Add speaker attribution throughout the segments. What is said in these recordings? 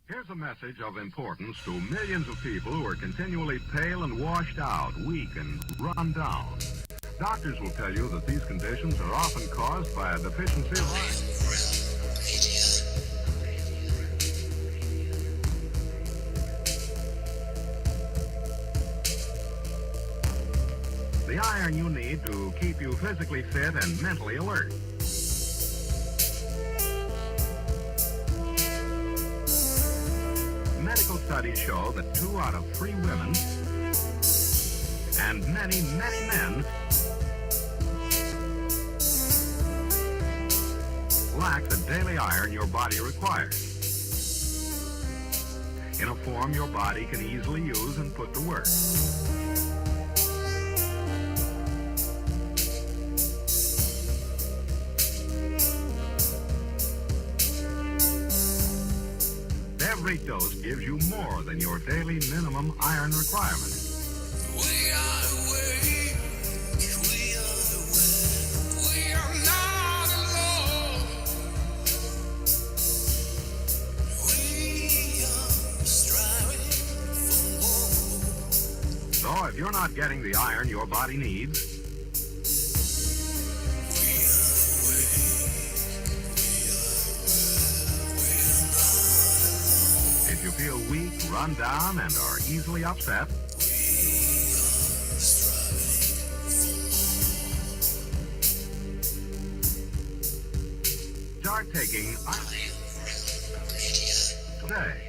Speaker 1: Here's a message of importance to millions of people who are continually pale and washed out, weak and run down. Doctors will tell you that these conditions are often caused by a deficiency of iron. The iron you need to keep you physically fit and mentally alert. Medical studies show that 2 out of 3 women and many, many men lack the daily iron your body requires in a form your body can easily use and put to work. Every dose gives you more than your daily minimum iron requirement. We are awake, we are not alone. We are striving for more. So if you're not getting the iron your body needs, if you feel weak, run down, and are easily upset, start taking iron today.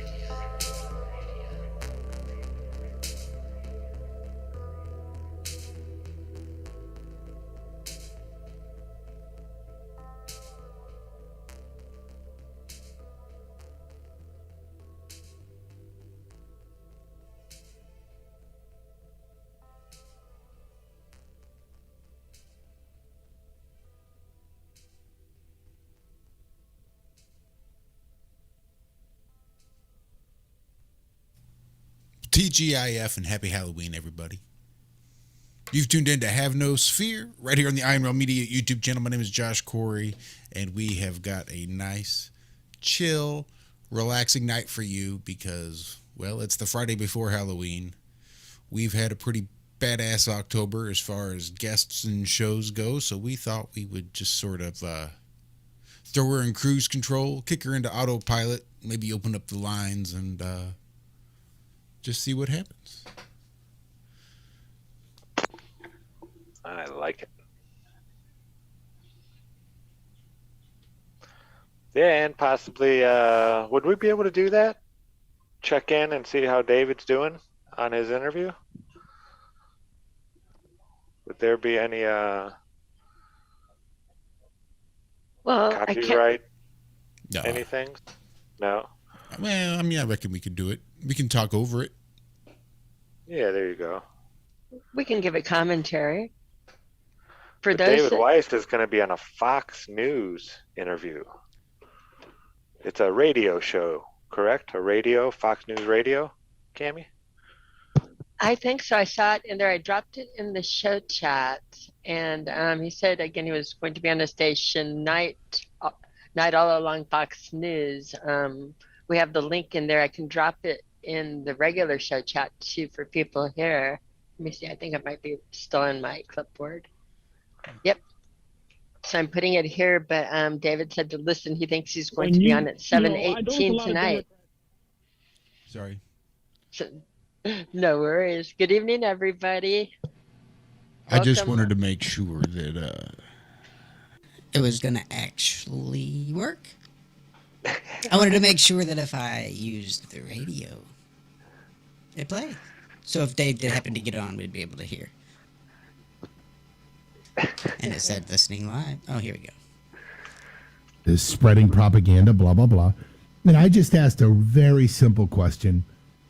Speaker 2: TGIF and happy Halloween, everybody. You've tuned in to Have No Sphere right here on the Iron Rail Media YouTube channel. My name is Josh Corey, and we have got a nice, chill, relaxing night for you because, well, it's the Friday before Halloween. We've had a pretty badass October as far as guests and shows go, so we thought we would just sort of throw her in cruise control, kick her into autopilot, maybe open up the lines, and just see what happens.
Speaker 3: I like it. Yeah, and possibly, would we be able to do that? Check in and see how David's doing on his interview? Would there be any copyright anything? No?
Speaker 2: Well, I mean, I reckon we could do it. We can talk over it.
Speaker 3: Yeah, there you go.
Speaker 4: We can give it commentary. For
Speaker 3: but
Speaker 4: those
Speaker 3: David Weiss is going to be on a Fox News interview. It's a radio show, correct? A radio, Fox News Radio, Cammie?
Speaker 4: I think so. I saw it in there. I dropped it in the show chat. And he said, again, he was going to be on the station night all along Fox News. We have the link in there. I can drop it in the regular show chat, too, for people here. Let me see. I think it might be still in my clipboard. Yep. So I'm putting it here, but David said to listen. He thinks he's going to be on at 7:18 tonight.
Speaker 2: Sorry.
Speaker 4: So, no worries. Good evening, everybody.
Speaker 2: I just wanted to make sure that
Speaker 5: it was going to actually work. I wanted to make sure that if I used the radio, it played. So if Dave did happen to get on, we'd be able to hear. And it said listening live. Oh, here we go.
Speaker 6: Is spreading propaganda, blah, blah, blah. And I just asked a very simple question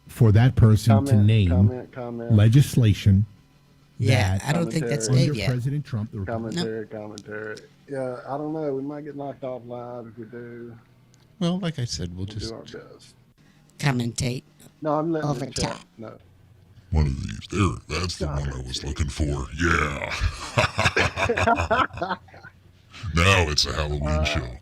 Speaker 6: for that person to name legislation.
Speaker 5: Yeah, I don't think that's Dave yet.
Speaker 6: President Trump.
Speaker 7: Commentary. Yeah, I don't know. We might get knocked off live if we do.
Speaker 2: Well, like I said, we'll just
Speaker 7: do our best.
Speaker 5: Commentate.
Speaker 7: No, I'm letting
Speaker 5: over
Speaker 7: the chat.
Speaker 5: top.
Speaker 7: No.
Speaker 8: One of these. There, that's the one I was looking for. Yeah. Now it's a Halloween show.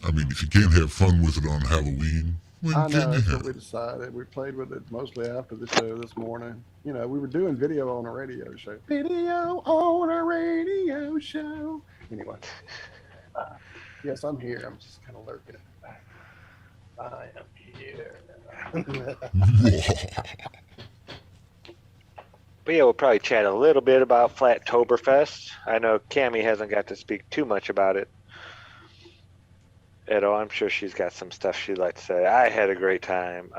Speaker 8: I mean, if you can't have fun with it on Halloween, when
Speaker 7: I
Speaker 8: can
Speaker 7: know,
Speaker 8: you
Speaker 7: that's
Speaker 8: have
Speaker 7: what we decided. We played with it mostly after the show this morning. You know, we were doing video on a radio show. Video on a radio show. Anyway, yes, I'm here. I'm just kind of lurking in the back. I am here.
Speaker 3: But yeah, we'll probably chat a little bit about Flattoberfest. I know Cammie hasn't got to speak too much about it at all. I'm sure she's got some stuff she'd like to say. I had a great time.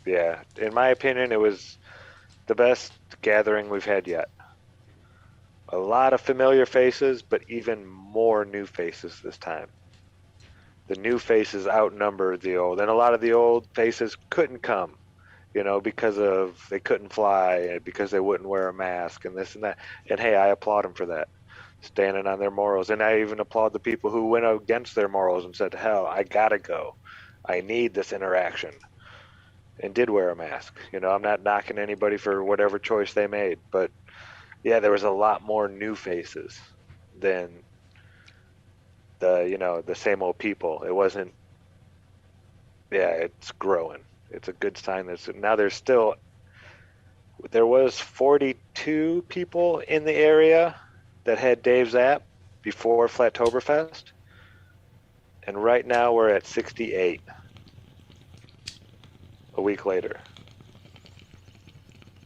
Speaker 3: Yeah, in my opinion, it was the best gathering we've had yet. A lot of familiar faces, but even more new faces this time. The new faces outnumbered the old, and a lot of the old faces couldn't come, you know, because of they couldn't fly, because they wouldn't wear a mask, and this and that. And hey, I applaud them for that, standing on their morals. And I even applaud the people who went against their morals and said, hell, I gotta go. I need this interaction. And did wear a mask. You know, I'm not knocking anybody for whatever choice they made, but yeah, there was a lot more new faces than the same old people. It wasn't. Yeah, it's growing. It's a good sign that now there was 42 people in the area that had Dave's app before Flattoberfest, and right now we're at 68 a week later.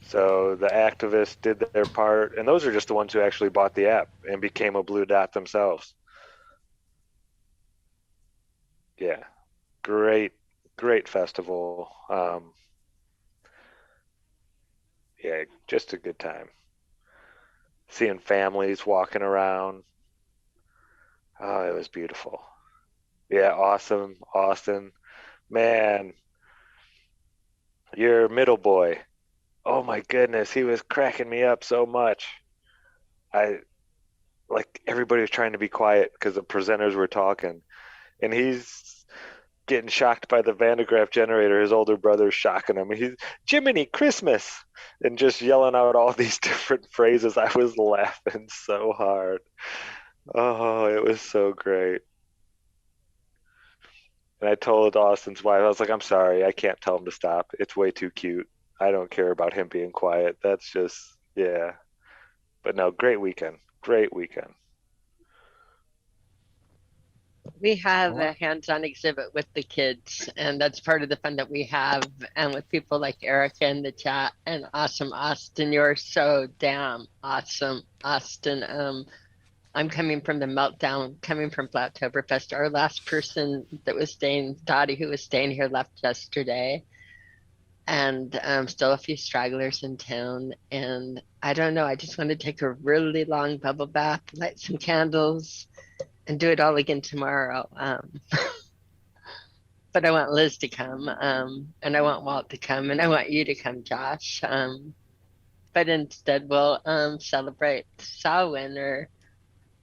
Speaker 3: So the activists did their part, and those are just the ones who actually bought the app and became a blue dot themselves. Yeah, great festival. Yeah, just a good time. Seeing families walking around. Oh, it was beautiful. Yeah, awesome, Austin. Man, your middle boy. Oh my goodness, he was cracking me up so much. Everybody was trying to be quiet because the presenters were talking, and he's getting shocked by the Van de Graaff generator. His older brother's shocking him. He's Jiminy Christmas, and just yelling out all these different phrases. I was laughing so hard. Oh, it was so great. And I told Austin's wife, I was like, I'm sorry, I can't tell him to stop. It's way too cute. I don't care about him being quiet. That's just, yeah. But no, great weekend. Great weekend.
Speaker 4: We have a hands-on exhibit with the kids, and that's part of the fun that we have. And with people like Erica in the chat and awesome Austin, you're so damn awesome, Austin. I'm coming from the meltdown, coming from Flattoberfest. Our last person that was staying, Dottie, who was staying here, left yesterday. And still a few stragglers in town. And I don't know, I just want to take a really long bubble bath, light some candles, and do it all again tomorrow. But I want Liz to come, and I want Walt to come, and I want you to come, Josh. But instead, we'll celebrate Samhain, or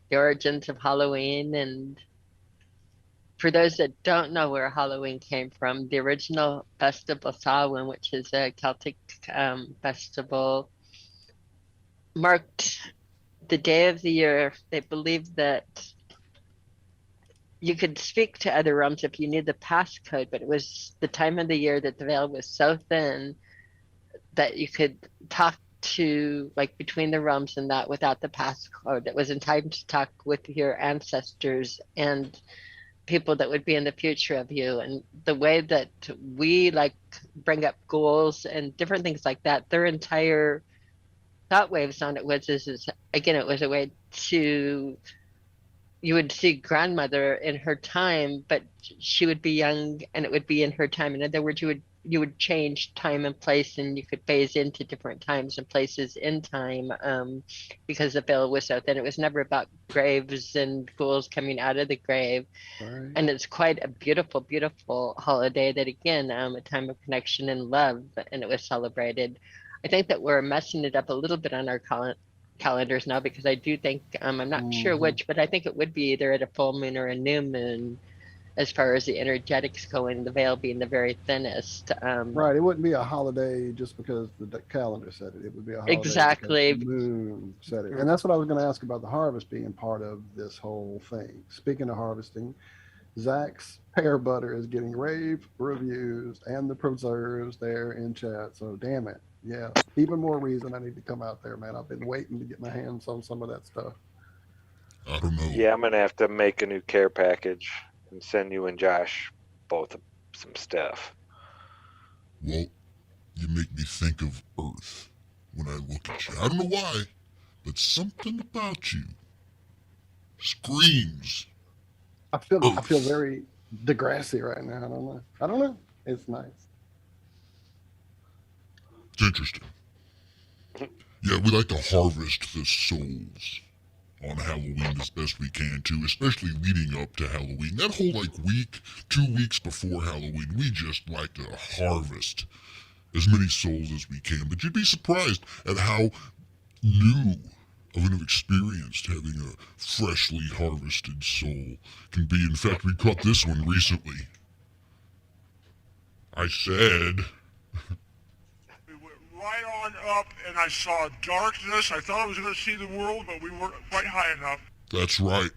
Speaker 4: the origins of Halloween. And for those that don't know where Halloween came from, the original festival Samhain, which is a Celtic festival, marked the day of the year. They believed that you could speak to other realms if you knew the passcode, but it was the time of the year that the veil was so thin that you could talk to, like, between the realms and that without the passcode. It was in time to talk with your ancestors and people that would be in the future of you. And the way that we bring up ghouls and different things like that, their entire thought waves on it was again, it was a way to, you would see grandmother in her time, but she would be young and it would be in her time. In other words, you would change time and place, and you could phase into different times and places in time, because the veil was so thin. It was never about graves and ghouls coming out of the grave.
Speaker 7: Right.
Speaker 4: And it's quite a beautiful, beautiful holiday that, again, a time of connection and love, and it was celebrated. I think that we're messing it up a little bit on our calendars now, because I do think, I'm not sure which, but I think it would be either at a full moon or a new moon as far as the energetics going, the veil being the very thinnest.
Speaker 7: Right. It wouldn't be a holiday just because the calendar said it. It would be a holiday
Speaker 4: Exactly.
Speaker 7: because the moon said it. And that's what I was going to ask about the harvest being part of this whole thing. Speaking of harvesting, Zach's pear butter is getting rave reviews and the preserves there in chat. So damn it. Yeah. Even more reason I need to come out there, man. I've been waiting to get my hands on some of that stuff.
Speaker 8: I don't know.
Speaker 3: Yeah, I'm gonna have to make a new care package and send you and Josh both some stuff.
Speaker 8: Well, you make me think of Earth when I look at you. I don't know why, but something about you screams.
Speaker 7: I feel very Degrassi right now. I don't know. It's nice.
Speaker 8: It's interesting. Yeah, we like to harvest the souls on Halloween as best we can too, especially leading up to Halloween. That whole week, 2 weeks before Halloween, we just like to harvest as many souls as we can. But you'd be surprised at how new of an experience having a freshly harvested soul can be. In fact, we caught this one recently. I said...
Speaker 9: right on up, and I saw darkness. I thought I was going to see the world, but we weren't quite high enough.
Speaker 8: That's right.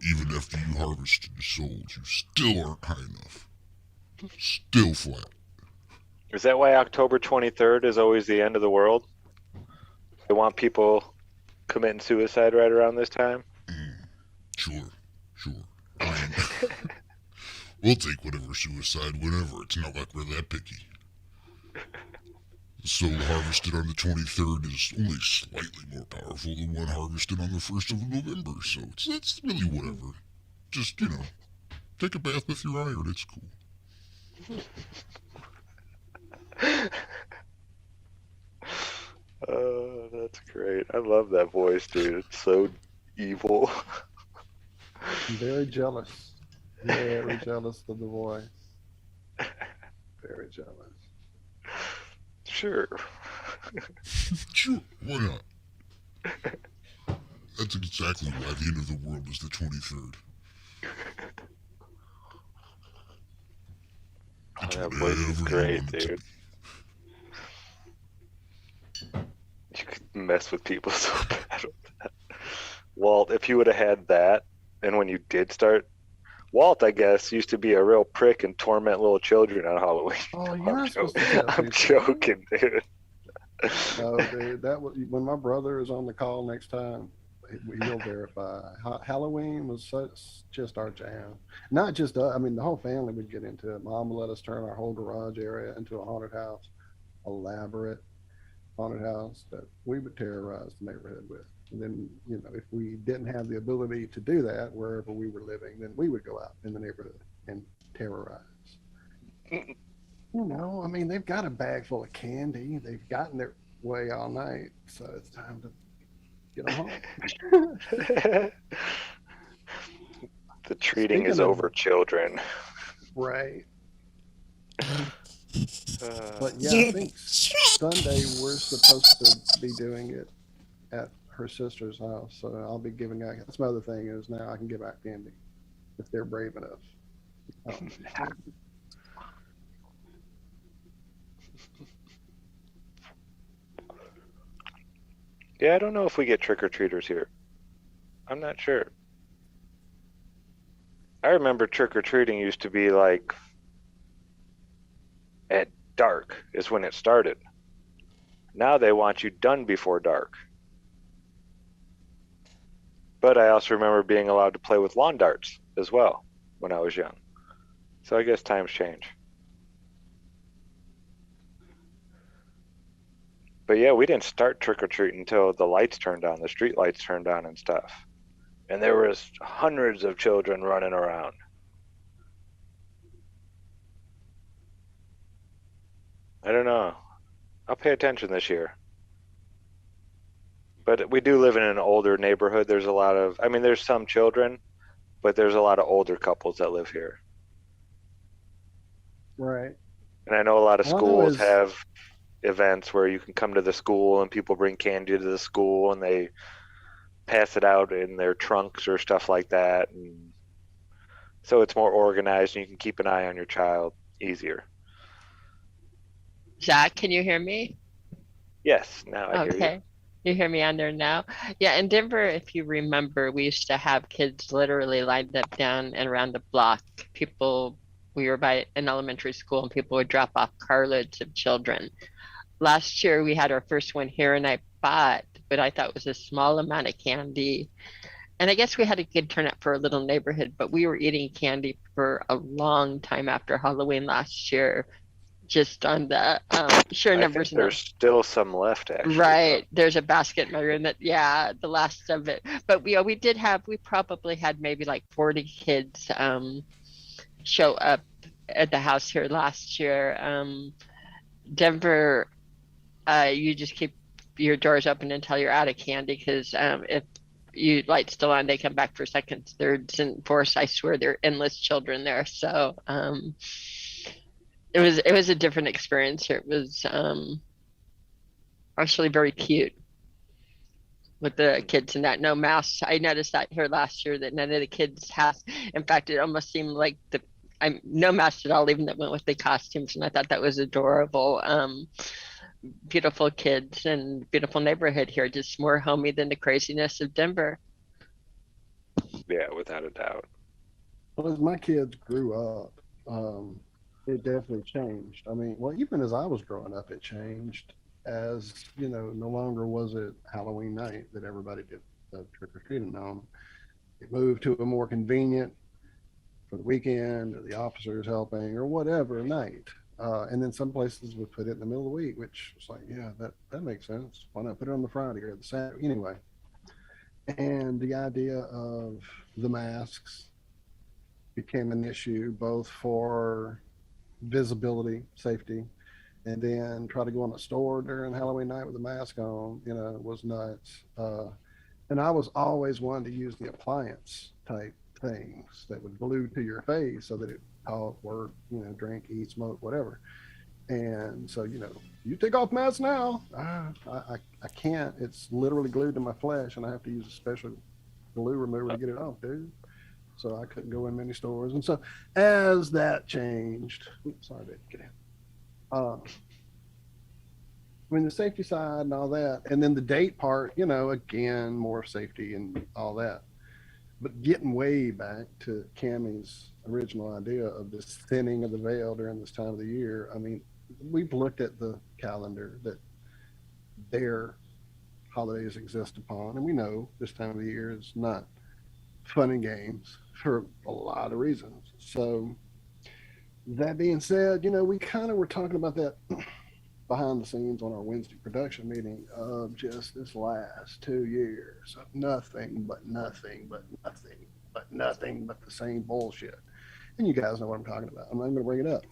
Speaker 8: Even after you harvested the souls, you still aren't high enough. Still flat.
Speaker 3: Is that why October 23rd is always the end of the world? They want people committing suicide right around this time?
Speaker 8: Sure. I mean, we'll take whatever suicide whenever. It's not like we're that picky. The soul harvested on the 23rd is only slightly more powerful than one harvested on the 1st of November, so that's really whatever. Just, take a bath with your iron, it's cool.
Speaker 3: Oh, that's great. I love that voice, dude. It's so evil.
Speaker 7: I'm very jealous. Very jealous of the voice. Very jealous.
Speaker 3: Sure.
Speaker 8: Sure, why not? That's exactly why the end of the world is the 23rd.
Speaker 3: Oh, that voice is great, dude. You could mess with people so bad with that. Walt, if you would have had that, and when you did start, Walt, I guess, used to be a real prick and torment little children on Halloween.
Speaker 7: Oh, you're not supposed to tell
Speaker 3: I'm
Speaker 7: people.
Speaker 3: joking, dude.
Speaker 7: No, dude, that was when my brother is on the call next time. He'll verify. Halloween was just our jam. Not just us. I mean, the whole family would get into it. Mom would let us turn our whole garage area into a haunted house, elaborate haunted house that we would terrorize the neighborhood with. And then, if we didn't have the ability to do that wherever we were living, then we would go out in the neighborhood and terrorize. I mean, they've got a bag full of candy. They've gotten their way all night, so it's time to get them home.
Speaker 3: The treating is over children.
Speaker 7: Right. But yeah, I think Sunday we're supposed to be doing it at her sister's house. So I'll be giving out. That's my other thing is now I can give out candy if they're brave enough.
Speaker 3: Yeah, I don't know if we get trick-or-treaters here. I'm not sure. I remember trick-or-treating used to be like at dark is when it started. Now they want you done before dark. But I also remember being allowed to play with lawn darts as well when I was young. So I guess times change. But yeah, we didn't start trick-or-treating until the lights turned on, the street lights turned on and stuff. And there was hundreds of children running around. I don't know. I'll pay attention this year. But we do live in an older neighborhood. There's a lot of, there's some children, but there's a lot of older couples that live here.
Speaker 7: Right.
Speaker 3: And I know a lot of schools have events where you can come to the school and people bring candy to the school and they pass it out in their trunks or stuff like that. And so it's more organized and you can keep an eye on your child easier.
Speaker 4: Zach, can you hear me?
Speaker 3: Yes, now I hear you.
Speaker 4: Okay. You hear me on there now? Yeah, in Denver, if you remember, we used to have kids literally lined up down and around the block. We were by an elementary school and people would drop off carloads of children. Last year, we had our first one here and I bought, but I thought it was a small amount of candy. And I guess we had a good turnout for a little neighborhood, but we were eating candy for a long time after Halloween last year, just on the sure
Speaker 3: I think
Speaker 4: numbers.
Speaker 3: there's still some left, actually.
Speaker 4: Right. There's a basket in my room that, yeah, the last of it. But we probably had maybe like 40 kids show up at the house here last year. Denver, you just keep your doors open until you're out of candy because if you light's still on, they come back for seconds, thirds, and fourths. I swear there are endless children there. So it was a different experience. It was actually very cute with the kids and that no masks. I noticed that here last year that none of the kids had. In fact, it almost seemed like no masks at all, even that went with the costumes, and I thought that was adorable. Beautiful kids and beautiful neighborhood here, just more homey than the craziness of Denver.
Speaker 3: Yeah, without a doubt.
Speaker 7: Well, as my kids grew up, it definitely changed. I mean, well, even as I was growing up, it changed. As you know, no longer was it Halloween night that everybody did trick or treating on. It moved to a more convenient for the weekend or the officers helping or whatever night. And then some places would put it in the middle of the week, which was like, yeah, that makes sense. Why not put it on the Friday or the Saturday? Anyway. And the idea of the masks became an issue both for visibility, safety, and then try to go in a store during Halloween night with a mask on, was nuts. And I was always one to use the appliance type things that would glue to your face so that it talk, work, drink, eat, smoke, whatever. And so, you take off masks now. I can't. It's literally glued to my flesh, and I have to use a special glue remover to get it off, dude. So I couldn't go in many stores. And so as that changed, sorry, baby, get in. I mean, the safety side and all that, and then the date part, again, more safety and all that. But getting way back to Cammie's original idea of this thinning of the veil during this time of the year, I mean, we've looked at the calendar that their holidays exist upon, and we know this time of the year is not fun and games for a lot of reasons. So that being said, we kind of were talking about that behind the scenes on our Wednesday production meeting of just this last 2 years of nothing but the same bullshit. And you guys know what I'm talking about. I'm not going to bring it up.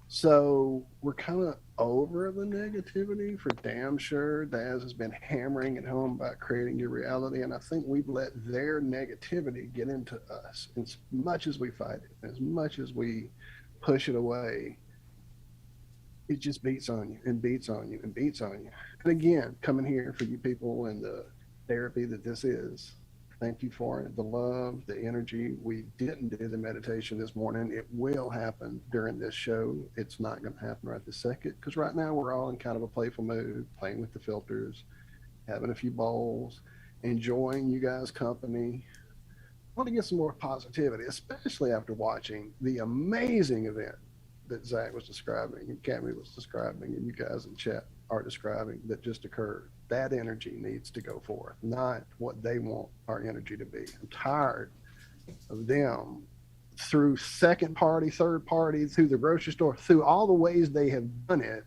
Speaker 7: So we're kind of over the negativity for damn sure. Daz has been hammering it home about creating your reality. And I think we've let their negativity get into us. As much as we fight it, as much as we push it away, it just beats on you and beats on you and beats on you. And again, coming here for you people and the therapy that this is, thank you for it. The love, the energy. We didn't do the meditation this morning. It will happen during this show. It's not going to happen right this second because right now we're all in kind of a playful mood, playing with the filters, having a few bowls, enjoying you guys' company. I want to get some more positivity, especially after watching the amazing event that Zach was describing and Cammie was describing and you guys in chat are describing that just occurred. That energy needs to go forth, not what they want our energy to be. I'm tired of them through second party, third party, through the grocery store, through all the ways they have done it,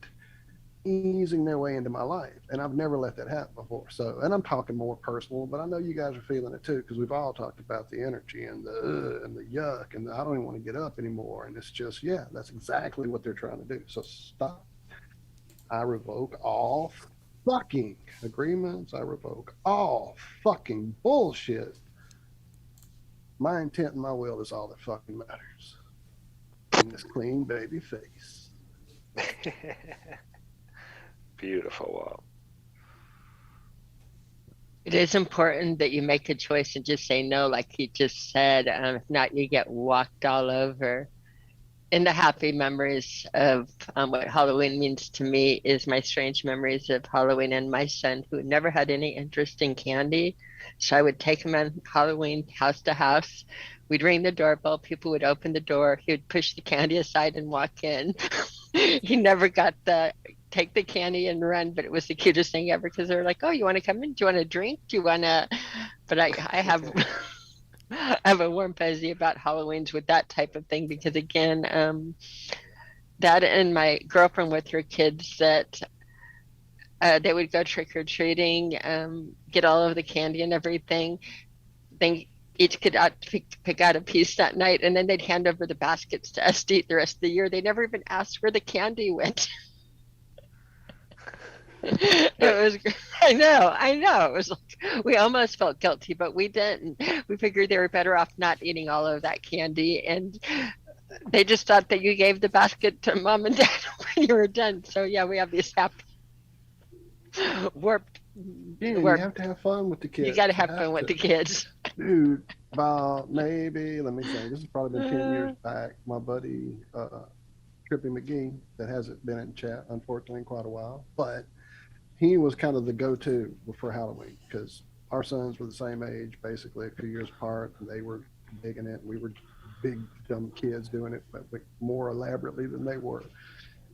Speaker 7: easing their way into my life. And I've never let that happen before. So, and I'm talking more personal, but I know you guys are feeling it too, because we've all talked about the energy and the yuck and I don't even want to get up anymore. And it's just, yeah, that's exactly what they're trying to do. So stop. I revoke all fucking agreements. I revoke all fucking bullshit. My intent and my will is all that fucking matters. In this clean baby face.
Speaker 3: Beautiful wall.
Speaker 4: It is important that you make a choice and just say no, like you just said. If not, you get walked all over. And the happy memories of what Halloween means to me is my strange memories of Halloween and my son, who never had any interest in candy. So I would take him on Halloween house to house. We'd ring the doorbell. People would open the door. He would push the candy aside and walk in. He never got the take the candy and run, but it was the cutest thing ever because they were like, "Oh, you want to come in? Do you want a drink? Do you want to?" But I have I have a warm fuzzy about Halloweens with that type of thing because again, that and my girlfriend with her kids that they would go trick or treating, get all of the candy and everything. Then each could pick out a piece that night, and then they'd hand over the baskets to us to eat the rest of the year. They never even asked where the candy went. It was, I know. It was like we almost felt guilty, but we didn't. We figured they were better off not eating all of that candy, and they just thought that you gave the basket to mom and dad when you were done. So yeah, we have these happy warped.
Speaker 7: Yeah, you have to have fun with the kids.
Speaker 4: You got to have fun with the kids.
Speaker 7: Dude, about maybe, let me say, this has probably been 10 years back. My buddy, Trippy McGee, that hasn't been in chat, unfortunately, in quite a while, but he was kind of the go-to for Halloween because our sons were the same age, basically a few years apart, and they were big in it. We were big, dumb kids doing it, but more elaborately than they were.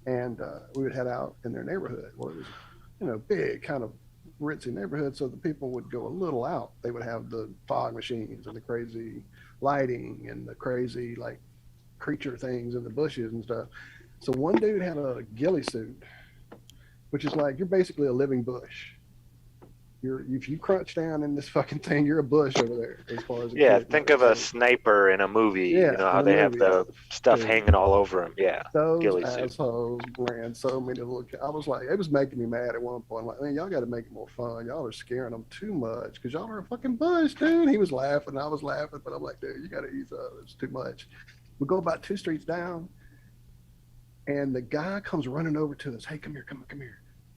Speaker 7: And we would head out in their neighborhood. Well, it was, big, kind of ritzy neighborhood, so the people would go a little out. They would have the fog machines and the crazy lighting and the crazy, like, creature things in the bushes and stuff. So one dude had a ghillie suit, which is like you're basically a living bush. If you crunch down in this fucking thing, you're a bush over there. As far as
Speaker 3: think of a sniper in a movie.
Speaker 7: Yeah,
Speaker 3: you know how they have the stuff hanging all over them. Yeah,
Speaker 7: those
Speaker 3: ghillie
Speaker 7: assholes ran so many little. I was like, it was making me mad at one point. Like, man, y'all got to make it more fun. Y'all are scaring them too much because y'all are a fucking bush, dude. He was laughing, I was laughing, but I'm like, dude, you got to ease up. It's too much. We go about 2 streets down, and the guy comes running over to us. Hey, come here.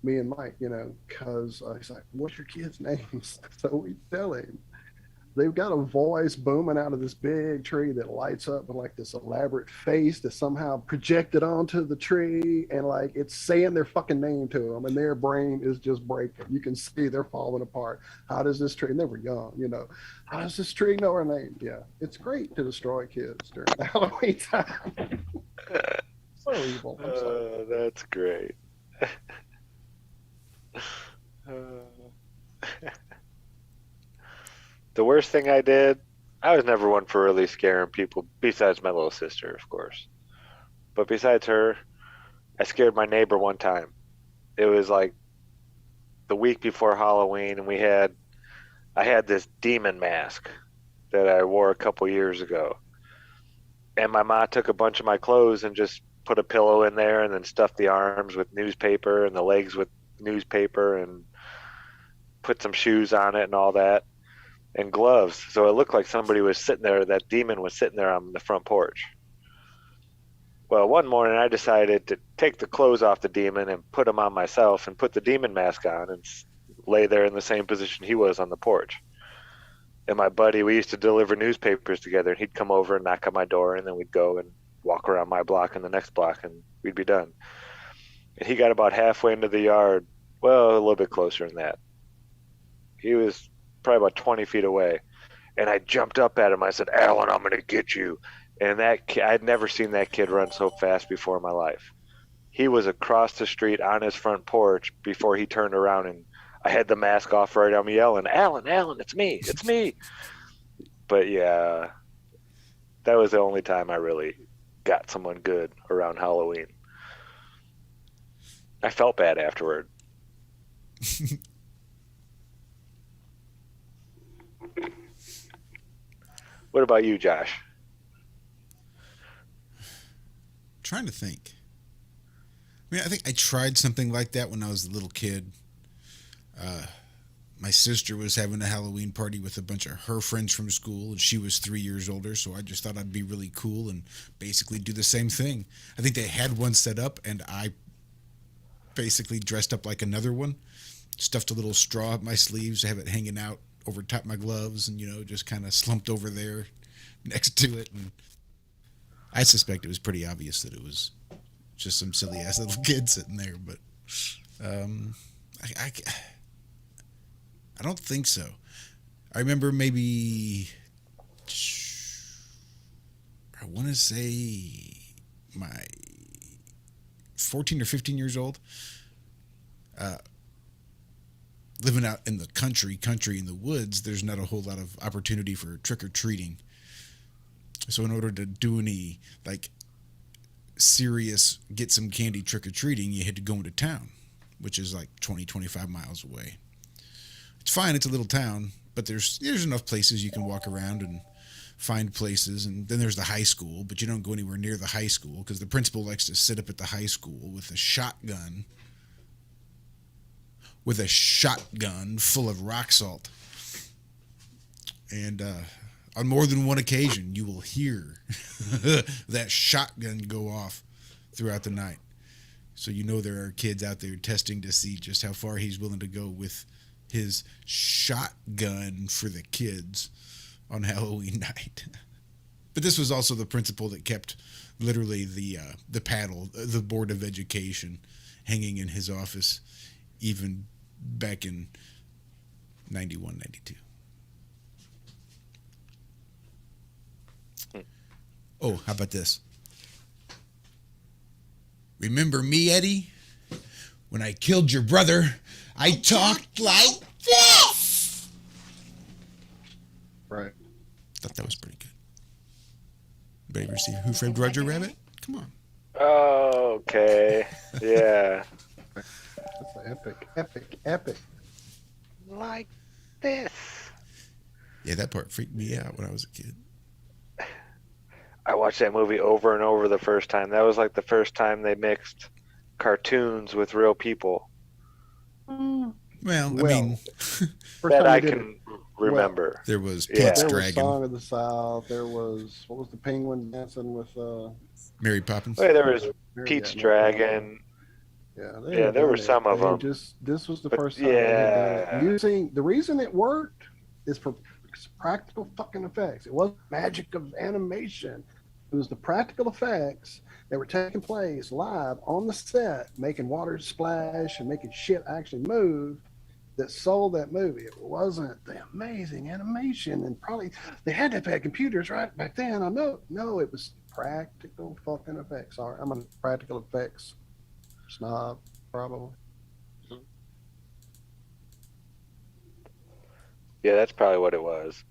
Speaker 7: Me and Mike, because he's like, what's your kids' names? So we tell him. They've got a voice booming out of this big tree that lights up with like this elaborate face that's somehow projected onto the tree, and like it's saying their fucking name to them, and their brain is just breaking. You can see they're falling apart. How does this tree, and they were young, how does this tree know our name? Yeah, it's great to destroy kids during Halloween time. So evil. I'm sorry.
Speaker 3: That's great. The worst thing I did, I was never one for really scaring people, besides my little sister, of course. But besides her, I scared my neighbor one time. It was like the week before Halloween, and I had this demon mask that I wore a couple years ago. And my mom took a bunch of my clothes and just put a pillow in there and then stuffed the arms with newspaper and the legs with newspaper and put some shoes on it and all that and gloves. So it looked like somebody was sitting there, that demon was sitting there on the front porch. Well, one morning I decided to take the clothes off the demon and put them on myself and put the demon mask on and lay there in the same position he was on the porch. And my buddy, we used to deliver newspapers together, and he'd come over and knock on my door, and then we'd go and walk around my block and the next block, and we'd be done. And he got about halfway into the yard, well, a little bit closer than that. He was probably about 20 feet away. And I jumped up at him. I said, Alan, I'm going to get you. And I'd never seen that kid run so fast before in my life. He was across the street on his front porch before he turned around, and I had the mask off right. I'm yelling, Alan, it's me. But yeah, that was the only time I really got someone good around Halloween. I felt bad afterward. What about you, Josh?
Speaker 2: Trying to think. I mean, I think I tried something like that when I was a little kid. My sister was having a Halloween party with a bunch of her friends from school, and she was 3 years older, so I just thought I'd be really cool and basically do the same thing. I think they had one set up, and I basically dressed up like another one, stuffed a little straw up my sleeves to have it hanging out over top my gloves, and just kind of slumped over there next to it. And I suspect it was pretty obvious that it was just some silly ass little kid sitting there, but I don't think so. I remember maybe, I want to say my 14 or 15 years old, living out in the country in the woods. There's not a whole lot of opportunity for trick-or-treating. So in order to do any like serious get some candy trick-or-treating, you had to go into town, which is like 20-25 miles away. It's fine, it's a little town, but there's enough places you can walk around and find places. And then there's the high school, but you don't go anywhere near the high school because the principal likes to sit up at the high school with a shotgun full of rock salt. And on more than one occasion, you will hear that shotgun go off throughout the night. So there are kids out there testing to see just how far he's willing to go with his shotgun for the kids on Halloween night. But this was also the principal that kept literally the paddle, the Board of Education, hanging in his office, even back in 91, 92. Oh, how about this? Remember me, Eddie? When I killed your brother, I talked like this.
Speaker 7: Right.
Speaker 2: Thought that was pretty good. Anybody ever see Who Framed Roger Rabbit? Come on.
Speaker 3: Oh, okay. Yeah.
Speaker 7: That's an epic.
Speaker 3: Like this.
Speaker 2: Yeah, that part freaked me out when I was a kid.
Speaker 3: I watched that movie over and over the first time. That was like the first time they mixed cartoons with real people.
Speaker 2: Well, I mean,
Speaker 3: that I can remember.
Speaker 2: There was Pete's
Speaker 7: there
Speaker 2: Dragon.
Speaker 7: was Song of the South. There was, what was the penguin dancing with?
Speaker 2: Mary Poppins.
Speaker 3: Wait, there was Pete's Dragon.
Speaker 7: Yeah,
Speaker 3: there were some of them.
Speaker 7: This was the first time. Using the reason it worked is for practical fucking effects. It wasn't magic of animation. It was the practical effects that were taking place live on the set, making water splash and making shit actually move, that sold that movie. It wasn't the amazing animation, and probably they had to have had computers right back then. I know. No, it was practical fucking effects. Sorry, I'm a practical effects snob, probably.
Speaker 3: Yeah, that's probably what it was.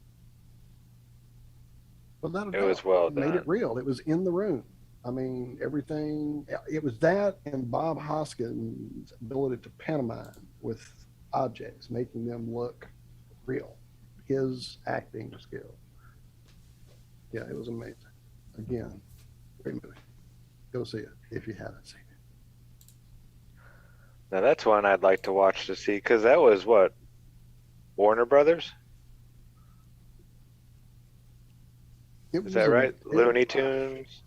Speaker 7: Well,
Speaker 3: it was well done.
Speaker 7: Made it real. It was in the room. I mean, everything. It was that, and Bob Hoskins' ability to pantomime with objects, making them look real. His acting skill. Yeah, it was amazing. Again, great movie. Go see it if you haven't seen it.
Speaker 3: Now that's one I'd like to watch to see, because that was what? Warner Brothers? Is that right? Looney Tunes?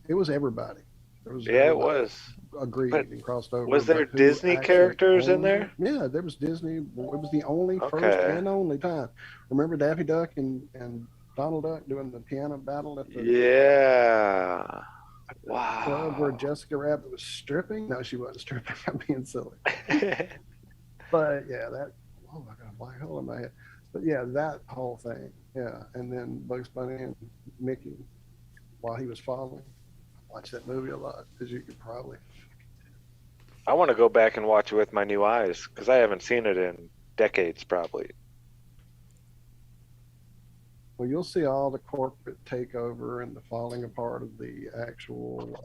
Speaker 7: It was everybody.
Speaker 3: It was.
Speaker 7: Agreed and crossed over.
Speaker 3: Was there Disney characters in there?
Speaker 7: Yeah, there was Disney. It was the only first and only time. Remember Daffy Duck and Donald Duck doing the piano battle at the club where Jessica Rabbit was stripping? No, she wasn't stripping. I'm being silly. But yeah, that. Oh my God, black hole in my head. But yeah, that whole thing. Yeah, and then Bugs Bunny and Mickey, while he was following. I watched that movie a lot, as you could probably.
Speaker 3: I want to go back and watch it with my new eyes, because I haven't seen it in decades, probably.
Speaker 7: Well, you'll see all the corporate takeover and the falling apart of the actual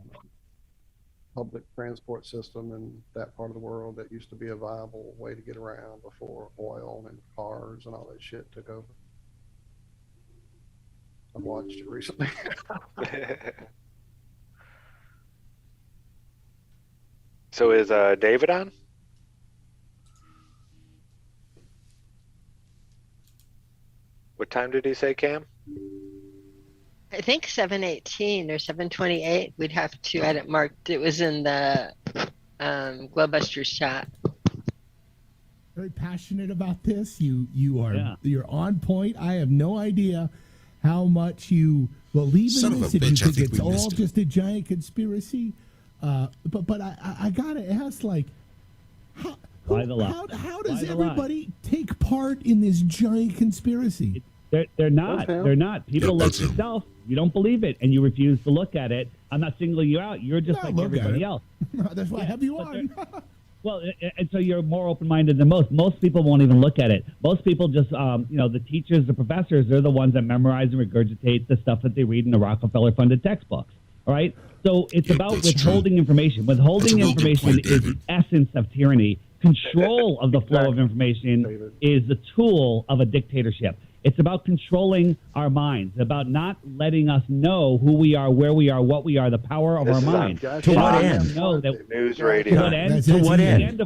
Speaker 7: public transport system in that part of the world that used to be a viable way to get around before oil and cars and all that shit took over. I watched it recently.
Speaker 3: So is David on? What time did he say, Cam?
Speaker 4: I think 7:18 or 7:28. We'd have to edit marked. It was in the Glowbusters chat.
Speaker 6: Very passionate about this. You're on point. I have no idea how much you believe
Speaker 2: Son
Speaker 6: in
Speaker 2: of
Speaker 6: this.
Speaker 2: a
Speaker 6: If you
Speaker 2: bitch, I
Speaker 6: think
Speaker 2: think
Speaker 6: it's
Speaker 2: we
Speaker 6: all
Speaker 2: missed it.
Speaker 6: just a giant conspiracy. But I gotta ask, like, how does everybody take part in this giant conspiracy?
Speaker 10: They're not. They're not. People like yourself, you don't believe it, and you refuse to look at it. I'm not singling you out. You're just like everybody else.
Speaker 6: That's why I have you on.
Speaker 10: Well, and so you're more open-minded than most. Most people won't even look at it. Most people just, the teachers, the professors, they're the ones that memorize and regurgitate the stuff that they read in the Rockefeller-funded textbooks. All right? So it's about withholding information. Withholding information is the essence of tyranny. Control of the flow of information is the tool of a dictatorship. It's about controlling our minds, about not letting us know who we are, where we are, what we are, the power of our mind.
Speaker 3: To
Speaker 10: what end? Know that,
Speaker 3: News radio.
Speaker 10: To what end?
Speaker 6: To what end?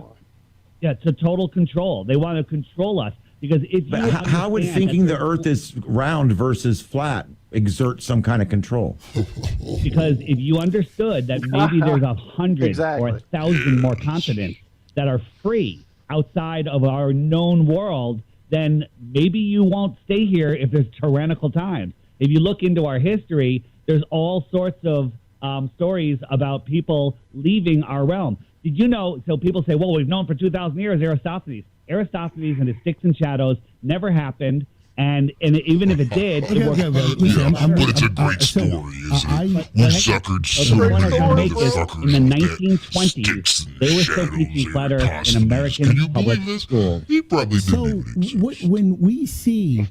Speaker 10: To total control. They want to control us because if you
Speaker 11: how would thinking the Earth is round versus flat exert some kind of control?
Speaker 10: Because if you understood that maybe there's 100 or 1,000 more continents that are free outside of our known world, then maybe you won't stay here if there's tyrannical times. If you look into our history, there's all sorts of stories about people leaving our realm. Did you know, so people say, well, we've known for 2,000 years Aristophanes. Aristophanes and his Sticks and Shadows never happened, and even if it did, it worked.
Speaker 8: But it's a great story, isn't it? We suckered so many motherfuckers
Speaker 10: in the
Speaker 8: with
Speaker 10: 1920s. They were still teaching flat Earth in American public schools.
Speaker 8: He probably
Speaker 6: So when we see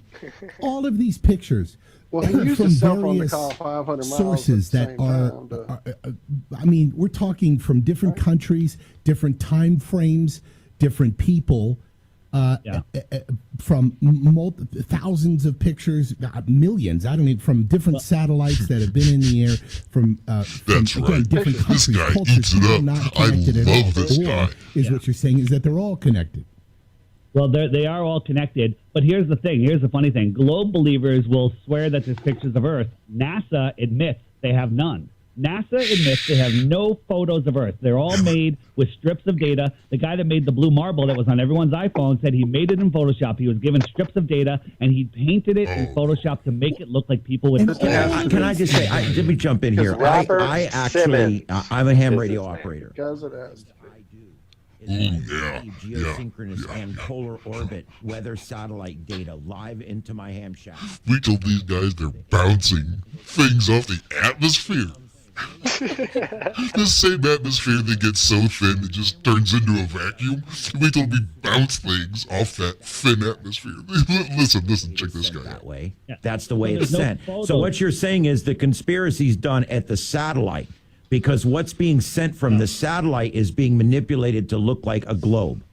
Speaker 6: all of these pictures from various sources that are, I mean, we're talking from different countries, different time frames, different people. From thousands of pictures, millions, I don't know, from different satellites that have been in the air, from different countries, cultures, people not connected at all. Is what you're saying is that they're all connected.
Speaker 10: Well, they are all connected, but here's the thing. Here's the funny thing. Globe believers will swear that there's pictures of Earth. NASA admits they have none. NASA admits they have no photos of Earth. They're all made with strips of data. The guy that made the blue marble that was on everyone's iPhone said he made it in Photoshop. He was given strips of data, and he painted it in Photoshop to make it look like people would.
Speaker 11: Can I just say, let me jump in here. I actually, I'm a ham radio operator.
Speaker 7: Because it has.
Speaker 11: Geosynchronous and polar orbit weather satellite data live into my ham shack.
Speaker 8: We told these guys they're bouncing things off the atmosphere. This same atmosphere that gets so thin it just turns into a vacuum. We told we bounce things off that thin atmosphere. Listen, check this guy out.
Speaker 11: Way. That's the way it's sent. So what you're saying is the conspiracy's done at the satellite, because what's being sent from the satellite is being manipulated to look like a globe.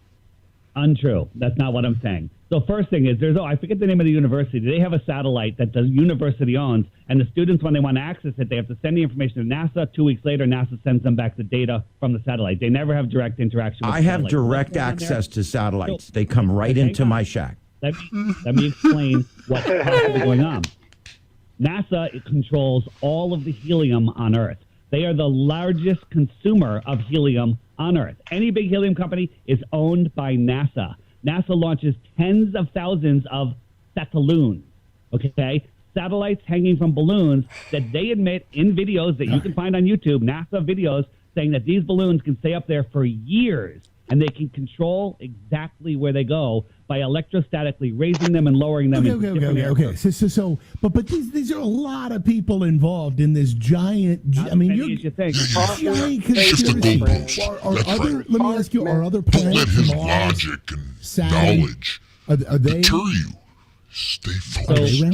Speaker 10: Untrue. That's not what I'm saying. So first thing is, I forget the name of the university. They have a satellite that the university owns, and the students, when they want to access it, they have to send the information to NASA. 2 weeks later, NASA sends them back the data from the satellite. They never have direct interaction with
Speaker 11: I have direct access to satellites. They come right into my shack.
Speaker 10: Let me explain what's possibly going on. NASA controls all of the helium on Earth. They are the largest consumer of helium on Earth. Any big helium company is owned by NASA. NASA launches tens of thousands of satelloons, okay? Satellites hanging from balloons that they admit in videos that you can find on YouTube, NASA videos, saying that these balloons can stay up there for years, and they can control exactly where they go by electrostatically raising them and lowering them.
Speaker 6: Okay. But these are a lot of people involved in this giant. I mean,
Speaker 10: you think.
Speaker 6: Giant conspiracy. Let me ask you: are other
Speaker 8: Don't let
Speaker 6: planets,
Speaker 8: his
Speaker 6: Mars,
Speaker 8: logic and
Speaker 6: Saturn,
Speaker 8: knowledge
Speaker 6: are they?
Speaker 8: deter you. Stay focused.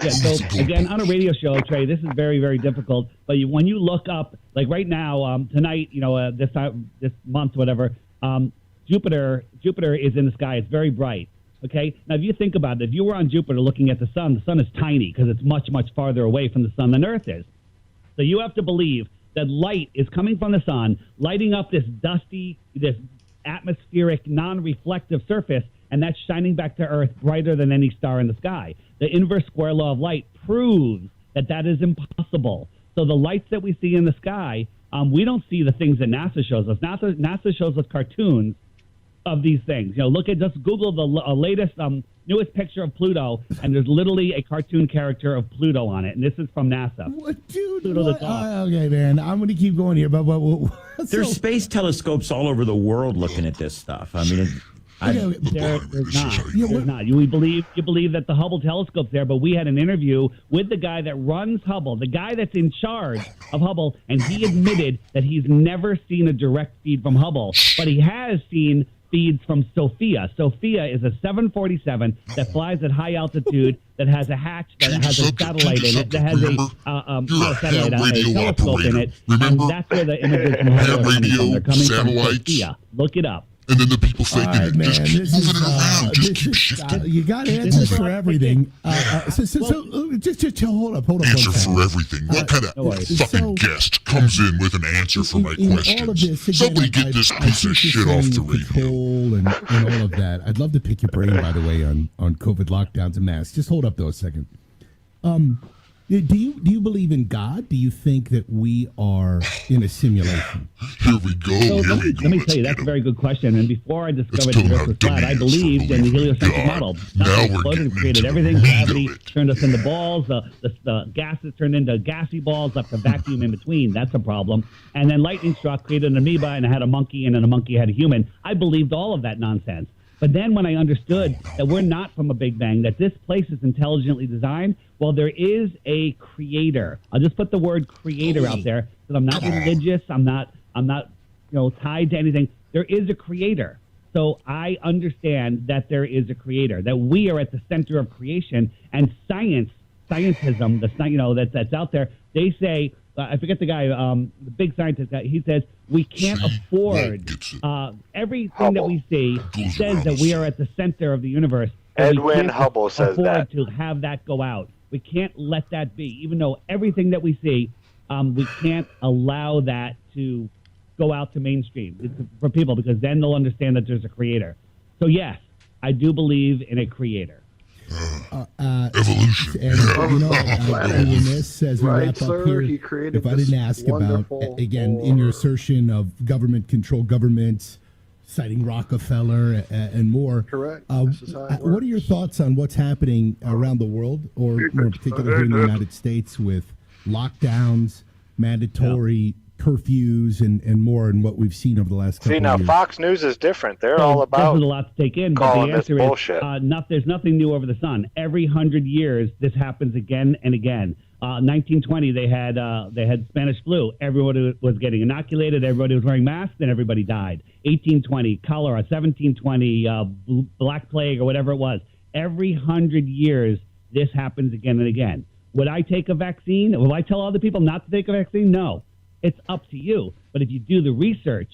Speaker 10: So again, on a radio show, Trey, this is very, very difficult. But when you look up, like right now, tonight, this month, whatever, Jupiter is in the sky. It's very bright. Okay. Now, if you think about it, if you were on Jupiter looking at the sun is tiny because it's much, much farther away from the sun than Earth is. So you have to believe that light is coming from the sun, lighting up this dusty, this atmospheric, non-reflective surface, and that's shining back to Earth brighter than any star in the sky. The inverse square law of light proves that is impossible. So the lights that we see in the sky We don't see the things that NASA shows us. NASA shows us cartoons of these things. Just Google the latest, newest picture of Pluto, and there's literally a cartoon character of Pluto on it, and this is from NASA.
Speaker 6: What, dude?
Speaker 10: Pluto the
Speaker 6: What?
Speaker 10: dog.
Speaker 6: Okay, man. I'm going to keep going here, but
Speaker 11: There's space telescopes all over the world looking at this stuff. I mean,
Speaker 10: There's not. You believe that the Hubble telescope's there, but we had an interview with the guy that runs Hubble, the guy that's in charge of Hubble, and he admitted that he's never seen a direct feed from Hubble, but he has seen feeds from Sophia. Sophia is a 747 that flies at high altitude, that has a hatch, that has a satellite in it, that has a telescope in it, and that's where the images from Hubble are coming from. They're coming from Sophia. Look it up.
Speaker 8: And then the people thinking,
Speaker 6: right, man,
Speaker 8: just keep moving it around, just keep shifting.
Speaker 6: You got answers for everything. Just hold up.
Speaker 8: Answer for everything. What kind of fucking guest comes in with an answer for my questions?
Speaker 6: All of this, again,
Speaker 8: Somebody get this piece of shit off the radio.
Speaker 6: And all of that. I'd love to pick your brain, by the way, on COVID lockdowns and masks. Just hold up, though, a second. Do you believe in God? Do you think that we are in a simulation?
Speaker 8: Here we go.
Speaker 10: Let me tell you, that's a very good question. And before I discovered the Earth was flat, I believed in the heliocentric model. Nothing exploded, created everything. Gravity turned us into balls. The gases turned into gassy balls, left a vacuum in between. That's a problem. And then lightning struck, created an amoeba, and it had a monkey, and then a monkey had a human. I believed all of that nonsense. But then when I understood that we're not from a Big Bang, that this place is intelligently designed, well, there is a creator. I'll just put the word creator out there, because I'm not religious. I'm not tied to anything. There is a creator. So I understand that there is a creator, that we are at the center of creation, and scientism, that's out there. They say, I forget the guy, the big scientist guy, he says, we can't afford everything that we see says that we are at the center of the universe.
Speaker 3: Edwin Hubble says that.
Speaker 10: To have that go out. We can't let that be. Even though everything that we see, we can't allow that to go out to mainstream for people, because then they'll understand that there's a creator. So yes, I do believe in a creator.
Speaker 8: Evolution.
Speaker 6: And remiss as we wrap up here, if I didn't ask about, again, in your assertion of government control, governments citing Rockefeller and more.
Speaker 7: Correct.
Speaker 6: What are your thoughts on what's happening around the world, or more particularly here in the United States, with lockdowns, mandatory curfews, and more, and what we've seen over the last couple of years?
Speaker 3: See, now Fox News is different. They're all about
Speaker 10: there's a lot to take in, but the answer is
Speaker 3: bullshit.
Speaker 10: There's nothing new over the sun. Every 100 years, this happens again and again. 1920, they had Spanish flu. Everybody was getting inoculated. Everybody was wearing masks, and everybody died. 1820, cholera. 1720, Black Plague, or whatever it was. Every 100 years, this happens again and again. Would I take a vaccine? Will I tell other people not to take a vaccine? No. It's up to you. But if you do the research,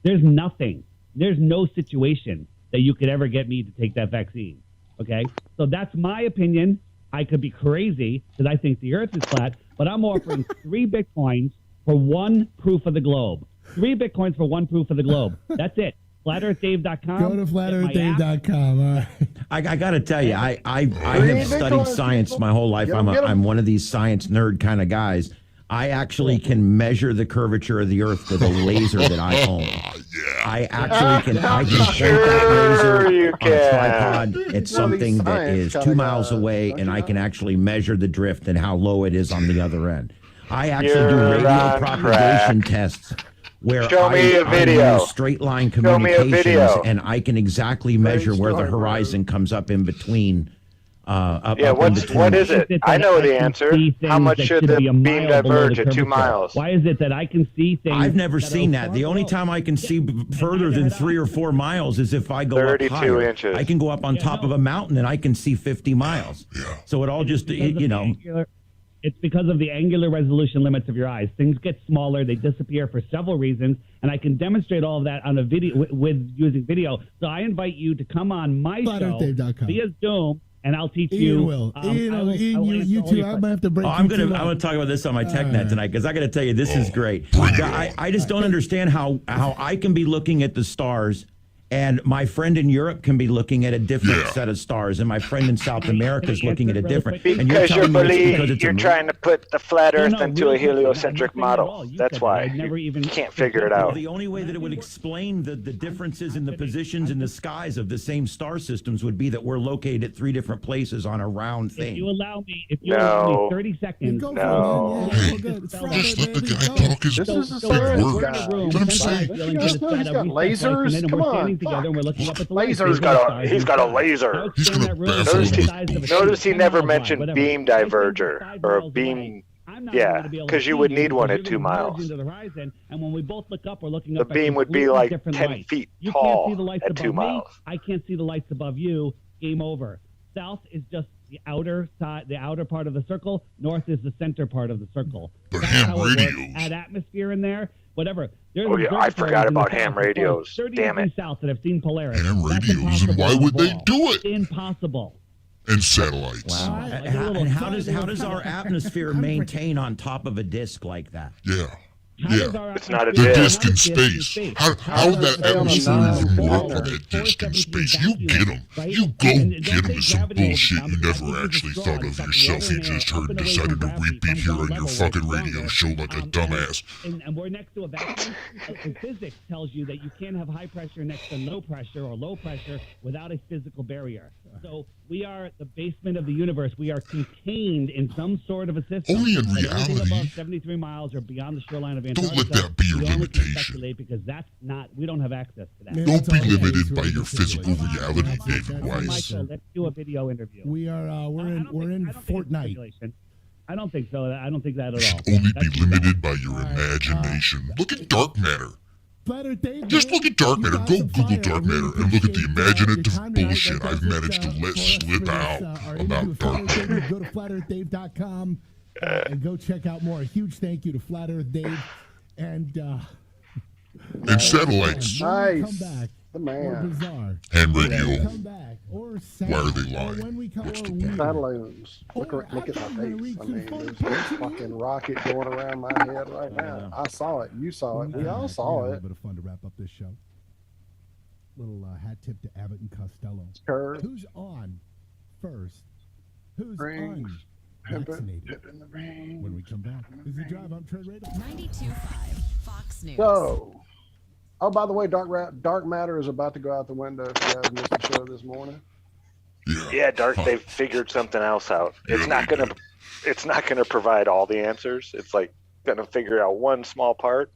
Speaker 10: there's nothing. There's no situation that you could ever get me to take that vaccine. Okay? So that's my opinion. I could be crazy because I think the Earth is flat, but I'm offering 3 Bitcoins for 1 proof of the globe. 3 Bitcoins for 1 proof of the globe. That's it. FlatEarthDave.com.
Speaker 6: Go to FlatEarthDave.com. All right.
Speaker 11: I got to tell you, I have studied science my whole life. I'm one of these science nerd kind of guys. I actually can measure the curvature of the Earth with a laser that I own. I actually can. I can point that laser on a tripod at something that is 2 miles away, and I can actually measure the drift and how low it is on the other end. I actually do radio propagation tests where I use straight line communications, and I can exactly measure where the horizon comes up in between.
Speaker 3: What is it? I know the answer. How much should the beam diverge at 2 miles?
Speaker 10: Why is it that I can see things?
Speaker 11: I've never seen that. The only time I can see further than 3 or 4 miles is if I go
Speaker 3: 32
Speaker 11: up higher.
Speaker 3: inches.
Speaker 11: I can go up on top of a mountain and I can see 50 miles. So it all just,
Speaker 10: It's because of the angular resolution limits of your eyes. Things get smaller, they disappear for several reasons, and I can demonstrate all of that on a video with using video. So I invite you to come on my show via Zoom. And I'll teach you.
Speaker 6: Ian will. You too. I'm gonna have to break.
Speaker 11: I'm gonna talk about this on my TechNet tonight, because I got to tell you, this is great. I just don't understand how I can be looking at the stars And my friend in Europe can be looking at a different set of stars, and my friend in South America is looking at a different. And
Speaker 3: Because
Speaker 11: you're telling me it's because it's
Speaker 3: you're trying to put the flat Earth into a heliocentric model. That's why you can't figure it out.
Speaker 11: The only way that it would explain the differences in the positions in the skies of the same star systems would be that we're located at 3 different places on a round thing.
Speaker 10: If you allow me 30 seconds.
Speaker 3: No.
Speaker 8: Hey, just let the guy talk his
Speaker 7: This is a
Speaker 8: big
Speaker 7: science
Speaker 8: words.
Speaker 7: guy.
Speaker 8: Let him say.
Speaker 7: Just know he's got lasers. Come on,
Speaker 10: together and we're looking up at the
Speaker 7: lasers.
Speaker 3: He's got a laser.
Speaker 8: He's gonna baffle him with
Speaker 3: Notice he never mentioned beam diverger or a beam. Yeah, because you would need one at 2 miles.
Speaker 10: And when we both look up, we're looking
Speaker 3: The
Speaker 10: up
Speaker 3: beam would be like 10 feet
Speaker 10: you
Speaker 3: tall
Speaker 10: can't see the lights
Speaker 3: at
Speaker 10: above
Speaker 3: 2
Speaker 10: me.
Speaker 3: miles.
Speaker 10: I can't see the lights above you. Game over. South is just the outer side, the outer part of the circle. North is the center part of the circle.
Speaker 8: But
Speaker 10: That's
Speaker 8: ham
Speaker 10: how it works.
Speaker 8: radios.
Speaker 10: Add atmosphere in there. Whatever. There's
Speaker 3: Oh, yeah, I
Speaker 10: observatories
Speaker 3: forgot
Speaker 10: in the
Speaker 3: about
Speaker 10: south
Speaker 3: ham
Speaker 10: that go
Speaker 3: radios.
Speaker 10: 30
Speaker 3: Damn
Speaker 10: degrees
Speaker 3: it.
Speaker 10: south that have seen Polaris.
Speaker 8: Ham
Speaker 10: That's
Speaker 8: radios, and why
Speaker 10: impossible
Speaker 8: would they
Speaker 10: to
Speaker 8: do
Speaker 10: evolve.
Speaker 8: it?
Speaker 10: Impossible.
Speaker 8: And satellites.
Speaker 11: Wow. And how does our atmosphere maintain on top of a disk like that?
Speaker 8: Yeah.
Speaker 3: It's not a
Speaker 8: The
Speaker 3: disc.
Speaker 8: disc in space. How would that atmosphere even work with that disc in space? You get them. You go get them with some bullshit you never actually thought of yourself. You just heard and decided to repeat here on your fucking radio show like a dumbass.
Speaker 10: And we're next to a vacuum. And physics tells you that you can't have high pressure next to low pressure or low pressure without a physical barrier. So we are the basement of the universe. We are contained in some sort of a system.
Speaker 8: Only in
Speaker 10: Anything
Speaker 8: reality.
Speaker 10: above 73 miles or beyond the shoreline of
Speaker 8: Don't
Speaker 10: Antarctica,
Speaker 8: let that be your
Speaker 10: we only can
Speaker 8: limitation.
Speaker 10: speculate because that's not. We don't have access to that.
Speaker 8: Don't be limited by your physical reality, David Weiss.
Speaker 10: Michael, let's do a video interview.
Speaker 6: We are we're in Fortnite.
Speaker 10: I don't think so. I don't think that
Speaker 8: You
Speaker 10: at all.
Speaker 8: should only be limited by your imagination. Look at dark matter. Just look at dark matter. Go Google dark matter and look at the imaginative bullshit I've managed to let slip out about dark matter.
Speaker 6: Go to flatearthdave.com and go check out more. A huge thank you to Flat Earth Dave and
Speaker 8: satellites.
Speaker 7: Nice.
Speaker 6: Come back.
Speaker 7: The man.
Speaker 6: Bizarre.
Speaker 8: Ham radio.
Speaker 6: Come back. Or
Speaker 8: Why are they lying? What's the point?
Speaker 7: Satellites. Look at my face. I mean, there's a fucking rocket going around my head right now. I saw it. You saw it. We all saw
Speaker 6: A
Speaker 7: it.
Speaker 6: little bit of fun to wrap up this show. Little hat tip to Abbott and Costello.
Speaker 7: Sure.
Speaker 6: Who's on first? Who's
Speaker 7: Rings.
Speaker 6: unvaccinated?
Speaker 7: In the ring.
Speaker 6: When we come back, this is the Drive on Trade Radio.
Speaker 12: 92.5 Fox News.
Speaker 7: So, oh, by the way, dark matter is about to go out the window if you guys missed the show this morning.
Speaker 3: Yeah, Dark. They've figured something else out. It's not gonna provide all the answers. It's like gonna figure out one small part,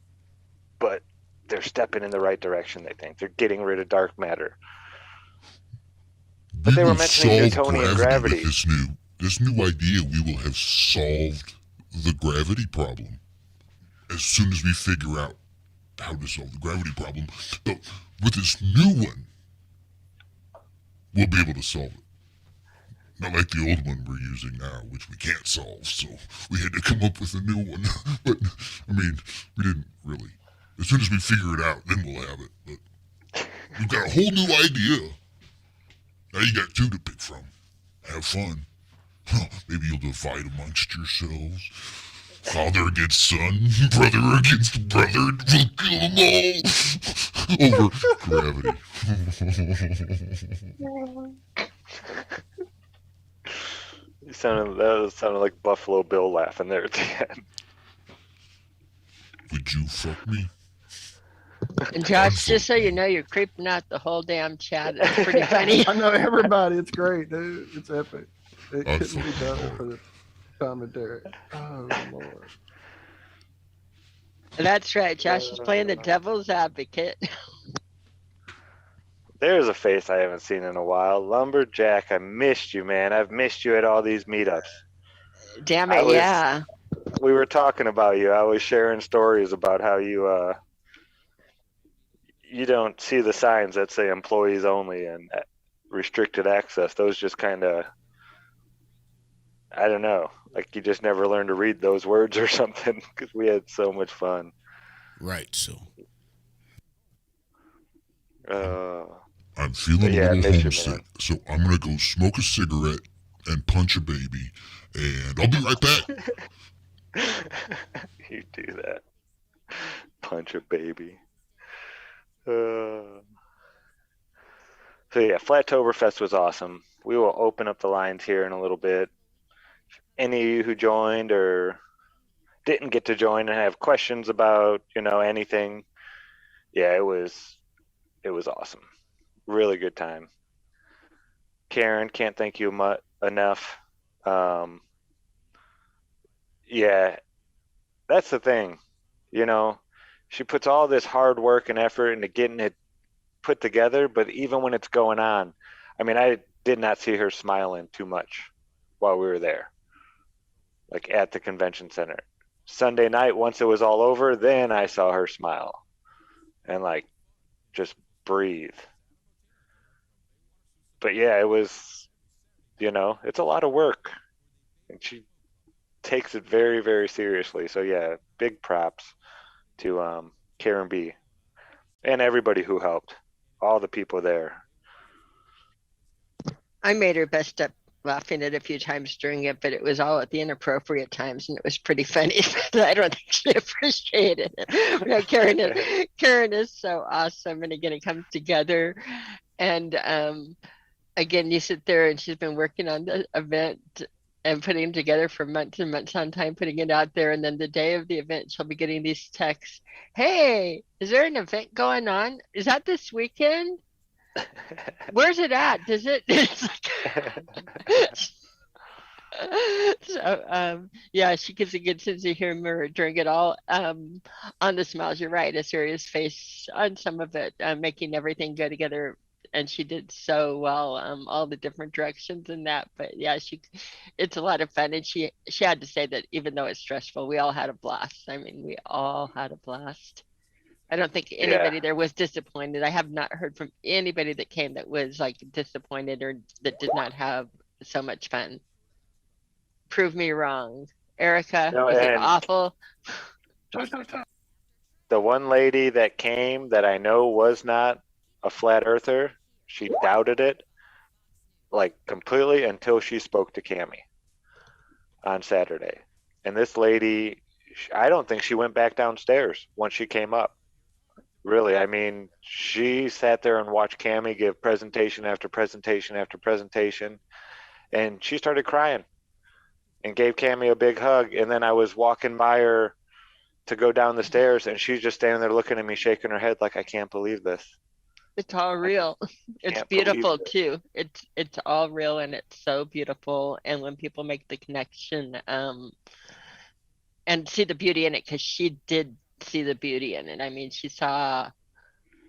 Speaker 3: but they're stepping in the right direction. They think they're getting rid of dark matter. But they were mentioning Newtonian gravity.
Speaker 8: With this new idea, we will have solved the gravity problem as soon as we figure out how to solve the gravity problem. But with this new one, we'll be able to solve it. Not like the old one we're using now, which we can't solve, so we had to come up with a new one. But, I mean, we didn't really. As soon as we figure it out, then we'll have it. But we've got a whole new idea. Now you got 2 to pick from. Have fun. Maybe you'll divide amongst yourselves. Father against son, brother against brother, we'll kill them all over gravity.
Speaker 3: That sounded like Buffalo Bill laughing there at the end.
Speaker 8: Would you fuck me?
Speaker 4: And Josh, just so you know, you're creeping out the whole damn chat. It's pretty funny.
Speaker 7: I know everybody. It's great, dude. It's epic. It couldn't be better for the commentary. Oh, Lord.
Speaker 4: That's right. Josh is playing the devil's advocate.
Speaker 3: There's a face I haven't seen in a while. Lumberjack, I missed you, man. I've missed you at all these meetups.
Speaker 4: Damn it, yeah.
Speaker 3: We were talking about you. I was sharing stories about how you don't see the signs that say employees only and restricted access. Those just kind of, I don't know, like you just never learned to read those words or something because we had so much fun.
Speaker 2: Right, so.
Speaker 8: I'm feeling a little homesick, so I'm going to go smoke a cigarette and punch a baby, and I'll be right back.
Speaker 3: You do that. Punch a baby. So yeah, Flattoberfest was awesome. We will open up the lines here in a little bit. Any of you who joined or didn't get to join and have questions about, anything, yeah, it was awesome. Really good time. Karen, can't thank you enough. Yeah, that's the thing. She puts all this hard work and effort into getting it put together, but even when it's going on, I did not see her smiling too much while we were there, like at the convention center. Sunday night, once it was all over, then I saw her smile and like just breathe. But yeah, it was, it's a lot of work, and she takes it very, very seriously. So yeah, big props to Karen B and everybody who helped, all the people there.
Speaker 4: I made her bust up laughing at a few times during it, but it was all at the inappropriate times, and it was pretty funny. I don't think she appreciated it. Karen is so awesome, and again, it comes together. And again, you sit there, and she's been working on the event and putting it together for months and months on time, putting it out there. And then the day of the event, she'll be getting these texts. Hey, is there an event going on? Is that this weekend? Where's it at? Does it? So, yeah, she gives a good sense of humor during it all. On the smiles, you're right, a serious face on some of it, making everything go together. And she did so well, all the different directions in that. But yeah, it's a lot of fun. And she had to say that even though it's stressful, we all had a blast. We all had a blast. I don't think anybody there was disappointed. I have not heard from anybody that came that was like disappointed or that did not have so much fun. Prove me wrong. Erica, was it awful?
Speaker 3: The one lady that came that I know was not a flat earther, she doubted it like completely until she spoke to Cammie on Saturday. And this lady, I don't think she went back downstairs once she came up. Really, she sat there and watched Cammie give presentation after presentation after presentation, and she started crying and gave Cammie a big hug. And then I was walking by her to go down the stairs, and she's just standing there looking at me, shaking her head like, I can't believe this.
Speaker 4: It's all real. It's beautiful too. It's all real, and it's so beautiful. And when people make the connection and see the beauty in it, because she did see the beauty in it. She saw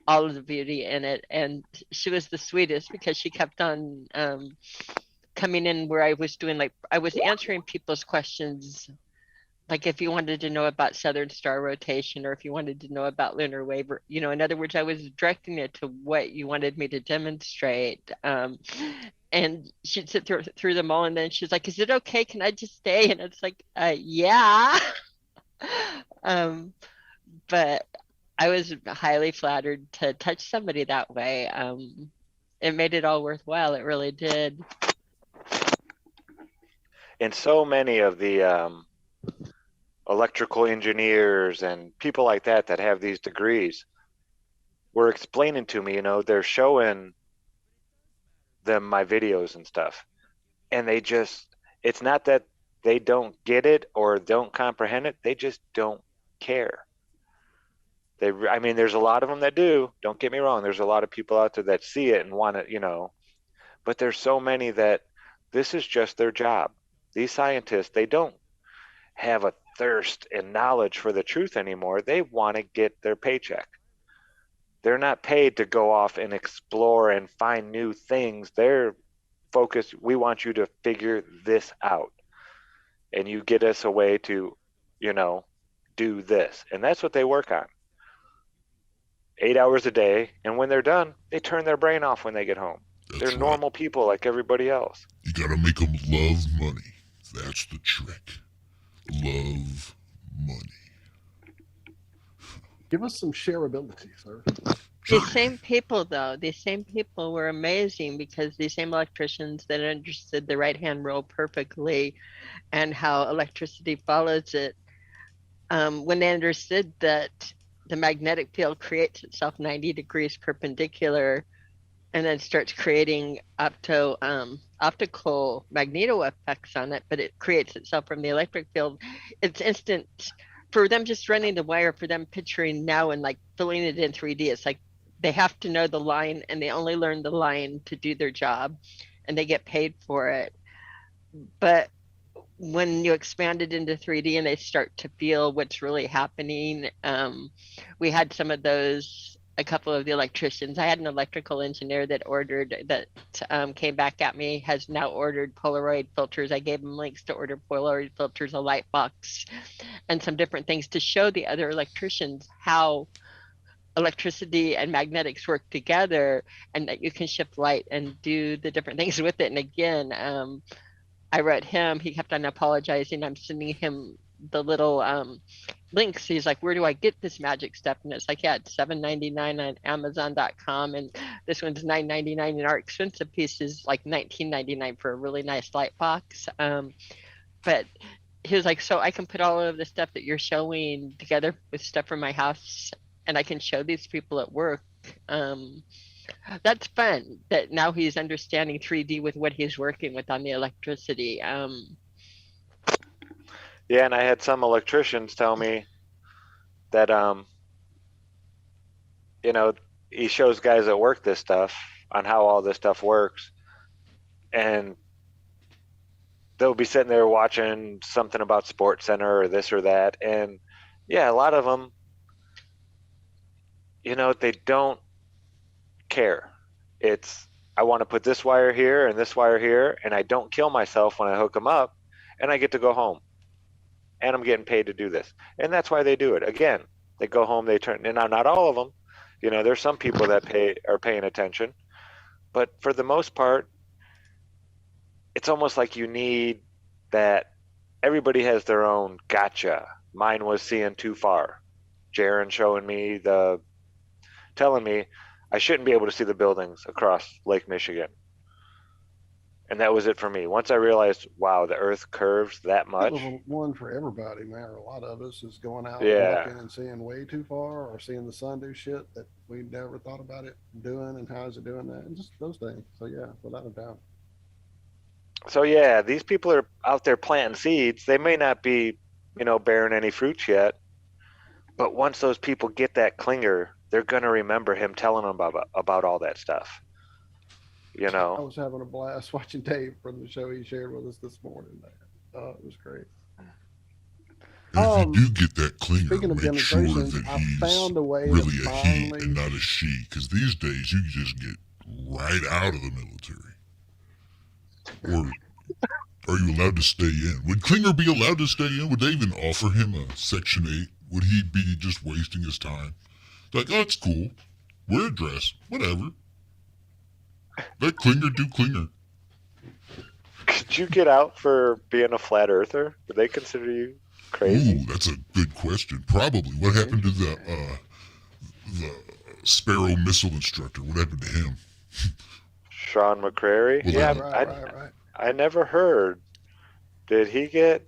Speaker 4: all of the beauty in it, and she was the sweetest because she kept on coming in where I was doing, like, I was answering people's questions, like if you wanted to know about Southern Star rotation or if you wanted to know about lunar wave, or, in other words, I was directing it to what you wanted me to demonstrate. And she'd sit through them all, and then she's like, is it okay? Can I just stay? And it's like, yeah. But I was highly flattered to touch somebody that way. It made it all worthwhile. It really did.
Speaker 3: And so many of the electrical engineers and people like that have these degrees were explaining to me, they're showing them my videos and stuff. And it's not that they don't get it or don't comprehend it. They just don't care. There's a lot of them that do. Don't get me wrong. There's a lot of people out there that see it and want it, but there's so many that this is just their job. These scientists, they don't have a thirst and knowledge for the truth anymore. They want to get their paycheck. They're not paid to go off and explore and find new things. They're focused. We want you to figure this out. And you get us a way to, do this. And that's what they work on. 8 hours a day. And when they're done, they turn their brain off when they get home. They're normal people like everybody else.
Speaker 8: You got to make them love money. That's the trick. Love money.
Speaker 7: Give us some shareability, sir.
Speaker 4: These same people, though, were amazing, because these same electricians that understood the right-hand rule perfectly and how electricity follows it, when they understood that the magnetic field creates itself 90 degrees perpendicular and then starts creating optical magneto effects on it, but it creates itself from the electric field. It's instant for them just running the wire, for them picturing now and like filling it in 3D. It's like they have to know the line and they only learn the line to do their job and they get paid for it. But when you expand it into 3D and they start to feel what's really happening, we had some of those, a couple of the electricians. I had an electrical engineer that came back at me, has now ordered Polaroid filters. I gave him links to order Polaroid filters, a light box, and some different things to show the other electricians how electricity and magnetics work together and that you can shift light and do the different things with it. And again, I wrote him, he kept on apologizing. I'm sending him the little links. He's like, where do I get this magic stuff? And it's like, yeah, it's $7.99 on Amazon.com. And this one's $9.99. And our expensive piece is like $19.99 for a really nice light box. But he was like, so I can put all of the stuff that you're showing together with stuff from my house and I can show these people at work. That's fun that now he's understanding 3D with what he's working with on the electricity.
Speaker 3: Yeah, and I had some electricians tell me that, you know, he shows guys at work this stuff on how all this stuff works. And they'll be sitting there watching something about Sports Center or this or that. And yeah, a lot of them, you know, they don't care. It's, I want to put this wire here and this wire here, and I don't kill myself when I hook them up, and I get to go home. And I'm getting paid to do this. And that's why they do it. Again, they go home, they turn, and now not all of them, you know, there's some people that are paying attention, but for the most part, it's almost like you need that. Everybody has their own gotcha. Mine was seeing too far. Jaron showing me telling me I shouldn't be able to see the buildings across Lake Michigan. And that was it for me. Once I realized, wow, the earth curves that much.
Speaker 7: That was one for everybody, man. A lot of us is going out
Speaker 3: Yeah.
Speaker 7: walking and seeing way too far, or seeing the sun do shit that we never thought about it doing, and how is it doing that, and just those things. So yeah, without a doubt.
Speaker 3: So yeah, these people are out there planting seeds. They may not be, you know, bearing any fruits yet, but once those people get that clinger, they're gonna remember him telling them about all that stuff. You know,
Speaker 7: I was having a blast watching Dave from the show he shared with us this morning. It was great.
Speaker 8: And if you do get that clinger,
Speaker 7: speaking of
Speaker 8: make sure
Speaker 7: demonstrations,
Speaker 8: that
Speaker 7: I
Speaker 8: he's
Speaker 7: found a way
Speaker 8: really
Speaker 7: to
Speaker 8: a he
Speaker 7: finally-
Speaker 8: and not a she, because these days you just get right out of the military. Or are you allowed to stay in? Would Klinger be allowed to stay in? Would they even offer him a Section 8? Would he be just wasting his time? Like, oh, it's cool. Wear a dress. Whatever. Let Klinger do Klinger.
Speaker 3: could you get out for being a flat earther? Would they consider you crazy?
Speaker 8: Ooh, that's a good question. Probably. What happened to the Sparrow missile instructor? What happened to him?
Speaker 3: Sean McCrary?
Speaker 8: Well,
Speaker 3: yeah,
Speaker 7: right.
Speaker 3: I never heard. Did he get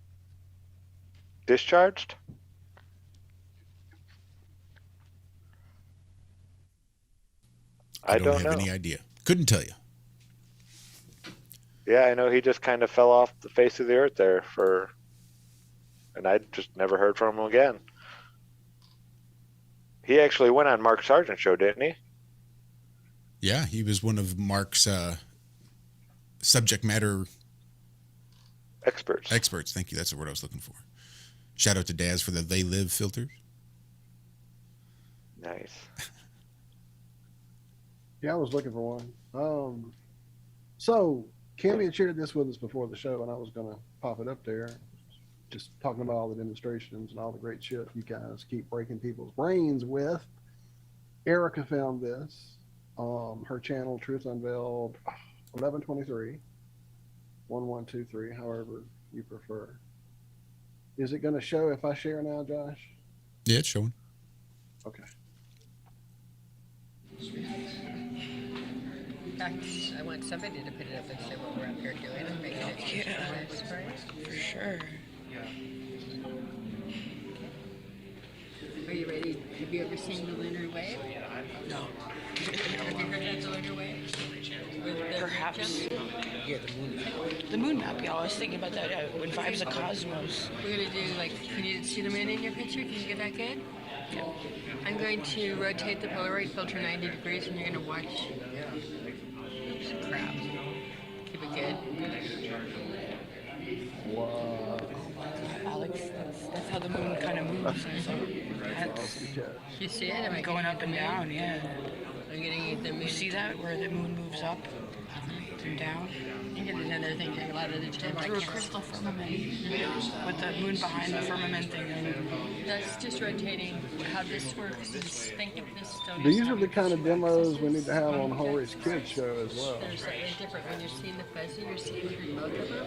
Speaker 3: discharged? I don't
Speaker 2: have
Speaker 3: know.
Speaker 2: any idea. Couldn't tell you.
Speaker 3: Yeah, I know he just kind of fell off the face of the earth there and I just never heard from him again. He actually went on Mark Sargent's show, didn't he?
Speaker 2: Yeah, he was one of Mark's subject matter
Speaker 3: experts.
Speaker 2: Thank you. That's the word I was looking for. Shout out to Daz for the They Live filters.
Speaker 3: Nice.
Speaker 7: Yeah, I was looking for one. So Cammy had shared this with us before the show, and I was gonna pop it up there, just talking about all the demonstrations and all the great shit you guys keep breaking people's brains with. Erica found this. Her channel, Truth Unveiled, 1123, 1123, however you prefer. Is it going to show if I share now, Josh?
Speaker 2: Yeah, it's showing.
Speaker 7: Okay.
Speaker 4: I want somebody to put it up and say what we're up here doing and make it
Speaker 13: for sure.
Speaker 4: Are you ready? Have you ever seen the lunar wave? No. Have you heard of the lunar wave?
Speaker 13: Perhaps. Yeah, the moon map. The moon map, yeah. I was thinking about that when Vibes of Cosmos.
Speaker 4: We're going to do, like, can you see the moon in your picture? Can you get that good?
Speaker 13: Yeah.
Speaker 4: I'm going to rotate the Polaroid filter 90 degrees, and you're going to watch. Oops, crap. Keep it good.
Speaker 7: Wow.
Speaker 13: Alex, that's how the moon kind of moves.
Speaker 4: You see it? Am I
Speaker 13: going up and down? Yeah.
Speaker 4: I'm getting the moon.
Speaker 13: You see that where the moon moves up and down?
Speaker 4: You get another thing a lot of the time.
Speaker 13: Through a crystal firmament with the moon behind the firmament thing.
Speaker 4: That's just rotating. How this works is think of this stone.
Speaker 7: These are the kind of demos we need to have on Horry's Kids Show as well.
Speaker 4: They're slightly different. When you're seeing the fuzzy, you're seeing through both of them.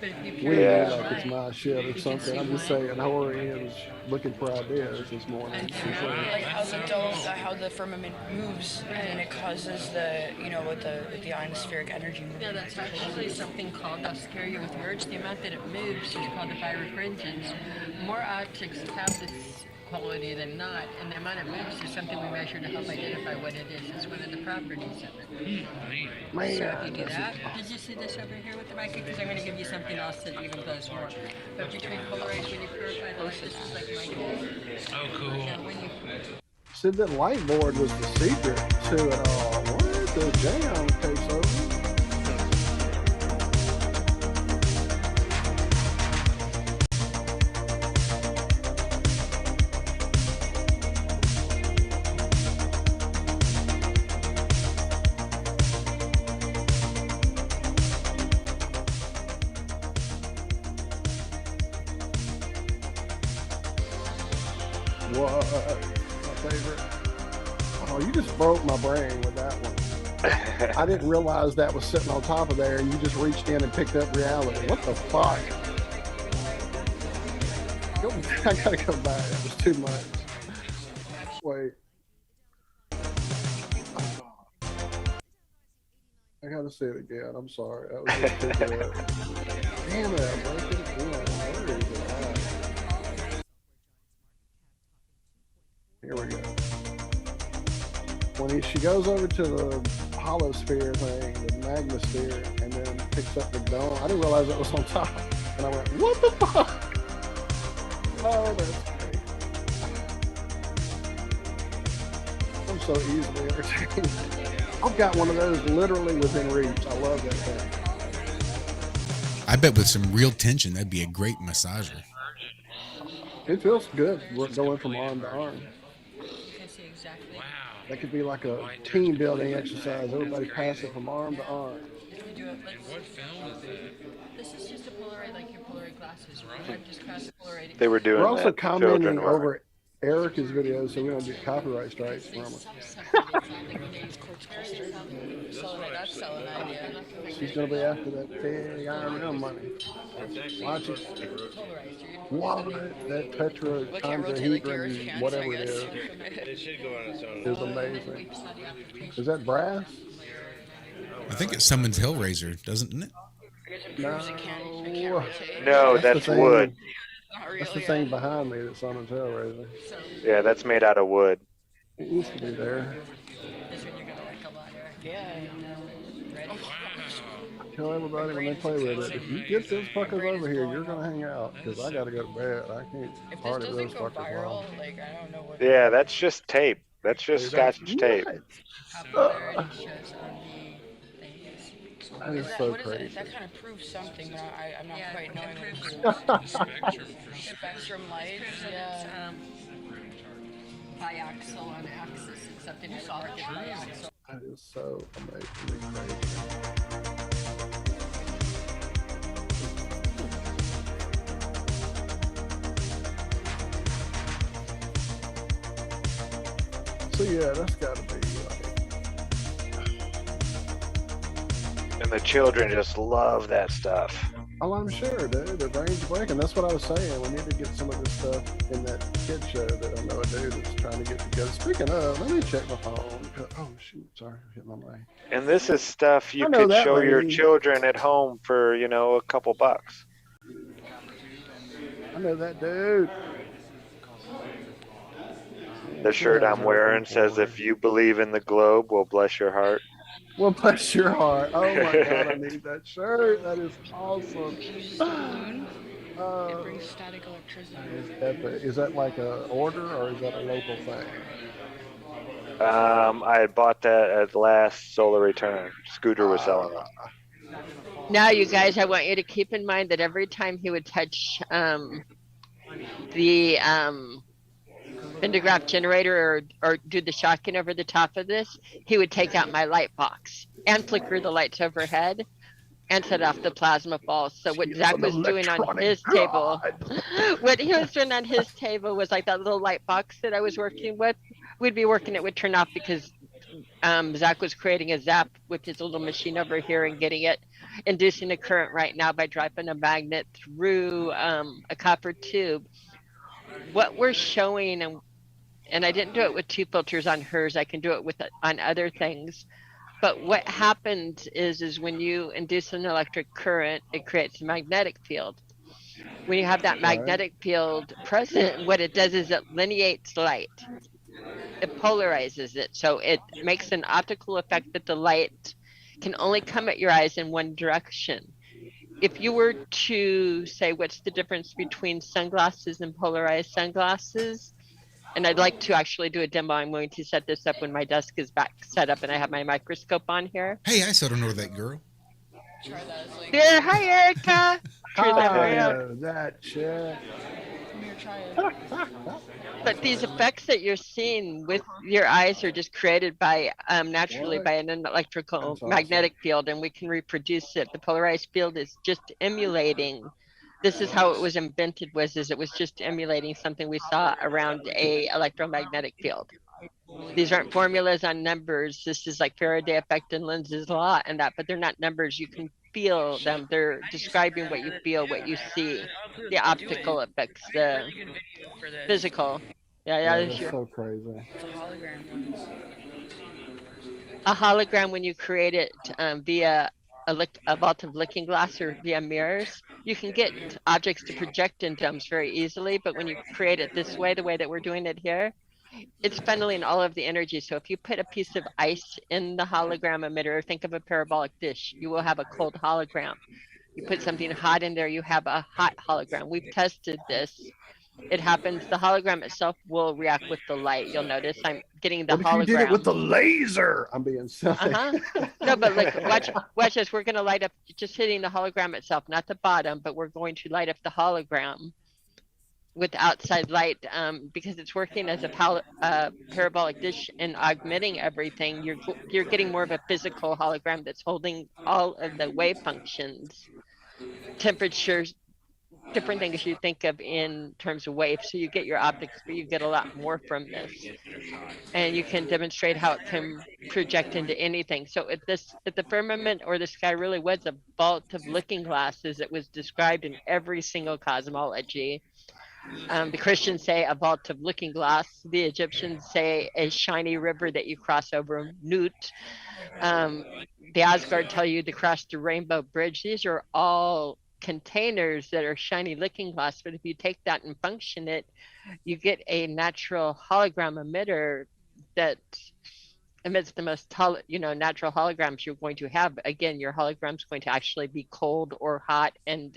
Speaker 4: But if you
Speaker 7: We
Speaker 4: pair
Speaker 7: need
Speaker 4: them
Speaker 7: like it's my shit or something. I'm just saying, Horry is looking for ideas this morning.
Speaker 13: Like how the dome, how the firmament moves, and then it causes the, with the ionospheric energy movement.
Speaker 4: Yeah, that's actually something called, I'll scare you with words, the amount that it moves is called the birefringence. More objects have this quality than not, and the amount it moves is something we measure to help identify what it is. It's one of the properties of it.
Speaker 7: Man.
Speaker 4: So if you do that, did you see this over here with the mic? Because I'm going to give you something else that even does more. But between Polaroids, when you purify the light, this is like mic.
Speaker 14: Oh, cool.
Speaker 4: Now, when you
Speaker 7: Said that lightboard was the secret to it all. What the jam takes over? What? My favorite. Oh, you just broke my brain with that one. I didn't realize that was sitting on top of there, and you just reached in and picked up reality. What the fuck? I gotta go back. That was too much. Wait. I gotta see it again. I'm sorry. That was just too good. Damn it! I broke it again. Where is it at? Here we go. When she goes over to the holosphere thing, the magnosphere, and then picks up the dome, I didn't realize it was on top. And I went, what the fuck? Oh, that's great. I'm so easily entertained. I've got one of those literally within reach. I love that thing.
Speaker 2: I bet with some real tension, that'd be a great massager.
Speaker 7: It feels good. We're going from arm to arm.
Speaker 14: Wow.
Speaker 7: That could be like a team building exercise. Everybody pass it from arm to arm.
Speaker 14: What film is that?
Speaker 4: This is just a Polaroid, like your Polaroid glasses. I'm just cross Polaroid.
Speaker 3: They were doing
Speaker 7: We're also
Speaker 3: that.
Speaker 7: commenting
Speaker 3: Children were.
Speaker 7: over Erica's videos so we don't get copyright strikes from them. She's going to be after that big IRM money. Watch it. What? That tetrahedron, whatever it is,
Speaker 14: It should go on its own.
Speaker 7: is amazing. Is that brass?
Speaker 2: I think it summons Hellraiser, doesn't it?
Speaker 3: No, that's
Speaker 7: the
Speaker 3: wood.
Speaker 7: Thing, that's the thing behind me that's on the Hellraiser.
Speaker 3: Yeah, that's made out of wood.
Speaker 7: It used to be there. I tell everybody when they play with it, if you get those fuckers over here, you're gonna hang out because I gotta go to bed. I can't party with those fuckers long.
Speaker 3: Yeah, that's just tape. That's just Scotch tape.
Speaker 7: That is so crazy.
Speaker 13: That kind of proves something, but I'm not quite knowing what it is. Spectrum lights, yeah.
Speaker 4: Biaxial on axis, except in solid biaxial.
Speaker 7: That is so amazingly crazy. So yeah, that's gotta be
Speaker 3: And the children just love that stuff.
Speaker 7: oh, I'm sure, dude. Their brains are breaking. That's what I was saying. We need to get some of this stuff in that kid show that I know a dude that's trying to get together. Speaking of, let me check my phone. Oh shoot, sorry, I hit my mic.
Speaker 3: And this is stuff you
Speaker 7: I know
Speaker 3: could
Speaker 7: that
Speaker 3: show your
Speaker 7: lady.
Speaker 3: children at home for, a couple bucks.
Speaker 7: I know that dude.
Speaker 3: The shirt I'm wearing says, "If you believe in the globe, we'll bless your heart."
Speaker 7: Well, bless your heart. Oh my God, I need that shirt. That is awesome.
Speaker 13: Uses the balloon. It brings static electricity.
Speaker 7: That is epic. Is that like a order or is that a local thing?
Speaker 3: I had bought that at last Solar Return. Scooter was selling it.
Speaker 4: Now, you guys, I want you to keep in mind that every time he would touch the Pentagraph generator or do the shocking over the top of this, he would take out my light box and flicker the lights overhead and set off the plasma balls. So what Zach was doing on his table, what he was doing on his table was like that little light box that I was working with. We'd be working, it would turn off because Zach was creating a zap with his little machine over here and getting it, inducing a current right now by driving a magnet through a copper tube. What we're showing, and I didn't do it with 2 filters on hers, I can do it with on other things. But what happens is when you induce an electric current, it creates a magnetic field. When you have that magnetic field present, what it does is it lineates light. It polarizes it. So it makes an optical effect that the light can only come at your eyes in one direction. If you were to say, what's the difference between sunglasses and polarized sunglasses? And I'd like to actually do a demo. I'm going to set this up when my desk is back set up and I have my microscope on here.
Speaker 2: Hey, I sort of know that girl.
Speaker 13: Try that as like.
Speaker 4: There, hi Erica.
Speaker 7: Hi, that chick.
Speaker 13: Come here, try it.
Speaker 4: But these effects that you're seeing with your eyes are just created by naturally by an electrical magnetic field, and we can reproduce it. The polarized field is just emulating. This is how it was invented, it was just emulating something we saw around a electromagnetic field. These aren't formulas on numbers. This is like Faraday effect and Lenz's law and that, but they're not numbers. You can feel them. They're describing what you feel, what you see, the optical effects, the physical. Yeah,
Speaker 7: that's so crazy.
Speaker 13: It's a hologram.
Speaker 4: A hologram, when you create it via a vault of looking glass or via mirrors, you can get objects to project into them very easily. But when you create it this way, the way that we're doing it here, it's funneling all of the energy. So if you put a piece of ice in the hologram emitter, think of a parabolic dish, you will have a cold hologram. You put something hot in there, you have a hot hologram. We've tested this. It happens, the hologram itself will react with the light. You'll notice I'm getting the hologram.
Speaker 7: You did it with the laser. I'm being silly.
Speaker 4: No, but look, watch this. We're going to light up, just hitting the hologram itself, not the bottom, but we're going to light up the hologram with outside light because it's working as a parabolic dish and augmenting everything. You're getting more of a physical hologram that's holding all of the wave functions, temperatures, different things you think of in terms of waves. So you get your optics, but you get a lot more from this. And you can demonstrate how it can project into anything. So if the firmament or the sky really was a vault of looking glasses, it was described in every single cosmology. The Christians say a vault of looking glass. The Egyptians say a shiny river that you cross over, Nut. The Asgard tell you to cross the rainbow bridge. These are all containers that are shiny looking glass, but if you take that and function it, you get a natural hologram emitter that emits the most natural holograms you're going to have. Again, your hologram's going to actually be cold or hot and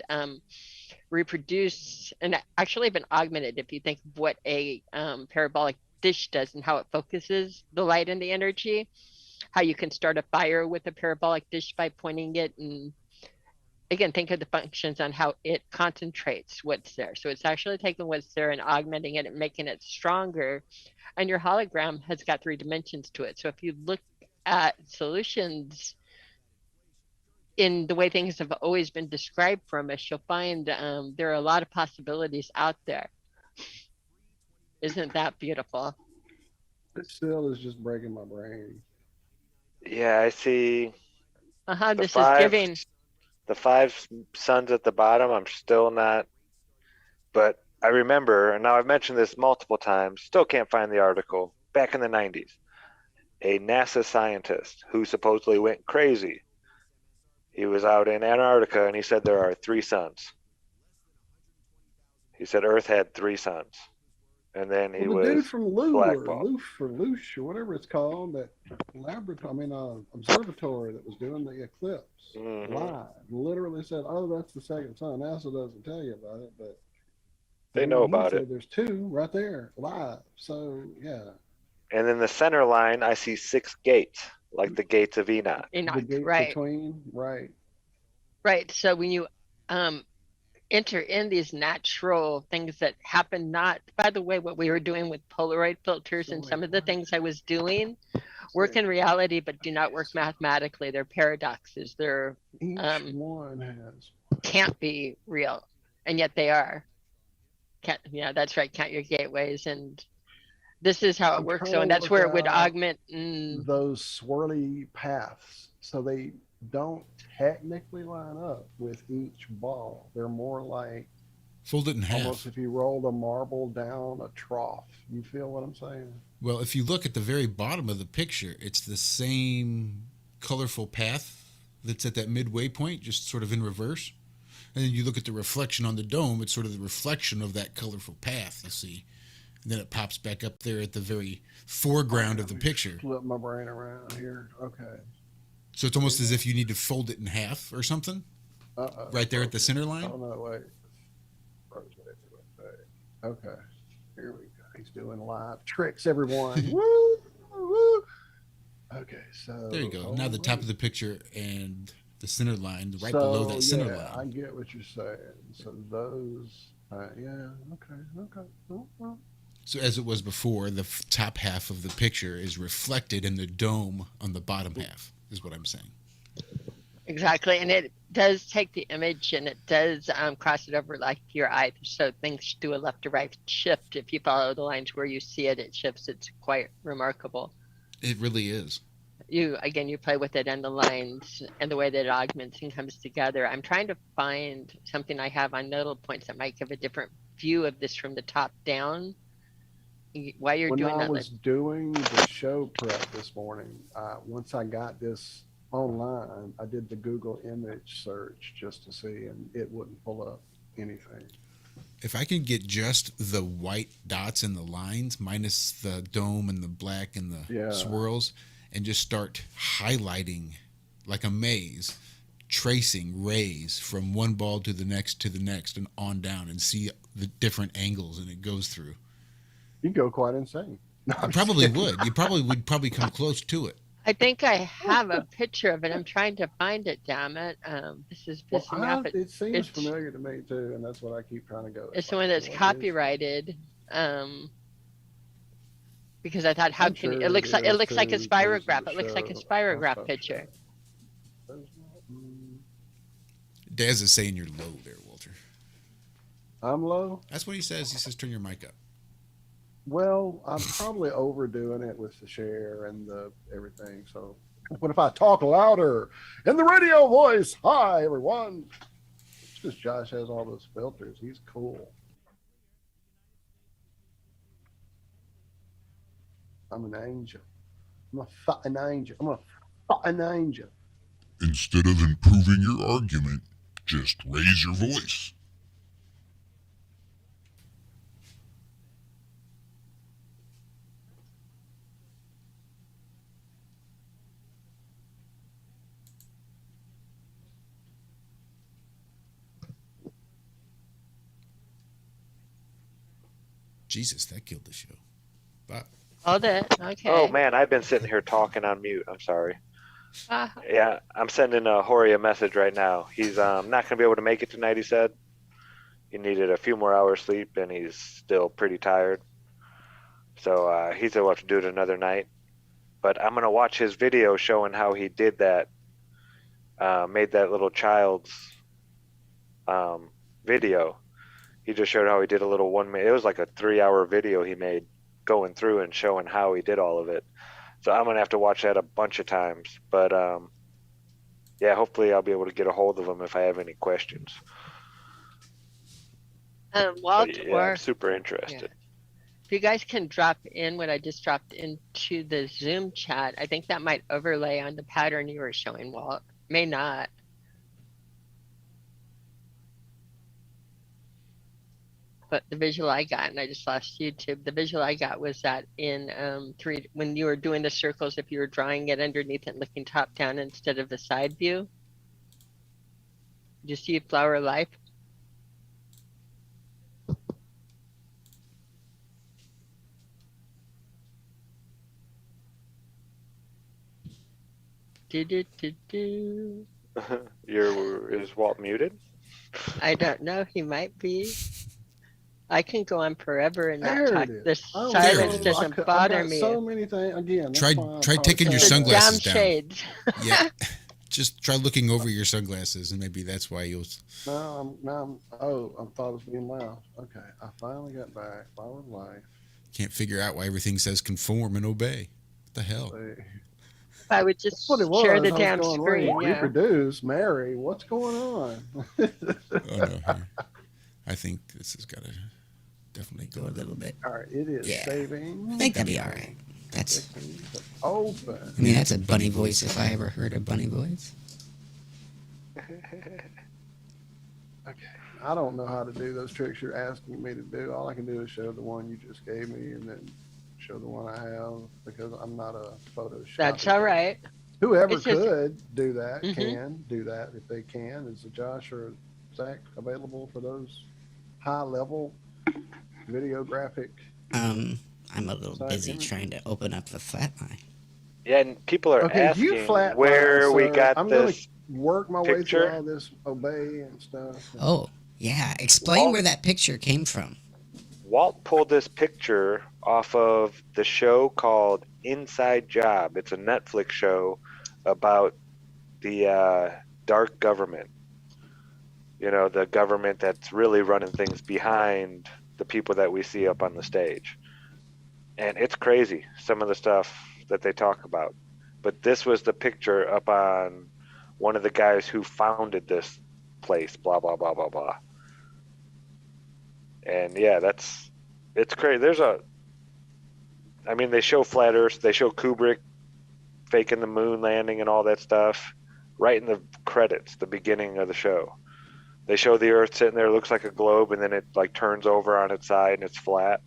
Speaker 4: reproduce and actually even augmented. If you think of what a parabolic dish does and how it focuses the light and the energy, how you can start a fire with a parabolic dish by pointing it, and again, think of the functions on how it concentrates what's there. So it's actually taking what's there and augmenting it and making it stronger. And your hologram has got 3 dimensions to it. So if you look at solutions in the way things have always been described from us, you'll find there are a lot of possibilities out there. Isn't that beautiful?
Speaker 7: This still is just breaking my brain.
Speaker 3: Yeah, I see.
Speaker 4: This is giving.
Speaker 3: The 5 suns at the bottom, I'm still not, but I remember, and now I've mentioned this multiple times, still can't find the article, back in the 90s, a NASA scientist who supposedly went crazy. He was out in Antarctica and he said there are 3 suns. He said Earth had 3 suns. and then he
Speaker 7: the
Speaker 3: was
Speaker 7: dude from Lunar,
Speaker 3: blackballed.
Speaker 7: Loof or Loosh or whatever it's called, that observatory that was doing the eclipse live, literally said, "Oh, that's the second sun." NASA doesn't tell you about it, but
Speaker 3: They know about it.
Speaker 7: There's two right there live. So yeah.
Speaker 3: And in the center line, I see 6 gates, like the gates of Enoch.
Speaker 7: The gate
Speaker 4: right.
Speaker 7: between, right.
Speaker 4: Right. So when you enter in these natural things that happen, not, by the way, what we were doing with Polaroid filters and some of the things I was doing work in reality, but do not work mathematically. They're paradoxes. They're
Speaker 7: each one has
Speaker 4: can't be real, and yet they are. Yeah, that's right. Count your gateways, and this is how it works. So, and that's where it would augment
Speaker 7: those swirly paths. So they don't technically line up with each ball. They're more like
Speaker 2: fold it in half.
Speaker 7: Almost if you rolled a marble down a trough. You feel what I'm saying?
Speaker 2: Well, if you look at the very bottom of the picture, it's the same colorful path that's at that midway point, just sort of in reverse. And then you look at the reflection on the dome, it's sort of the reflection of that colorful path, you see. And then it pops back up there at the very foreground of the picture.
Speaker 7: Flip my brain around here. Okay.
Speaker 2: So it's almost as if you need to fold it in half or something? Right there at the center line?
Speaker 7: Oh, no, wait. Okay. Here we go. He's doing live tricks, everyone. Woo! Woo! Okay, so.
Speaker 2: There you go. Now the top of the picture and the center line, right below that center line.
Speaker 7: I get what you're saying. So those, yeah, okay.
Speaker 2: So as it was before, the top half of the picture is reflected in the dome on the bottom half, is what I'm saying.
Speaker 4: Exactly, and it does take the image and it does cross it over like your eye, so things do a left to right shift. If you follow the lines where you see it, it shifts. It's quite remarkable.
Speaker 2: It really is.
Speaker 4: You play with it and the lines and the way that it augments and comes together. I'm trying to find something I have on nodal points that might give a different view of this from the top down. While you're doing that,
Speaker 7: when I was doing the show prep this morning, once I got this online, I did the Google image search just to see, and it wouldn't pull up anything.
Speaker 2: If I can get just the white dots and the lines, minus the dome and the black and the swirls, and just start highlighting like a maze, tracing rays from one ball to the next and on down, and see the different angles and it goes through.
Speaker 7: You go quite insane. No,
Speaker 2: I probably would. You would probably come close to it.
Speaker 4: I think I have a picture of it. I'm trying to find it, damn it. This is pissing me off.
Speaker 7: It seems familiar to me too, and that's what I keep trying to go.
Speaker 4: It's the one that's copyrighted. Because I thought, how can it looks like a spirograph. It looks like a spirograph picture.
Speaker 2: Daz is saying you're low there, Walter.
Speaker 7: I'm low?
Speaker 2: That's what he says. He says turn your mic up.
Speaker 7: Well, I'm probably overdoing it with the share and the everything. So what if I talk louder in the radio voice? Hi, everyone. It's because Josh has all those filters. He's cool. I'm an angel. I'm a fucking angel. I'm a fucking angel.
Speaker 8: Instead of improving your argument, just raise your voice.
Speaker 2: Jesus, that killed the show. Bye.
Speaker 4: Hold it. Okay.
Speaker 3: Oh man, I've been sitting here talking on mute. I'm sorry. Yeah, I'm sending Hori a message right now. He's not going to be able to make it tonight, he said. He needed a few more hours sleep, and he's still pretty tired. So he said we'll have to do it another night. But I'm going to watch his video showing how he did that, made that little child's video. He just showed how he did a little 1 minute. It was like a 3-hour video he made going through and showing how he did all of it. So I'm going to have to watch that a bunch of times. But, yeah, hopefully I'll be able to get a hold of him if I have any questions.
Speaker 4: Walt,
Speaker 3: yeah, I'm super interested.
Speaker 4: Yeah. If you guys can drop in what I just dropped into the Zoom chat, I think that might overlay on the pattern you were showing, Walt. May not. but the visual I got, and I just lost YouTube. The visual I got was that in when you were doing the circles, if you were drawing it underneath and looking top down instead of the side view. Did you see Flower Life?
Speaker 3: Is Walt muted?
Speaker 4: I don't know. He might be. I can go on forever and not
Speaker 7: There
Speaker 4: talk.
Speaker 7: it is.
Speaker 4: The
Speaker 7: Oh,
Speaker 4: silence
Speaker 7: there it is.
Speaker 4: doesn't bother
Speaker 7: I've got
Speaker 4: me.
Speaker 7: so many things. Again, that's
Speaker 2: Try
Speaker 7: why I
Speaker 2: try
Speaker 7: probably
Speaker 2: taking your
Speaker 7: can't-
Speaker 2: sunglasses
Speaker 4: Damn
Speaker 2: down.
Speaker 4: shades.
Speaker 2: Yeah, just try looking over your sunglasses, and maybe that's why you'll.
Speaker 7: No, I thought it was being loud. Okay, I finally got back. Flower of Life.
Speaker 2: Can't figure out why everything says conform and obey. What the hell?
Speaker 4: I would just
Speaker 7: That's what it was.
Speaker 4: share the
Speaker 7: I was
Speaker 4: damn
Speaker 7: going,
Speaker 4: screen.
Speaker 7: wait,
Speaker 4: Yeah.
Speaker 7: reproduce, marry. What's going on?
Speaker 2: Oh no, here. I think this has got to definitely go
Speaker 5: a little bit.
Speaker 7: All right, it is saving.
Speaker 5: I think that'd be all right. That's.
Speaker 7: Open.
Speaker 5: I mean, that's a bunny voice if I ever heard a bunny voice.
Speaker 7: Okay, I don't know how to do those tricks you're asking me to do. All I can do is show the one you just gave me, and then show the one I have because I'm not a Photoshop.
Speaker 4: That's all right.
Speaker 7: Whoever
Speaker 4: It's just-
Speaker 7: could do that
Speaker 4: Mhm.
Speaker 7: can do that if they can. Is Josh or Zach available for those high-level videographic?
Speaker 5: I'm a little
Speaker 7: Side
Speaker 5: busy
Speaker 7: image?
Speaker 5: trying to open up the flatline.
Speaker 3: Yeah, and people are
Speaker 7: Okay, you
Speaker 3: asking
Speaker 7: flat
Speaker 3: where we
Speaker 7: sir.
Speaker 3: got
Speaker 7: I'm
Speaker 3: this.
Speaker 7: gonna work my way through
Speaker 3: picture.
Speaker 7: all this obey and stuff.
Speaker 5: Oh, yeah. Explain
Speaker 3: Walt-
Speaker 5: where that picture came from.
Speaker 3: Walt pulled this picture off of the show called Inside Job. It's a Netflix show about the dark government. You know, the government that's really running things behind the people that we see up on the stage. And it's crazy, some of the stuff that they talk about. But this was the picture up on one of the guys who founded this place, blah, blah, blah, blah, blah. And yeah, it's crazy. They show flat Earth, they show Kubrick faking the moon landing and all that stuff right in the credits, the beginning of the show. They show the Earth sitting there, looks like a globe, and then it like turns over on its side and it's flat.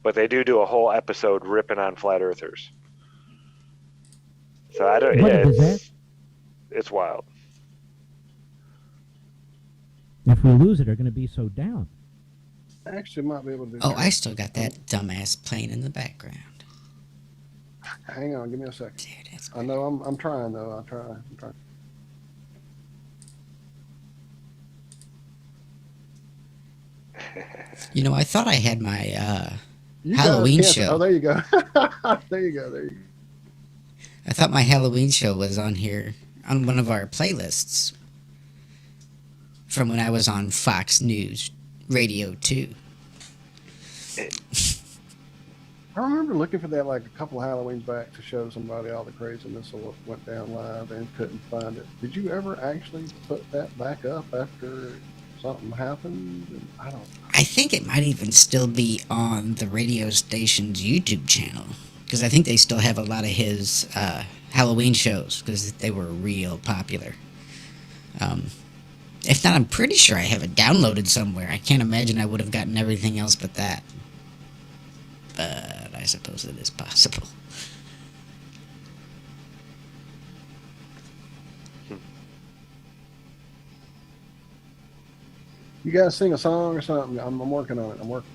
Speaker 3: But they do a whole episode ripping on flat earthers. So I don't.
Speaker 15: What
Speaker 3: Yeah,
Speaker 15: is that?
Speaker 3: it's wild.
Speaker 15: If we lose it, are going to be so down.
Speaker 7: Actually, might be able to do
Speaker 5: Oh,
Speaker 7: that.
Speaker 5: I still got that dumbass playing in the background.
Speaker 7: Hang on, give me a second. I know I'm trying though. I'm trying.
Speaker 5: You know, I thought I had my
Speaker 7: You
Speaker 5: Halloween
Speaker 7: guys can't-
Speaker 5: show.
Speaker 7: Oh, there you go. There you go.
Speaker 5: I thought my Halloween show was on here on one of our playlists from when I was on Fox News Radio 2.
Speaker 7: I remember looking for that like a couple of Halloweens back to show somebody all the craziness of what went down live and couldn't find it. Did you ever actually put that back up after something happened? And I don't.
Speaker 5: I think it might even still be on the radio station's YouTube channel because I think they still have a lot of his Halloween shows because they were real popular. If not, I'm pretty sure I have it downloaded somewhere. I can't imagine I would have gotten everything else but that. But I suppose it is possible.
Speaker 7: You guys sing a song or something? I'm working on it. I'm working.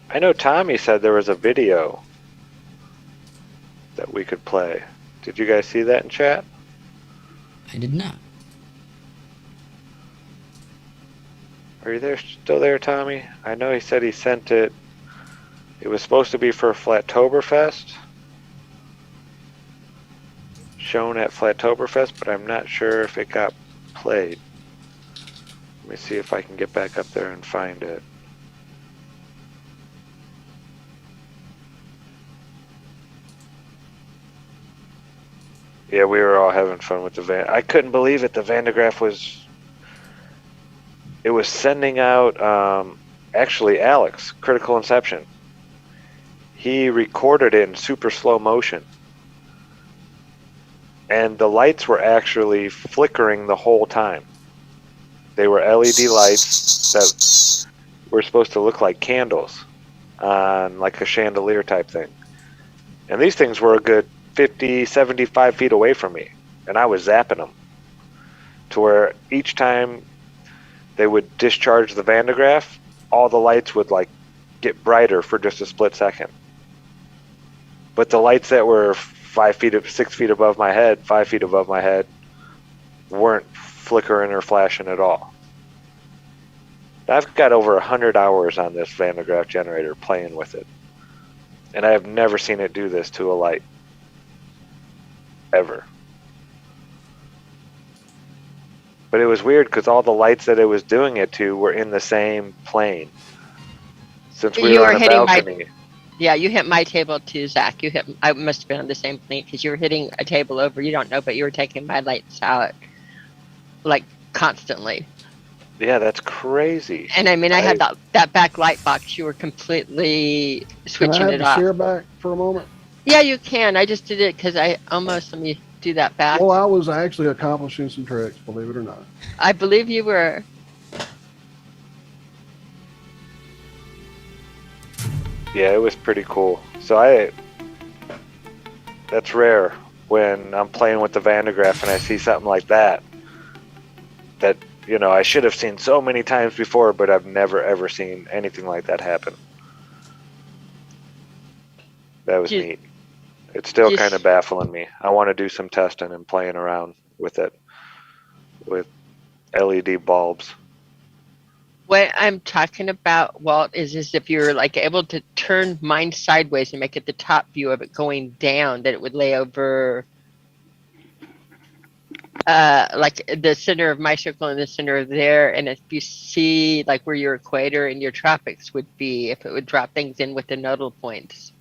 Speaker 3: I know Tommy said there was a video that we could play. Did you guys see that in chat?
Speaker 5: I did not.
Speaker 3: Are you still there, Tommy? I know he said he sent it. It was supposed to be for Flattoberfest. Shown at Flattoberfest, but I'm not sure if it got played. Let me see if I can get back up there and find it. Yeah, we were all having fun with the van. I couldn't believe it. The Van de Graaff was... It was sending out... actually, Alex, Critical Inception. He recorded it in super slow motion. And the lights were actually flickering the whole time. They were LED lights that were supposed to look like candles on like a chandelier type thing. And these things were a good 50, 75 feet away from me. And I was zapping them to where each time they would discharge the Van de Graaff, all the lights would like get brighter for just a split second. But the lights that were 6 feet above my head, 5 feet above my head, weren't flickering or flashing at all. I've got over 100 hours on this Van de Graaff generator playing with it. And I have never seen it do this to a light. Ever. But it was weird because all the lights that it was doing it to were in the same plane. Since we were on a balcony.
Speaker 4: Yeah, you hit my table too, Zach. I must have been on the same plane because you were hitting a table over. You don't know, but you were taking my lights out like constantly.
Speaker 3: Yeah, that's crazy.
Speaker 4: And I mean, I had that back light box. You were completely switching it off.
Speaker 7: Can I have the share back for a moment?
Speaker 4: Yeah, you can. I just did it because let me do that back.
Speaker 7: Well, I was actually accomplishing some tricks, believe it or not.
Speaker 4: I believe you were.
Speaker 3: Yeah, it was pretty cool. So that's rare when I'm playing with the Van de Graaff and I see something like that. That, you know, I should have seen so many times before, but I've never ever seen anything like that happen. That was neat. It's still kind of baffling me. I want to do some testing and playing around with it, with LED bulbs.
Speaker 4: What I'm talking about, Walt, is if you're like able to turn mine sideways and make it the top view of it going down, that it would lay over like the center of my circle and the center of there. And if you see like where your equator and your tropics would be, if it would drop things in with the nodal points.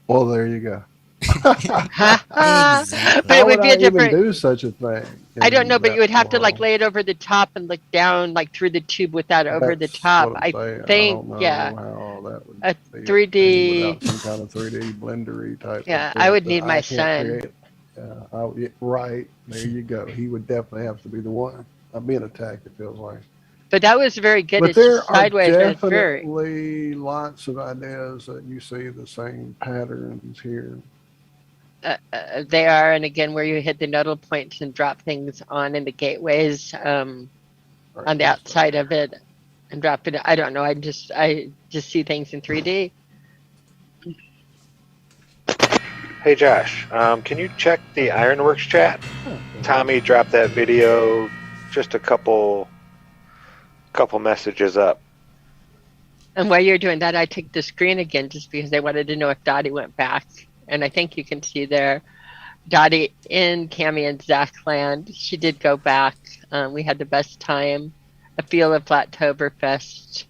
Speaker 7: Well, there you go.
Speaker 4: Exactly. But it would be a different.
Speaker 7: Even do such a thing.
Speaker 4: I don't know, but you would have to like lay it over the top and look down like through the tube with that over the top. I think, yeah. A 3D.
Speaker 7: Some kind of 3D blendery type.
Speaker 4: Yeah, I would need my son.
Speaker 7: Right there, you go. He would definitely have to be the one. I'm being attacked. It feels like.
Speaker 4: But that was very good.
Speaker 7: But
Speaker 4: it's
Speaker 7: there
Speaker 4: sideways,
Speaker 7: are definitely lots of ideas that you see the same patterns here.
Speaker 4: They are, and again, where you hit the nodal points and drop things on in the gateways on the outside of it and drop it. I don't know. I just see things in 3D.
Speaker 3: Hey Josh, can you check the Ironworks chat? Tommy dropped that video just a couple messages up.
Speaker 4: And while you're doing that, I took the screen again just because they wanted to know if Dottie went back. And I think you can see there, Dottie in Cammie and Zach land. She did go back. We had the best time. A feel of Flattoberfest.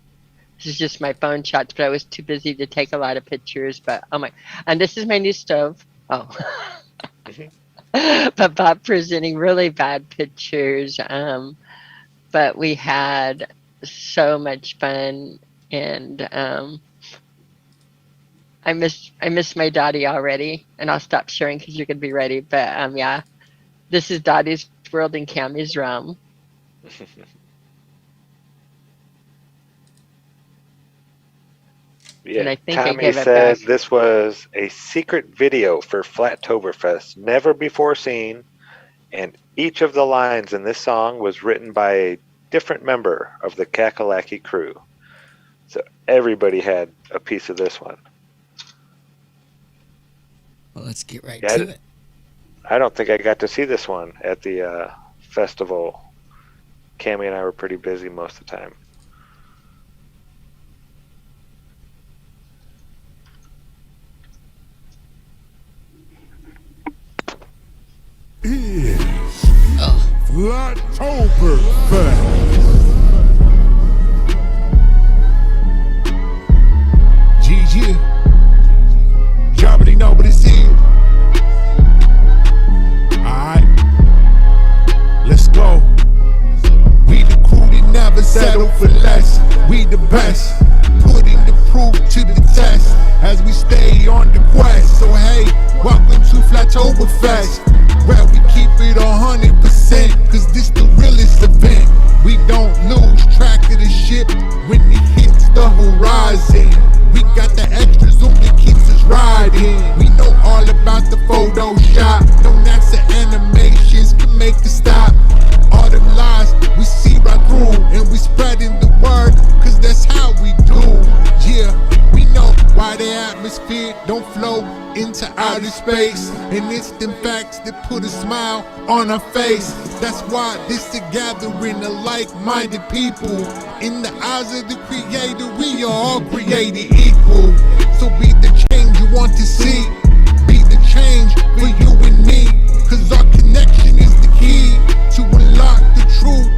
Speaker 4: This is just my phone shots, but I was too busy to take a lot of pictures. But oh my! And this is my new stove. Oh, but Bob presenting really bad pictures. But we had so much fun, and I miss my Dottie already, and I'll stop sharing because you're gonna be ready. But yeah, this is Dottie's world in Cammie's realm.
Speaker 3: Yeah,
Speaker 4: and I think
Speaker 3: Tommy said this was a secret video for Flattoberfest, never before seen, and each of the lines in this song was written by a different member of the Kakalaki crew. So everybody had a piece of this one.
Speaker 5: Well, let's get right to it.
Speaker 3: I don't think I got to see this one at the festival. Cammie and I were pretty busy most of the time.
Speaker 16: Flattoberfest. GG. You already know what it's in. Alright. Let's go. We the crew that never settle for less. We the best. Putting the proof to the test as we stay on the quest. So hey, welcome to Flattoberfest, where we keep it 100%, cause this the realest it. We know all about the Photoshop. No NASA animations can make it stop. All them lies we see right through, and we spreading the word, cause that's how we do. Yeah, we know why the atmosphere don't flow into outer space, and it's them facts that put a smile on our face. That's why this is a gathering of like-minded people. In the eyes of the Creator, we are all created equal. So be the change you want to see. Be the change for you and me, cause our connection is the key to unlock the truth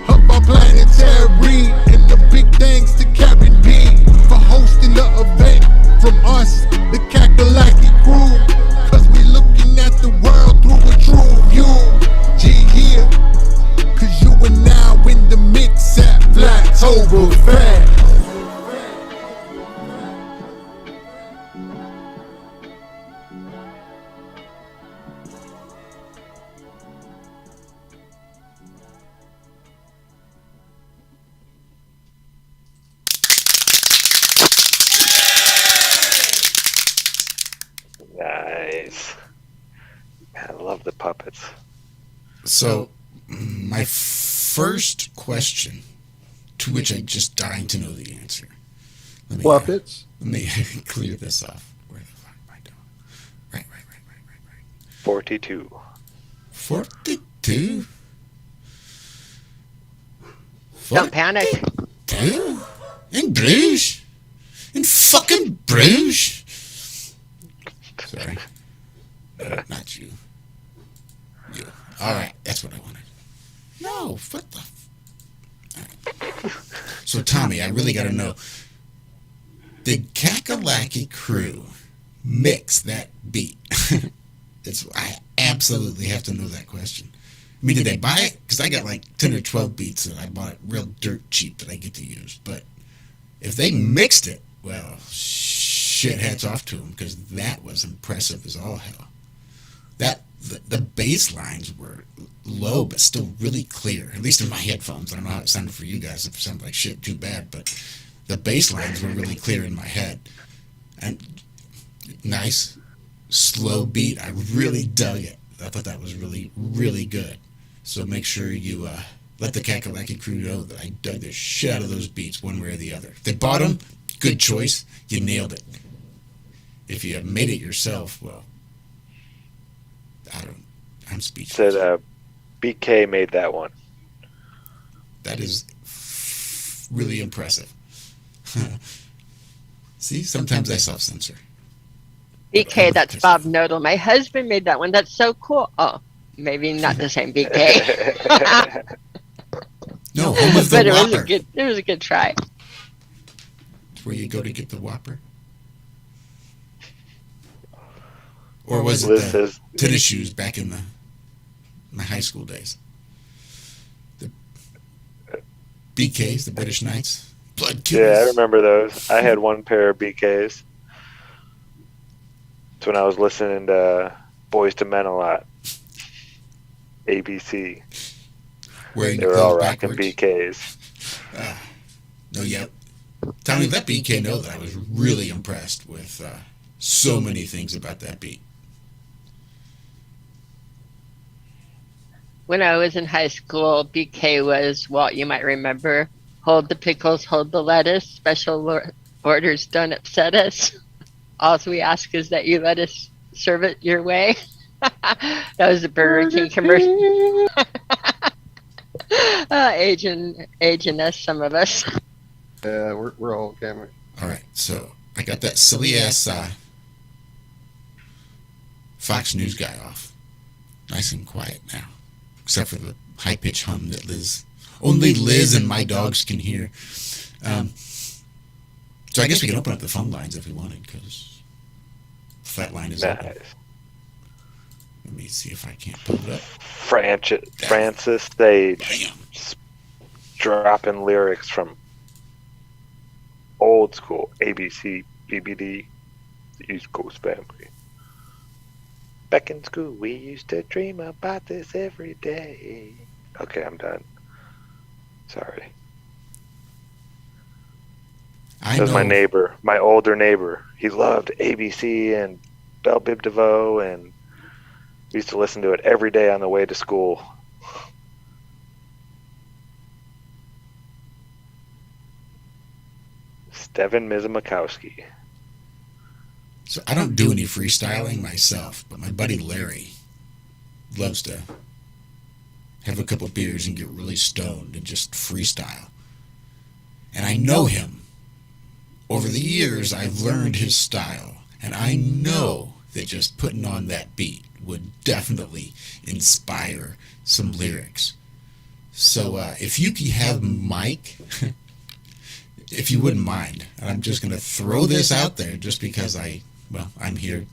Speaker 16: of our planetary. And a big thanks to Karen B for hosting the event. From us, the Kakalaki crew, cause we looking at the world through a true view. G here, cause you are now in the mix at Flattoberfest.
Speaker 3: Nice. I love the puppets.
Speaker 2: So, my first question, to which I'm just dying to know the answer.
Speaker 7: Puppets.
Speaker 2: Let me clear this off. Where the fuck am I doing? Right.
Speaker 3: 42.
Speaker 2: 42?
Speaker 4: Don't panic.
Speaker 2: In Bruges? In fucking Bruges? Sorry. No, not you. You. Alright, that's what I wanted. No, what the... Right. So, Tommy, I really gotta know. Did Kakalaki Crew mix that beat? I absolutely have to know that question. I mean, did they buy it? Because I got like 10 or 12 beats and I bought it real dirt cheap that I get to use. But if they mixed it, well, shit, hats off to them, because that was impressive as all hell. The bass lines were low but still really clear, at least in my headphones. I don't know how it sounded for you guys. If it sounded like shit, too bad, but the bass lines were really clear in my head. And nice, slow beat. I really dug it. I thought that was really, really good. So make sure you let the Kakalaki Crew know that I dug the shit out of those beats one way or the other. If they bought them, good choice. You nailed it. If you made it yourself, well, I'm speechless.
Speaker 3: Said BK made that one.
Speaker 2: That is really impressive. See, sometimes I self-censor.
Speaker 4: BK, that's Bob Nodal. My husband made that one. That's so cool. Oh, maybe not the same BK.
Speaker 2: No, home of the
Speaker 4: but
Speaker 2: Whopper.
Speaker 4: It was a good try.
Speaker 2: Where you go to get the Whopper? Or was it the tennis shoes back in my high school days? The BKs, the British Knights? Blood Killers.
Speaker 3: Yeah, I remember those. I had one pair of BKs. It's when I was listening to Boys to Men a lot. ABC.
Speaker 2: Wearing
Speaker 3: they were all rocking BKs.
Speaker 2: No, yeah. Tommy, let BK know that I was really impressed with so many things about that beat.
Speaker 4: When I was in high school, BK was, well, you might remember, hold the pickles, hold the lettuce, special orders don't upset us. All we ask is that you let us serve it your way. That was the Burger King commercial. Aging us, some of us.
Speaker 7: Yeah, we're all cameras.
Speaker 2: All right, so I got that silly ass Fox News guy off. Nice and quiet now, except for the high pitched hum that only Liz and my dogs can hear. So I guess we can open up the phone lines if we wanted, because the flat line is open. Let me see if I can't pull it up.
Speaker 3: Francis Sage dropping lyrics from old school ABC, BBD, the East Coast family. Back in school, we used to dream about this every day. Okay, I'm done. Sorry. That was my neighbor, my older neighbor. He loved ABC and Belle Biv DeVoe, and we used to listen to it every day on the way to school. Steven Mizamakowski.
Speaker 2: So I don't do any freestyling myself, but my buddy Larry loves to have a couple beers and get really stoned and just freestyle. And I know him. Over the years, I've learned his style, and I know that just putting on that beat would definitely inspire some lyrics. So if you could have Mike, if you wouldn't mind, and I'm just going to throw this out there just because I'm here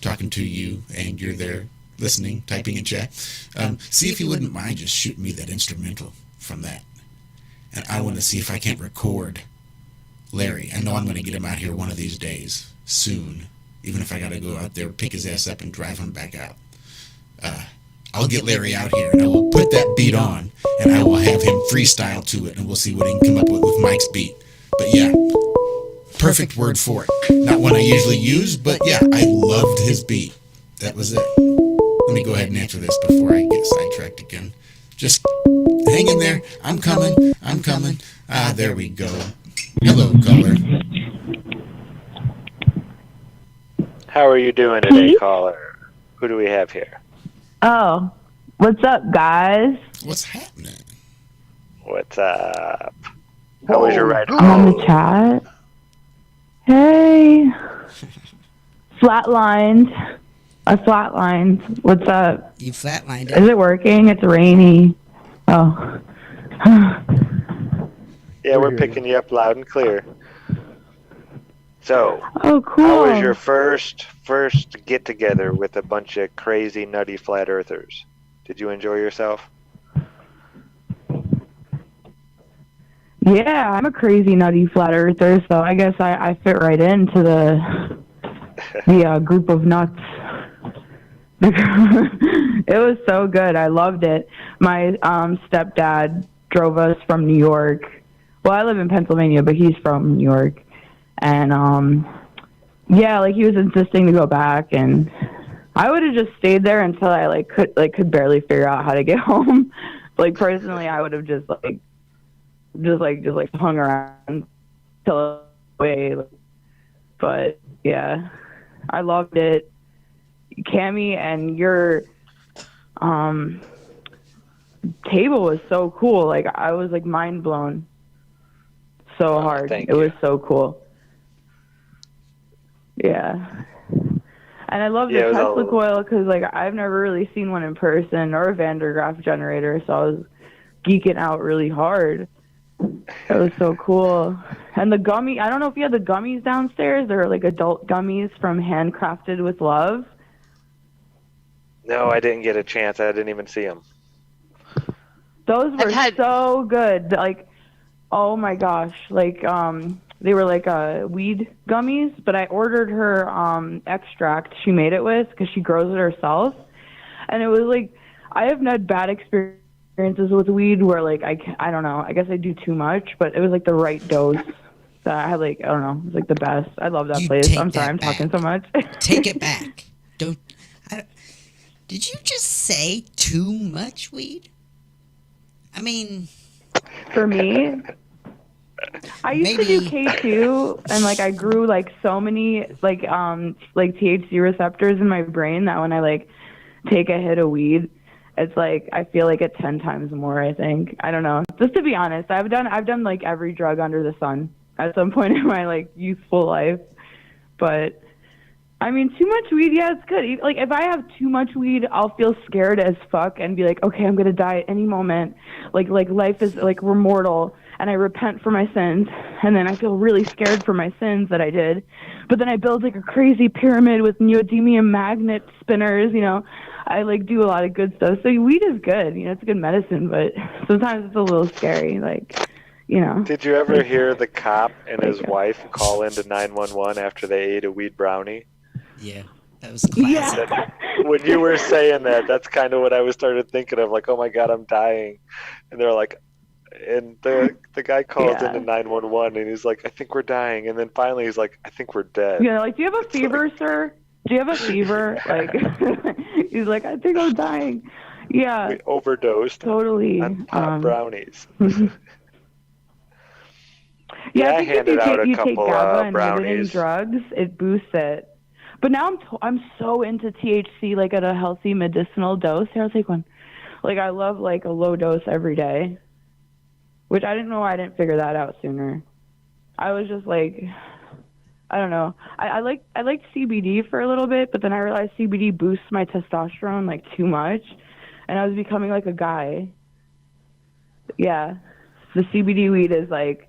Speaker 2: talking to you and you're there listening, typing in chat. See if you wouldn't mind just shooting me that instrumental from that. And I want to see if I can't record Larry. I know I'm going to get him out here one of these days, soon. Even if I got to go out there, pick his ass up, and drive him back out. I'll get Larry out here, and I will put that beat on, and I will have him freestyle to it, and we'll see what he can come up with Mike's beat. But yeah, perfect word for it. Not one I usually use, but yeah, I loved his beat. That was it. Let me go ahead and answer this before I get sidetracked again. Just hang in there. I'm coming. There we go. Hello, caller.
Speaker 3: How are you doing today, caller? Who do we have here?
Speaker 17: Oh, what's up, guys?
Speaker 2: What's happening?
Speaker 3: What's up? How was your ride
Speaker 17: I'm on the chat. Hey. Flatlined. I flatlined. What's up?
Speaker 5: You flatlined it.
Speaker 17: Is it working? It's rainy. Oh.
Speaker 3: Yeah, we're picking you up loud and clear. So,
Speaker 17: oh, cool.
Speaker 3: How was your first get together with a bunch of crazy, nutty flat earthers? Did you enjoy yourself?
Speaker 17: Yeah, I'm a crazy, nutty flat earther, so I guess I fit right into the group of nuts. It was so good. I loved it. My stepdad drove us from New York. Well, I live in Pennsylvania, but he's from New York. And yeah, like he was insisting to go back, and I would have just stayed there until I could barely figure out how to get home. Like personally, I would have just hung around till away. But yeah, I loved it. Cammy, and your table was so cool. Like I was like mind blown. So hard. It was so cool. Yeah. And I love the Tesla coil because like I've never really seen one in person, or a Van der Graaf generator, so I was geeking out really hard. It was so cool. And the gummy, I don't know if you had the gummies downstairs. They're like adult gummies from Handcrafted with Love.
Speaker 3: No, I didn't get a chance. I didn't even see them.
Speaker 17: Those were so good. Like, oh my gosh. Like, they were like weed gummies, but I ordered her extract she made it with because she grows it herself. And it was like, I have had bad experiences with weed where like, I don't know, I guess I do too much, but it was like the right dose. That I had like, I don't know, it was like the best. I love that place. I'm sorry, I'm talking so much.
Speaker 5: Take it back. Did you just say too much weed? I mean,
Speaker 17: for me, I used to do K2, and like I grew like so many like THC receptors in my brain that when I like take a hit of weed, it's like I feel like it 10 times more. I think, I don't know. Just to be honest, I've done like every drug under the sun at some point in my like youthful life, but. I mean, too much weed, yeah, it's good. Like, if I have too much weed, I'll feel scared as fuck and be like, okay, I'm going to die at any moment. Like life is, like, we're mortal, and I repent for my sins, and then I feel really scared for my sins that I did. But then I build, like, a crazy pyramid with neodymium magnet spinners, you know. I, like, do a lot of good stuff. So weed is good. You know, it's good medicine, but sometimes it's a little scary, like, you know.
Speaker 3: Did you ever hear the cop and his wife call into 911 after they ate a weed brownie?
Speaker 5: Yeah, that was classic.
Speaker 3: When you were saying that, that's kind of what I was started thinking of. Like, oh my God, I'm dying. And they're like, And the guy calls into 911 and he's like, I think we're dying. And then finally he's like, I think we're dead.
Speaker 17: Yeah, like, do you have a fever, sir? Do you have a fever? Like, he's like, I think I'm dying. Yeah.
Speaker 3: We overdosed
Speaker 17: totally
Speaker 3: on pop brownies.
Speaker 17: Yeah,
Speaker 3: I
Speaker 17: I think if
Speaker 3: handed
Speaker 17: you
Speaker 3: out
Speaker 17: take,
Speaker 3: a
Speaker 17: you take
Speaker 3: couple
Speaker 17: GABA inhibiting
Speaker 3: brownies.
Speaker 17: drugs, it boosts it. But now I'm so into THC, like at a healthy medicinal dose. Here, I'll take one. Like, I love like a low dose every day, which I didn't know. I didn't figure that out sooner. I was just like, I don't know. I liked CBD for a little bit, but then I realized CBD boosts my testosterone like too much, and I was becoming like a guy. Yeah, the CBD weed is like,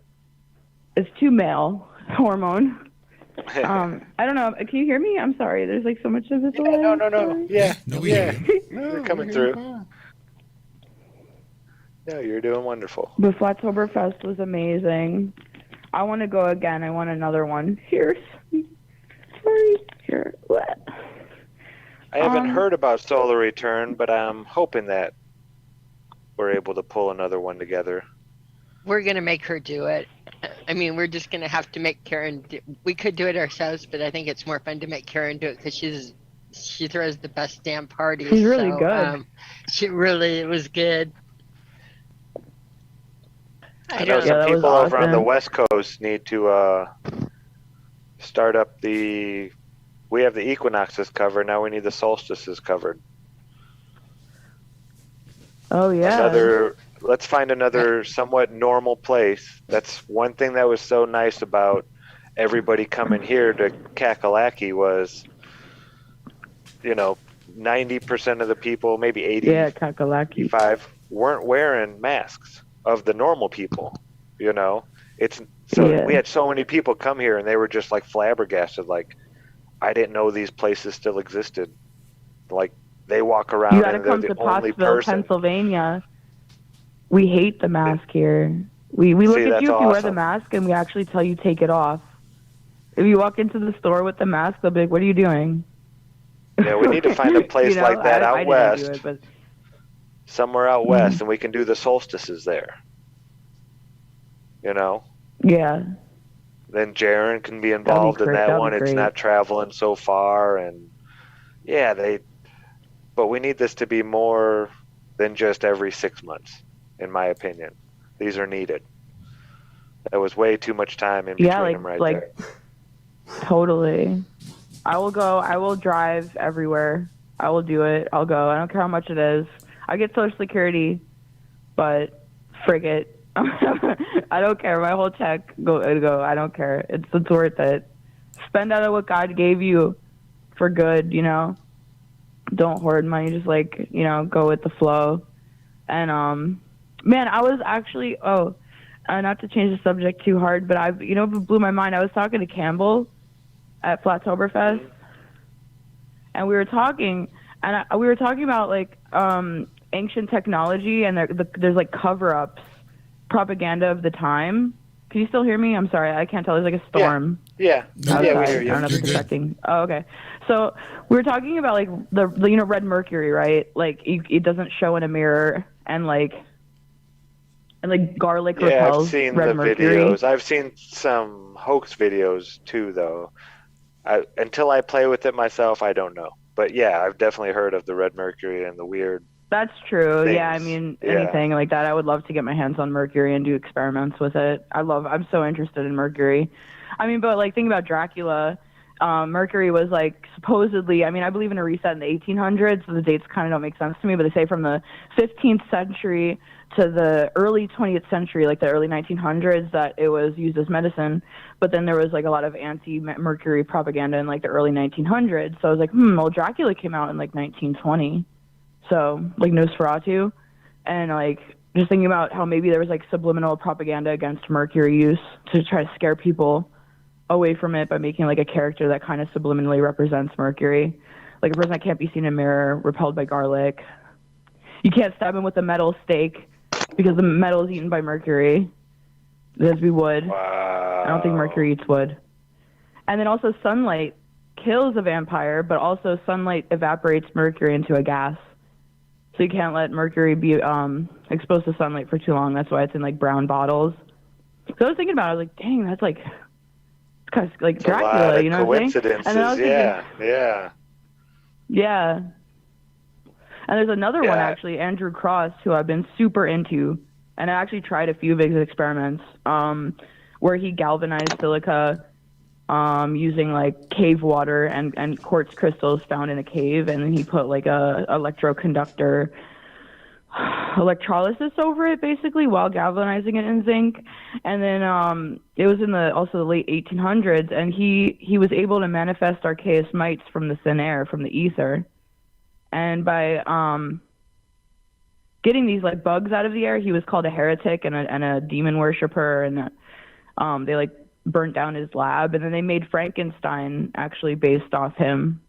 Speaker 17: it's too male hormone. I don't know. Can you hear me? I'm sorry. There's like so much of this.
Speaker 3: No. Yeah.
Speaker 2: No,
Speaker 3: You're coming through. Yeah, you're doing wonderful.
Speaker 17: The Flattoberfest was amazing. I want to go again. I want another one. Here. Sorry. Here. What?
Speaker 3: I haven't heard about Solar Return, but I'm hoping that we're able to pull another one together.
Speaker 4: We're going to make her do it. I mean, we're just going to have to make Karen do. We could do it ourselves, but I think it's more fun to make Karen do it because she throws the best damn parties.
Speaker 17: She's really good.
Speaker 4: She really was good.
Speaker 3: I know some people over on the West Coast need to start up we have the equinoxes covered, now we need the solstices covered.
Speaker 17: Oh, yeah.
Speaker 3: Let's find another somewhat normal place. That's one thing that was so nice about everybody coming here to Kakalaki was, 90% of the people, maybe 80,
Speaker 17: Kakalaki,
Speaker 3: 85, weren't wearing masks of the normal people. We had so many people come here and they were just like flabbergasted, like, I didn't know these places still existed. Like, they walk around
Speaker 17: you gotta
Speaker 3: and they're
Speaker 17: come
Speaker 3: the
Speaker 17: to
Speaker 3: only
Speaker 17: Pottsville,
Speaker 3: person.
Speaker 17: Pennsylvania. We hate the mask here. We look at you if you wear the
Speaker 3: awesome.
Speaker 17: mask and we actually tell you take it off. If you walk into the store with the mask, they'll be like, what are you doing?
Speaker 3: Yeah, we need to find a place like that out
Speaker 17: I
Speaker 3: west.
Speaker 17: didn't do it, but
Speaker 3: Somewhere out west, and we can do the solstices there.
Speaker 17: Yeah.
Speaker 3: Then Jaron can be involved in
Speaker 17: great.
Speaker 3: that
Speaker 17: That'd
Speaker 3: one.
Speaker 17: be
Speaker 3: It's
Speaker 17: great.
Speaker 3: not traveling so far, and but we need this to be more than just every 6 months, in my opinion. These are needed. There was way too much time in between them right there.
Speaker 17: Totally. I will go. I will drive everywhere. I will do it. I'll go. I don't care how much it is. I get Social Security, but frig it. I don't care. My whole check go. I don't care. It's worth it. Spend out of what God gave you for good. Don't hoard money. Just go with the flow. And man, I was actually not to change the subject too hard, but it blew my mind. I was talking to Campbell at Flattoberfest, and we were talking about ancient technology, and there's like cover-ups, propaganda of the time. Can you still hear me? I'm sorry, I can't tell. There's like a storm.
Speaker 3: Yeah.
Speaker 17: Outside.
Speaker 3: Yeah, we hear you.
Speaker 17: I don't know if it's affecting. Oh, okay. So we were talking about like the red Mercury, right? Like it doesn't show in a mirror, and garlic repels
Speaker 3: I've seen
Speaker 17: red
Speaker 3: the
Speaker 17: Mercury.
Speaker 3: videos. I've seen some hoax videos too, though. Until I play with it myself, I don't know. But yeah, I've definitely heard of the red Mercury and the weird.
Speaker 17: That's true.
Speaker 3: things.
Speaker 17: Yeah, I mean, anything like that. I would love to get my hands on Mercury and do experiments with it. I'm so interested in Mercury. I mean, but think about Dracula. Mercury was supposedly, I believe in a reset in the 1800s, so the dates kind of don't make sense to me, but they say from the 15th century to the early 20th century, the early 1900s, that it was used as medicine. But then there was a lot of anti-Mercury propaganda in the early 1900s. So I was like, well, Dracula came out in 1920. So Nosferatu, and just thinking about how maybe there was subliminal propaganda against Mercury use to try to scare people away from it by making a character that kind of subliminally represents Mercury, a person that can't be seen in a mirror, repelled by garlic. You can't stab him with a metal stake because the metal is eaten by Mercury. There's be wood.
Speaker 3: Wow.
Speaker 17: I don't think Mercury eats wood. And then also sunlight kills a vampire, but also sunlight evaporates Mercury into a gas. So you can't let mercury be exposed to sunlight for too long. That's why it's in like brown bottles. So I was thinking about it. I was like, dang, that's like, it's like
Speaker 3: It's
Speaker 17: Dracula,
Speaker 3: a lot of
Speaker 17: you know what I'm saying?
Speaker 3: coincidences.
Speaker 17: And then I was
Speaker 3: Yeah.
Speaker 17: yeah. And there's another one
Speaker 3: Yeah.
Speaker 17: actually, Andrew Cross, who I've been super into, and I actually tried a few of his experiments, where he galvanized silica using like cave water and quartz crystals found in a cave, and then he put like a electroconductor electrolysis over it basically while galvanizing it in zinc. And then it was in the late 1800s, and he was able to manifest archaeous mites from the thin air, from the ether. And by getting these like bugs out of the air, he was called a heretic and a demon worshiper, and they like burnt down his lab. And then they made Frankenstein actually based off him.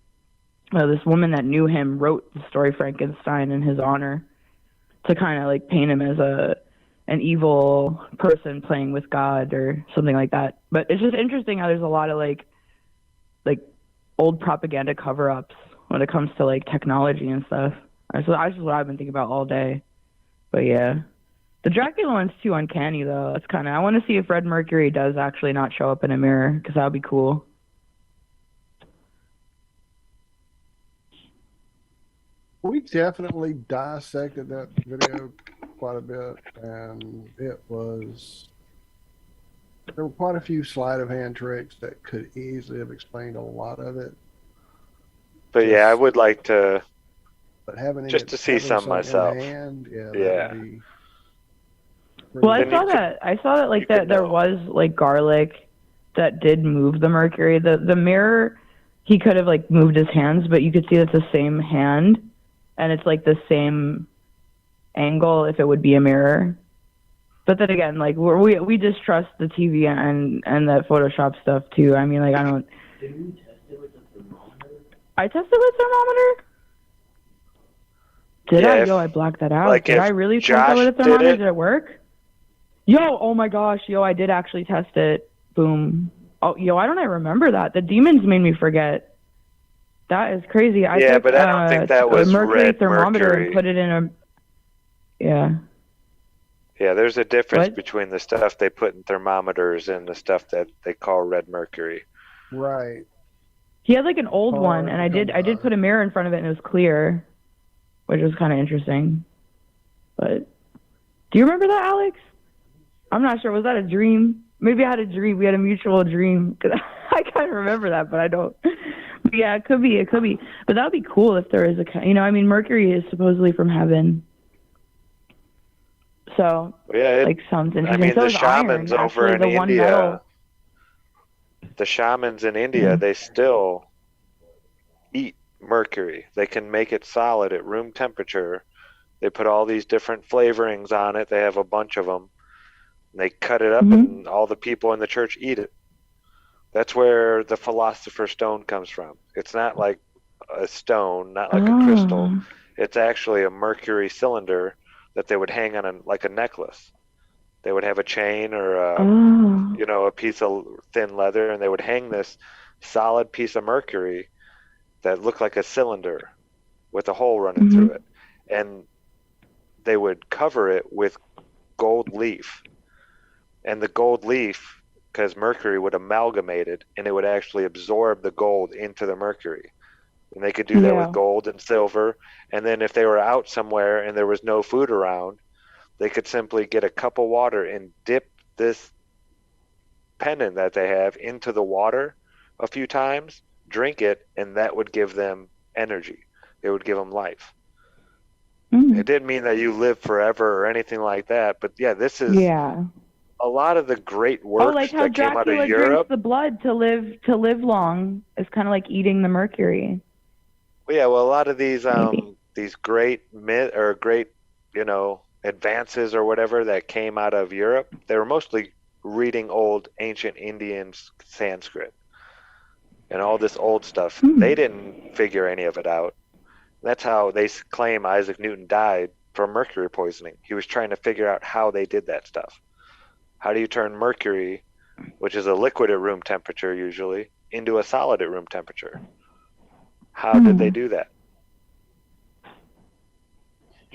Speaker 17: This woman that knew him wrote the story Frankenstein in his honor, to kind of like paint him as an evil person playing with God or something like that. But it's just interesting how there's a lot of like old propaganda cover-ups when it comes to like technology and stuff. That's just what I've been thinking about all day. But yeah, the Dracula one's too uncanny though. It's kind of, I want to see if Red Mercury does actually not show up in a mirror, because that would be cool.
Speaker 7: We definitely dissected that video quite a bit, and there were quite a few sleight of hand tricks that could easily have explained a lot of it.
Speaker 3: But yeah, I would like to,
Speaker 7: but having
Speaker 3: just to see some myself.
Speaker 7: Yeah.
Speaker 17: Well, I saw that like that there was like garlic that did move the mercury. The mirror, he could have like moved his hands, but you could see that's the same hand, and it's like the same angle if it would be a mirror. But then again, like we distrust the TV and that Photoshop stuff too. I mean, like I don't.
Speaker 18: Did you test it with a thermometer?
Speaker 17: I tested with thermometer. Did I? Yo, I blacked that out.
Speaker 3: Like
Speaker 17: did I really test it with a thermometer? Did it work? Yo, oh my gosh, yo, I did actually test it. Boom. Oh, yo, I don't remember that. The demons made me forget. That is crazy. I took,
Speaker 3: but I don't think that was
Speaker 17: a mercury
Speaker 3: red
Speaker 17: thermometer
Speaker 3: mercury.
Speaker 17: and put it in a. Yeah.
Speaker 3: Yeah, there's a difference between the stuff they put in thermometers and the stuff that they call red mercury.
Speaker 7: Right.
Speaker 17: He had like an old one, and I did put a mirror in front of it, and it was clear, which was kind of interesting. But do you remember that, Alex? I'm not sure. Was that a dream? Maybe I had a dream. We had a mutual dream. I can't remember that, but I don't. But yeah, it could be. It could be. But that would be cool if there is a. You know, I mean, Mercury is supposedly from heaven. So, like, sounds interesting.
Speaker 3: I mean,
Speaker 17: so
Speaker 3: the
Speaker 17: is iron,
Speaker 3: shamans over
Speaker 17: actually,
Speaker 3: in
Speaker 17: the one
Speaker 3: India,
Speaker 17: metal.
Speaker 3: the shamans in India, they still eat mercury. They can make it solid at room temperature. They put all these different flavorings on it. They have a bunch of them. They cut it up, and all the people in the church eat it. That's where the philosopher's stone comes from. It's not like a stone, not like a crystal. It's actually a mercury cylinder that they would hang on like a necklace. They would have a chain or a piece of thin leather, and they would hang this solid piece of mercury that looked like a cylinder with a hole running through it. And they would cover it with gold leaf. And the gold leaf, because mercury would amalgamate it, and it would actually absorb the gold into the mercury. And they could do that with gold and silver. And then if they were out somewhere and there was no food around, they could simply get a cup of water and dip this pendant that they have into the water a few times, drink it, and that would give them energy. It would give them life. It didn't mean that you live forever or anything like that, but yeah, this is a lot of the great works
Speaker 17: like how
Speaker 3: that came out
Speaker 17: Dracula
Speaker 3: of Europe.
Speaker 17: drinks the blood to live long. It's kind of like eating the mercury.
Speaker 3: Well, yeah, well, a lot of these great advances or whatever that came out of Europe, they were mostly reading old ancient Indian Sanskrit and all this old stuff. They didn't figure any of it out. That's how they claim Isaac Newton died from mercury poisoning. He was trying to figure out how they did that stuff. How do you turn mercury, which is a liquid at room temperature usually, into a solid at room temperature? How did they do that?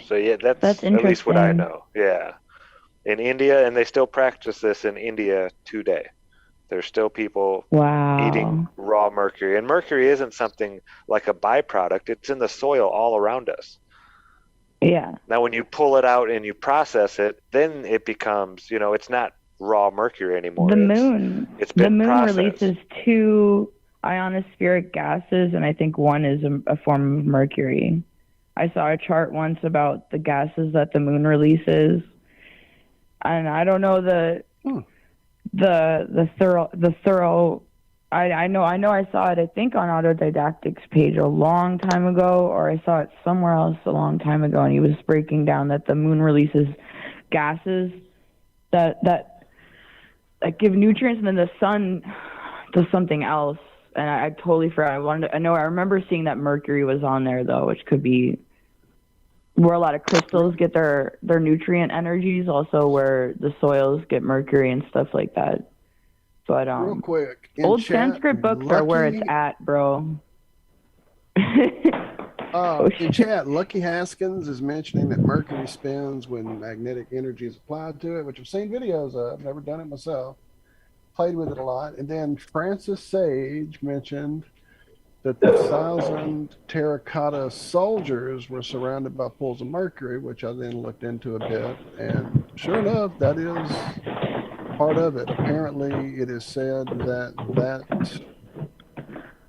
Speaker 3: So yeah, that's at least what I know. Yeah. In India, and they still practice this in India today. There's still people eating raw mercury. And mercury isn't something like a byproduct. It's in the soil all around us.
Speaker 17: Yeah.
Speaker 3: Now, when you pull it out and you process it, then it becomes, it's not raw mercury anymore.
Speaker 17: The moon.
Speaker 3: It's been processed.
Speaker 17: Releases 2 ionospheric gases, and I think one is a form of mercury. I saw a chart once about the gases that the moon releases, and I don't know the thorough. I know I saw it, I think, on Autodidactic's page a long time ago, or I saw it somewhere else a long time ago, and he was breaking down that the moon releases gases that give nutrients, and then the sun does something else. And I totally forgot. I remember seeing that mercury was on there, though, which could be where a lot of crystals get their nutrient energies, also where the soils get mercury and stuff like that. But
Speaker 7: real quick,
Speaker 17: old Sanskrit books are where it's at, bro.
Speaker 7: In chat, Lucky Haskins is mentioning that mercury spins when magnetic energy is applied to it, which I've seen videos of. Never done it myself. Played with it a lot. And then Francis Sage mentioned that the 1,000 terracotta soldiers were surrounded by pools of mercury, which I then looked into a bit. And sure enough, that is part of it. Apparently, it is said that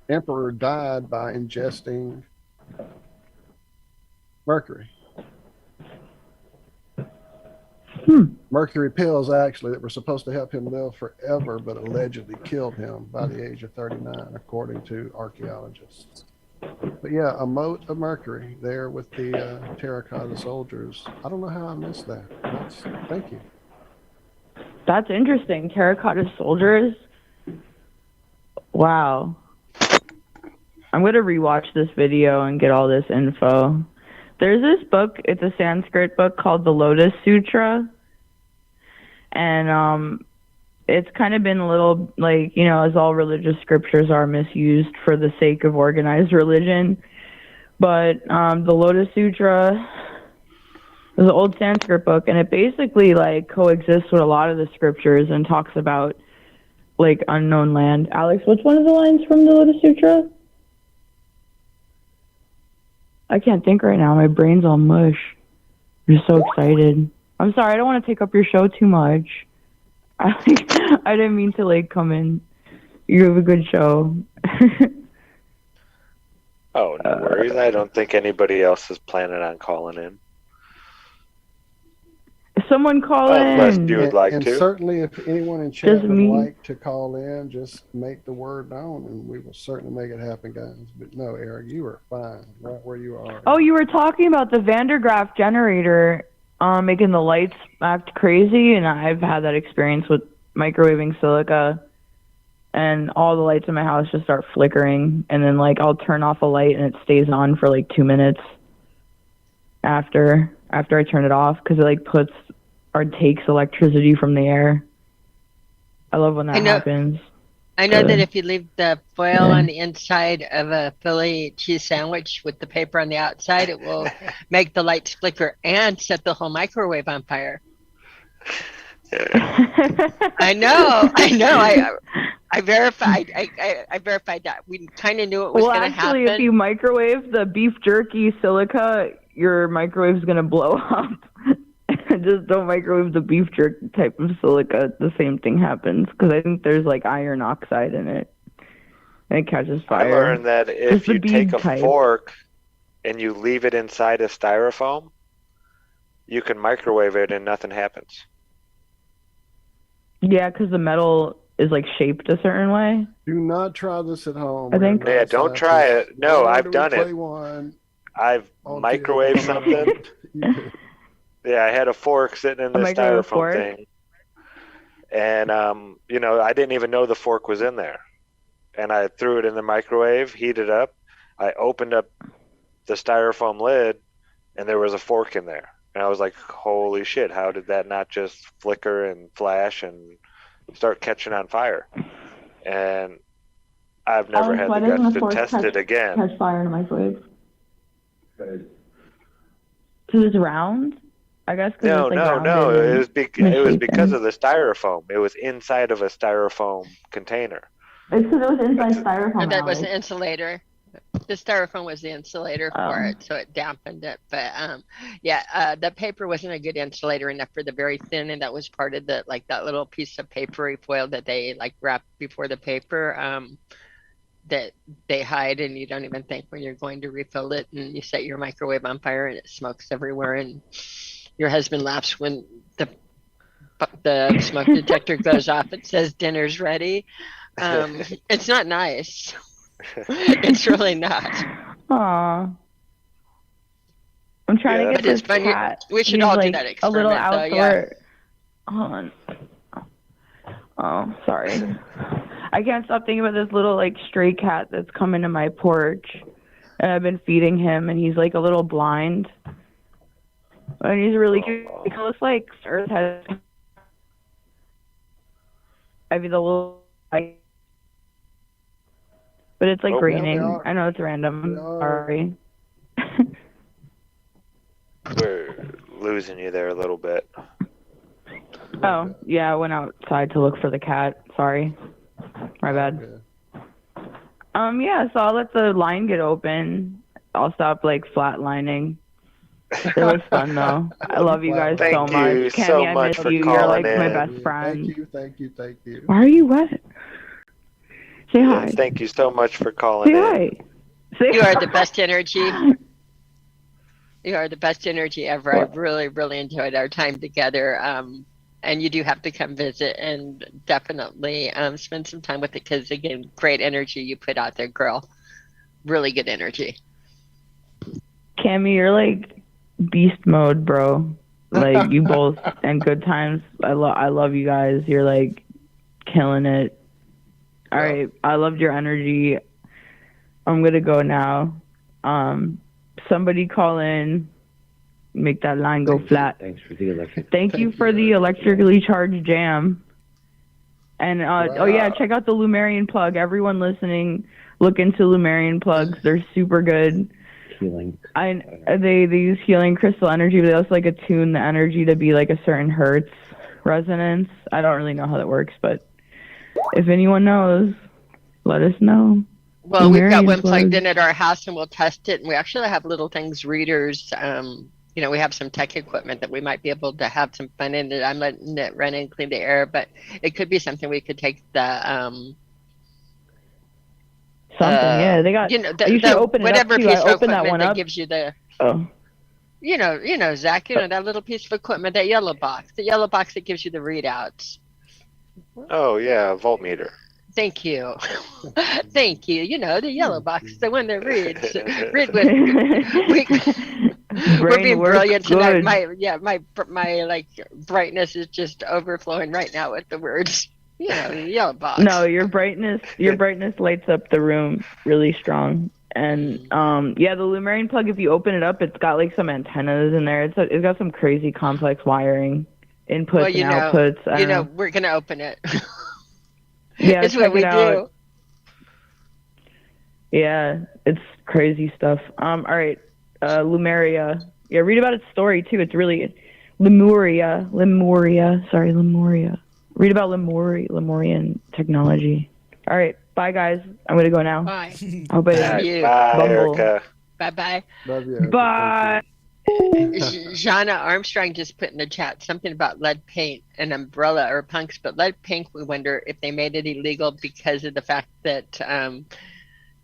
Speaker 7: emperor died by ingesting mercury. Mercury pills, actually, that were supposed to help him live forever, but allegedly killed him by the age of 39, according to archaeologists. But yeah, a mote of mercury there with the terracotta soldiers. I don't know how I missed that. Thank you.
Speaker 17: That's interesting. Terracotta soldiers. Wow. I'm going to rewatch this video and get all this info. There's this book, it's a Sanskrit book called the Lotus Sutra. And it's kind of been a little, like, as all religious scriptures are, misused for the sake of organized religion. But the Lotus Sutra is an old Sanskrit book, and it basically, like, coexists with a lot of the scriptures and talks about, like, unknown land. Alex, what's one of the lines from the Lotus Sutra? I can't think right now. My brain's all mush. I'm just so excited. I'm sorry. I don't want to take up your show too much. I didn't mean to, like, come in. You have a good show.
Speaker 3: Oh, no worries. I don't think anybody else is planning on calling in.
Speaker 17: Someone call in.
Speaker 3: Unless you would like
Speaker 7: and
Speaker 3: to.
Speaker 7: Certainly, if anyone in chat would like to call in, just make the word known, and we will certainly make it happen, guys. But no, Eric, you are fine right where you are.
Speaker 17: Oh, you were talking about the Van der Graaf generator making the lights act crazy, and I've had that experience with microwaving silica, and all the lights in my house just start flickering, and then, like, I'll turn off a light and it stays on for like 2 minutes after I turn it off, because it, like, puts or takes electricity from the air. I love when that happens.
Speaker 4: I know that if you leave the foil on the inside of a Philly cheese sandwich with the paper on the outside, it will make the lights flicker and set the whole microwave on fire. I know. I verified. I verified that. We kind of knew it was going to happen.
Speaker 17: Well, actually, if you microwave the beef jerky silica, your microwave's going to blow up. Just don't microwave the beef jerky type of silica. The same thing happens, because I think there's, like, iron oxide in it, and it catches fire.
Speaker 3: I learned that if you take a fork and you leave it inside a styrofoam, you can microwave it and nothing happens.
Speaker 17: Yeah, because the metal is, like, shaped a certain way.
Speaker 7: Do not try this at home.
Speaker 17: I think.
Speaker 3: Yeah, don't try it. No, I've done it. I've microwaved something. Yeah, I had a fork sitting in the styrofoam thing. And, I didn't even know the fork was in there. And I threw it in the microwave, heated up. I opened up the styrofoam lid, and there was a fork in there. And I was like, holy shit, how did that not just flicker and flash and start catching on fire? And I've never had the guts to test it again.
Speaker 17: Catch fire in a microwave. So it's round? I guess because
Speaker 3: No,
Speaker 17: it's like
Speaker 3: no,
Speaker 17: rounded.
Speaker 3: no.
Speaker 17: and
Speaker 3: It was because
Speaker 17: misshapen.
Speaker 3: of the styrofoam. It was inside of a styrofoam container.
Speaker 17: It's because it was inside styrofoam.
Speaker 4: And that was the
Speaker 17: Alex.
Speaker 4: insulator. The styrofoam was the insulator for it, so it dampened it. But the paper wasn't a good insulator enough for the very thin, and that was part of the that little piece of papery foil that they wrap before the paper. That they hide, and you don't even think when you're going to refill it, and you set your microwave on fire, and it smokes everywhere, and your husband laughs when the smoke detector goes off. It says dinner's ready. It's not nice. It's really not.
Speaker 17: Aw. I'm trying to get this
Speaker 4: fun.
Speaker 17: cat.
Speaker 4: We should
Speaker 17: He's,
Speaker 4: all do
Speaker 17: like,
Speaker 4: that
Speaker 17: a little
Speaker 4: experiment,
Speaker 17: outdoor. Hold on. Oh, sorry. I can't stop thinking about this little stray cat that's coming to my porch, and I've been feeding him, and he's a little blind, and he's really cute. He looks like Earth has. I mean the little. But it's raining. I know it's random. I'm sorry.
Speaker 3: We're losing you there a little bit.
Speaker 17: Oh, yeah, I went outside to look for the cat. Sorry. My bad. Yeah, so I'll let the line get open. I'll stop flatlining. It was fun though. I love you guys so much.
Speaker 3: Thank you
Speaker 17: Cammy,
Speaker 3: so
Speaker 17: I
Speaker 3: much
Speaker 17: miss
Speaker 3: for
Speaker 17: you. You're
Speaker 3: calling
Speaker 17: my
Speaker 3: in.
Speaker 17: best friend.
Speaker 7: Thank you.
Speaker 17: Why are you wet? Say hi.
Speaker 3: Yes, thank you so much for calling
Speaker 17: Say
Speaker 3: in.
Speaker 17: hi. Say
Speaker 4: You
Speaker 17: hi.
Speaker 4: are the best energy. You are the best energy ever. I really, really enjoyed our time together. And you do have to come visit and definitely spend some time with it because, again, great energy you put out there, girl. Really good energy.
Speaker 17: Cammy, you're beast mode, bro. You both and good times. I love you guys. You're killing it. All right, I loved your energy. I'm gonna go now. Somebody call in. Make that line go flat.
Speaker 18: Thanks for the electric.
Speaker 17: Thank you for the electrically charged jam. And oh yeah, check out the Lumerian plug. Everyone listening, look into Lumerian plugs. They're super good.
Speaker 18: Healing.
Speaker 17: They use healing crystal energy, but they also attune the energy to be a certain hertz resonance. I don't really know how that works, but if anyone knows, let us know.
Speaker 4: Well, we've got
Speaker 17: Lumerian
Speaker 4: one plugged
Speaker 17: plugs.
Speaker 4: in at our house, and we'll test it. And we actually have little things, readers. We have some tech equipment that we might be able to have some fun in it. I'm letting it run and clean the air, but it could be something we could take the
Speaker 17: Yeah, they got.
Speaker 4: you know,
Speaker 17: you should open it
Speaker 4: whatever
Speaker 17: up too.
Speaker 4: piece
Speaker 17: I
Speaker 4: of
Speaker 17: opened that
Speaker 4: equipment
Speaker 17: one
Speaker 4: that
Speaker 17: up.
Speaker 4: gives you the
Speaker 17: Oh.
Speaker 4: Zach, that little piece of equipment, that yellow box, the yellow box that gives you the readouts.
Speaker 3: Oh yeah, voltmeter.
Speaker 4: Thank you. Thank you. The yellow box, the one that reads. Read with we're being
Speaker 17: works
Speaker 4: brilliant tonight.
Speaker 17: good.
Speaker 4: My brightness is just overflowing right now with the words. The yellow box.
Speaker 17: No, your brightness lights up the room really strong. And the Lumerian plug, if you open it up, it's got some antennas in there. It's got some crazy complex wiring, inputs and outputs.
Speaker 4: We're gonna open it.
Speaker 17: Yeah,
Speaker 4: it's
Speaker 17: check
Speaker 4: what we
Speaker 17: it out.
Speaker 4: do.
Speaker 17: Yeah, it's crazy stuff. All right, Lumeria. Yeah, read about its story too. It's really Lemuria. Sorry, Lemuria. Read about Lemurian technology. All right, bye guys. I'm gonna go now.
Speaker 4: Bye.
Speaker 17: Hope
Speaker 3: Bye,
Speaker 17: Bumble.
Speaker 3: Erica.
Speaker 4: Bye.
Speaker 7: Love you.
Speaker 17: Bye.
Speaker 4: Jana Armstrong just put in the chat something about lead paint and umbrella or punks, but lead paint, we wonder if they made it illegal because of the fact that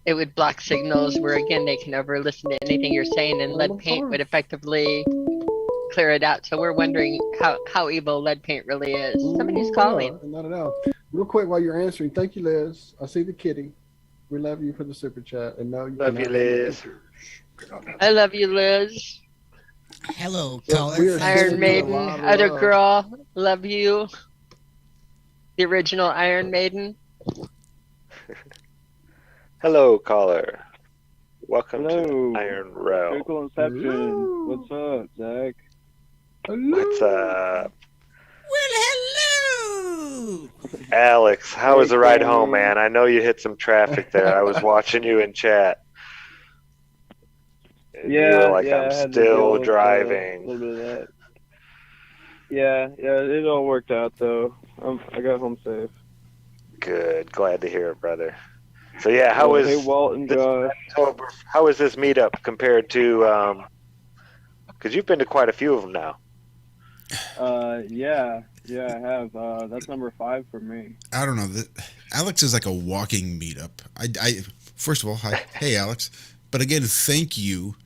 Speaker 4: it would block signals where, again, they can over listen to anything you're saying, and lead paint would effectively clear it out. So we're wondering how evil lead paint really is. Somebody's calling.
Speaker 7: Not at all. Real quick while you're answering, thank you, Liz. I see the kitty. We love you for the super chat. And no,
Speaker 3: Love you, Liz.
Speaker 4: I love you, Liz.
Speaker 5: Hello,
Speaker 7: Yeah,
Speaker 5: caller.
Speaker 7: we are
Speaker 4: Iron
Speaker 7: sending you a
Speaker 4: Maiden,
Speaker 7: lot of
Speaker 4: other
Speaker 7: love.
Speaker 4: girl, love you. The original Iron Maiden.
Speaker 3: Hello, caller. Welcome
Speaker 19: Hello.
Speaker 3: to Iron Row.
Speaker 19: Critical Inception. What's up, Zach?
Speaker 3: What's up?
Speaker 5: Well, hello.
Speaker 3: Alex, how was the ride home,
Speaker 19: Cammy.
Speaker 3: man? I know you hit some traffic there. I was watching you in chat. And you were like,
Speaker 19: I
Speaker 3: I'm
Speaker 19: had to deal
Speaker 3: still
Speaker 19: with,
Speaker 3: driving.
Speaker 19: a little bit of that. Yeah, it all worked out though. I got home safe.
Speaker 3: Good. Glad to hear it, brother. So yeah, how was
Speaker 19: Hey, Walt and Josh?
Speaker 3: How was this meetup compared to? Because you've been to quite a few of them now.
Speaker 19: Yeah, I have. That's number 5 for me.
Speaker 2: I don't know. Alex is like a walking meetup. I first of all, hi, hey Alex. But again, thank you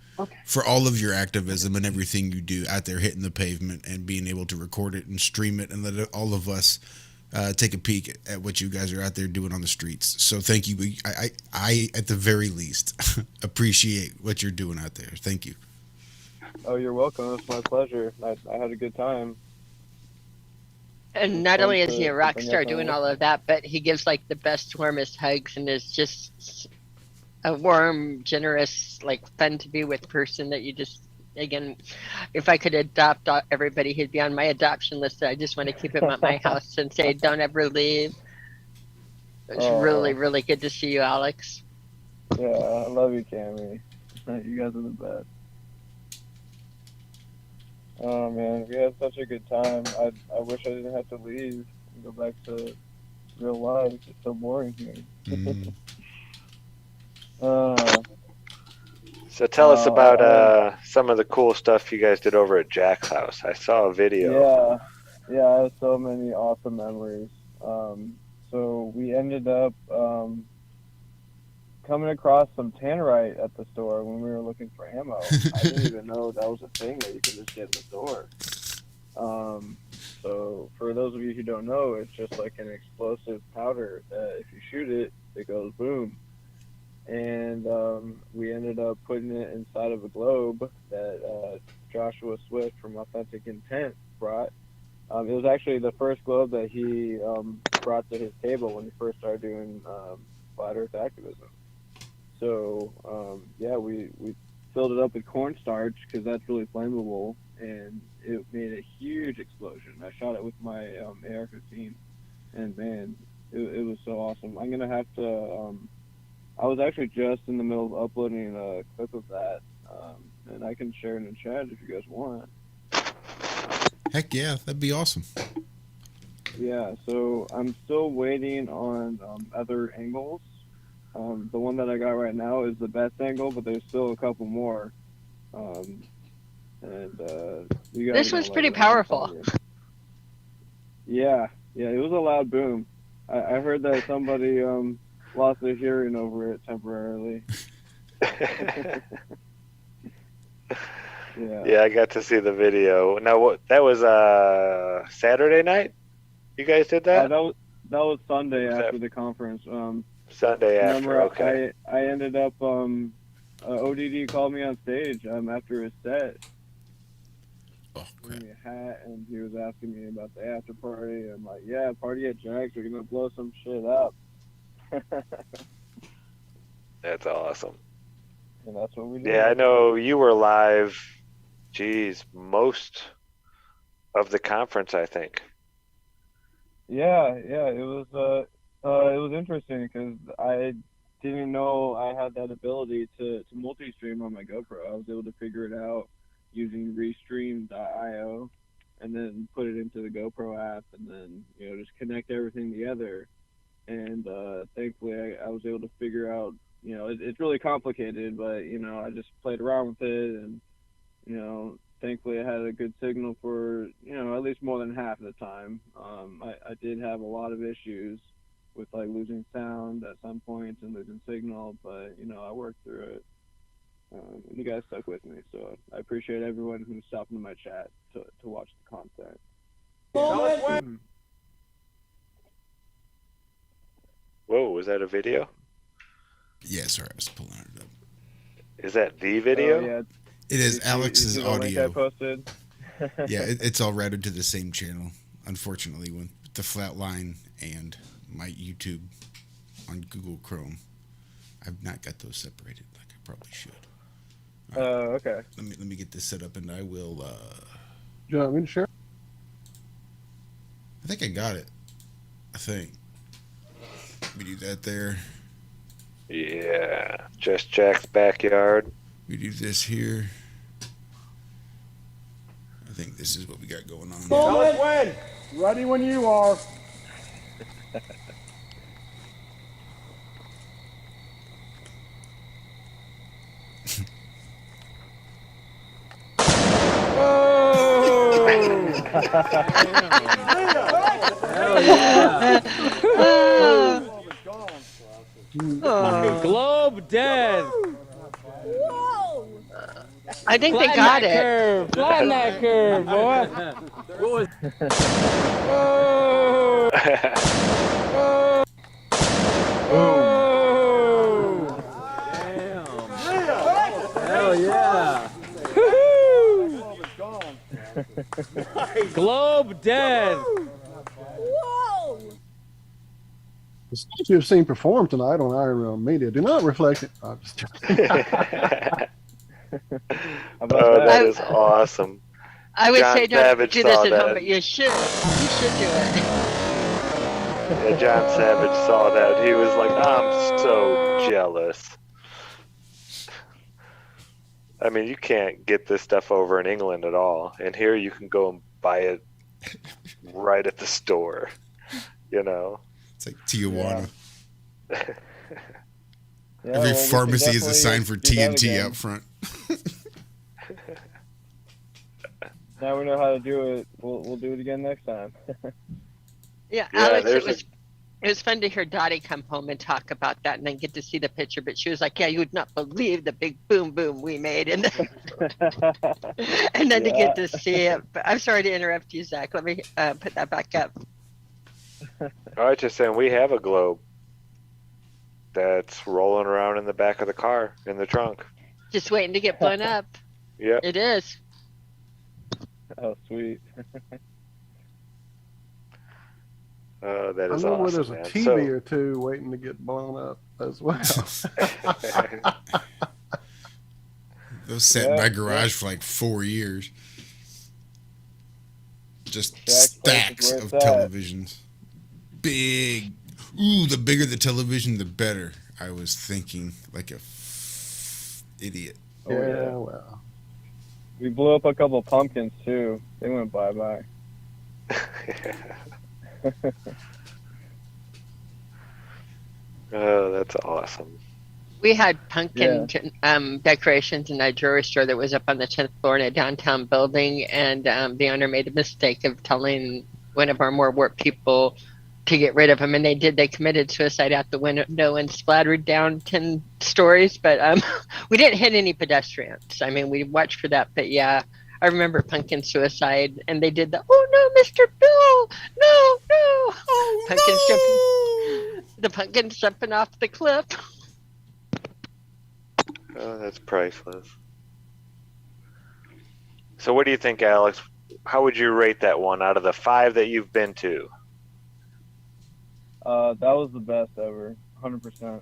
Speaker 2: for all of your activism and everything you do out there, hitting the pavement and being able to record it and stream it and let all of us take a peek at what you guys are out there doing on the streets. So thank you. I at the very least appreciate what you're doing out there. Thank you.
Speaker 19: Oh, you're welcome. It's my pleasure. I had a good time.
Speaker 4: And not only is he a rock
Speaker 19: bring
Speaker 4: star
Speaker 19: up
Speaker 4: doing
Speaker 19: on
Speaker 4: all of that, but he gives like the best, warmest hugs and is just a warm, generous, like fun to be with person that you just, again, if I could adopt everybody, he'd be on my adoption list. I just want to keep him at my house and say, don't ever leave. It's really, really good to see you, Alex.
Speaker 19: Yeah, I love you, Cammy. You guys are the best. Oh man, we had such a good time. I wish I didn't have to leave and go back to real life. It's so boring here.
Speaker 3: So tell us about some of the cool stuff you guys did over at Jack's house. I saw a video.
Speaker 19: Yeah, I have so many awesome memories. So we ended up coming across some tannerite at the store when we were looking for ammo. I didn't even know that was a thing that you could just get in the store. So for those of you who don't know, it's just like an explosive powder that if you shoot it, it goes boom. And we ended up putting it inside of a globe that Joshua Swift from Authentic Intent brought. It was actually the first globe that he brought to his table when he first started doing flat earth activism. So we filled it up with cornstarch because that's really flammable, and it made a huge explosion. I shot it with my AR-15, and man, it was so awesome. I'm gonna have to. I was actually just in the middle of uploading a clip of that, and I can share it in chat if you guys want.
Speaker 2: Heck yeah, that'd be awesome.
Speaker 19: Yeah, so I'm still waiting on other angles. The one that I got right now is the best angle, but there's still a couple more. You guys
Speaker 4: This one's pretty powerful.
Speaker 19: Yeah, it was a loud boom. I heard that somebody lost their hearing over it temporarily.
Speaker 3: Yeah, I got to see the video. Now, that was Saturday night? You guys did that?
Speaker 19: That was Sunday after the conference.
Speaker 3: Sunday after,
Speaker 19: remember,
Speaker 3: okay.
Speaker 19: I ended up, ODD called me on stage after his set.
Speaker 2: Oh, crap.
Speaker 19: Gave me a hat, and he was asking me about the after party. I'm like, yeah, party at Jack's. We're going to blow some shit up.
Speaker 3: That's awesome.
Speaker 19: And that's what we did.
Speaker 3: Yeah, I know you were live, most of the conference, I think.
Speaker 19: Yeah, it was interesting because I didn't know I had that ability to multi-stream on my GoPro. I was able to figure it out using restream.io and then put it into the GoPro app and then, just connect everything together. And thankfully I was able to figure out, it's really complicated, but, I just played around with it and, thankfully I had a good signal for, at least more than half of the time. I did have a lot of issues with like losing sound at some points and losing signal, but I worked through it. You guys stuck with me, so I appreciate everyone who stopped in my chat to watch the content.
Speaker 3: Whoa, was that a video?
Speaker 2: Yeah, sorry, I was pulling it up.
Speaker 3: Is that the video?
Speaker 19: Yeah.
Speaker 2: It is Alex's
Speaker 19: the link I
Speaker 2: audio.
Speaker 19: posted?
Speaker 2: Yeah, it's all routed to the same channel, unfortunately, with the Flatline and my YouTube on Google Chrome. I've not got those separated like I probably should.
Speaker 19: Okay.
Speaker 2: Let me get this set up, and I will.
Speaker 7: Do you want me to share?
Speaker 2: I think I got it. I think. Let me do that there.
Speaker 3: Yeah, just Jack's backyard.
Speaker 2: We do this here. I think this is what we got going on.
Speaker 7: Tell us when. Ready when you are.
Speaker 14: Globe dead.
Speaker 4: Whoa! I think
Speaker 14: Flatten
Speaker 4: they got
Speaker 14: that
Speaker 4: it.
Speaker 14: curve. Flatten that curve, boy. What was?
Speaker 20: Hell yeah.
Speaker 14: Globe dead.
Speaker 20: Whoa.
Speaker 7: The stuff you've seen perform tonight on Iron Realm Media do not reflect it. I'm just joking.
Speaker 3: Oh, that is awesome.
Speaker 4: I would
Speaker 3: John
Speaker 4: say don't
Speaker 3: Savage
Speaker 4: do this
Speaker 3: saw
Speaker 4: at
Speaker 3: that.
Speaker 4: home, but you should. You should do it.
Speaker 3: Yeah, John Savage saw that. He was like, I'm so jealous. I mean, you can't get this stuff over in England at all. And here you can go and buy it right at the store. You know?
Speaker 2: It's like Tijuana.
Speaker 19: Yeah,
Speaker 2: Every
Speaker 19: well, we can
Speaker 2: pharmacy is a sign for
Speaker 19: definitely do that
Speaker 2: TNT
Speaker 19: again.
Speaker 2: up front.
Speaker 19: Now we know how to do it. We'll do it again next time.
Speaker 4: Yeah,
Speaker 3: Yeah,
Speaker 4: Alex,
Speaker 3: there's
Speaker 4: it was fun to hear Dottie come home and talk about that and then get to see the picture. But she was like, yeah, you would not believe the big boom boom we made. And then, and then to get to see it. But I'm sorry to interrupt you, Zach. Let me put that back up.
Speaker 3: I was just saying, we have a globe that's rolling around in the back of the car, in the trunk.
Speaker 4: Just waiting to get blown up.
Speaker 3: Yep.
Speaker 4: It is.
Speaker 19: Oh, sweet.
Speaker 3: Oh, that
Speaker 7: I
Speaker 3: is
Speaker 7: know where
Speaker 3: awesome,
Speaker 7: there's a
Speaker 3: man.
Speaker 7: TV
Speaker 3: So-
Speaker 7: or two waiting to get blown up as well.
Speaker 2: Those sat in my garage for like 4 years. Just
Speaker 19: Jack's
Speaker 2: stacks
Speaker 19: place is
Speaker 2: of
Speaker 19: where it's at.
Speaker 2: televisions. Big. Ooh, the bigger the television, the better. I was thinking like a idiot.
Speaker 19: Oh,
Speaker 7: yeah, well.
Speaker 19: We blew up a couple pumpkins too. They went bye-bye.
Speaker 3: Oh, that's awesome.
Speaker 4: We had pumpkin decorations in a jewelry store that was up on the 10th floor in a downtown building, and the owner made a mistake of telling one of our more warped people to get rid of them, and they did. They committed suicide out the window and splattered down 10 stories, but we didn't hit any pedestrians. I mean, we watched for that, but yeah, I remember pumpkin suicide, and they did the, oh no, Mr. Bill, no, no, jumping, the pumpkin's jumping off the cliff.
Speaker 3: Oh, that's priceless. So what do you think, Alex? How would you rate that one out of the 5 that you've been to?
Speaker 19: That was the best ever, 100%.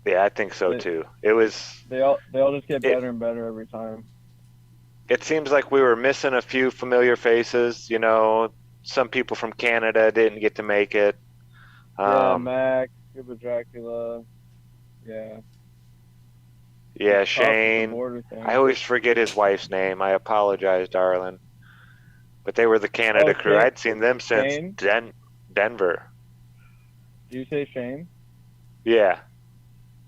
Speaker 3: Yeah, I think so too. It was.
Speaker 19: They all just get better and better every time.
Speaker 3: It seems like we were missing a few familiar faces. You know, some people from Canada didn't get to make it.
Speaker 19: Yeah, Mac, Scuba Dracula, yeah.
Speaker 3: Yeah,
Speaker 19: Across the
Speaker 3: Shane.
Speaker 19: border thing.
Speaker 3: I always forget his wife's name. I apologize, darling. But they were the Canada crew.
Speaker 19: Shane-
Speaker 3: I'd seen them since
Speaker 19: Shane?
Speaker 3: Denver.
Speaker 19: Do you say Shane?
Speaker 3: Yeah,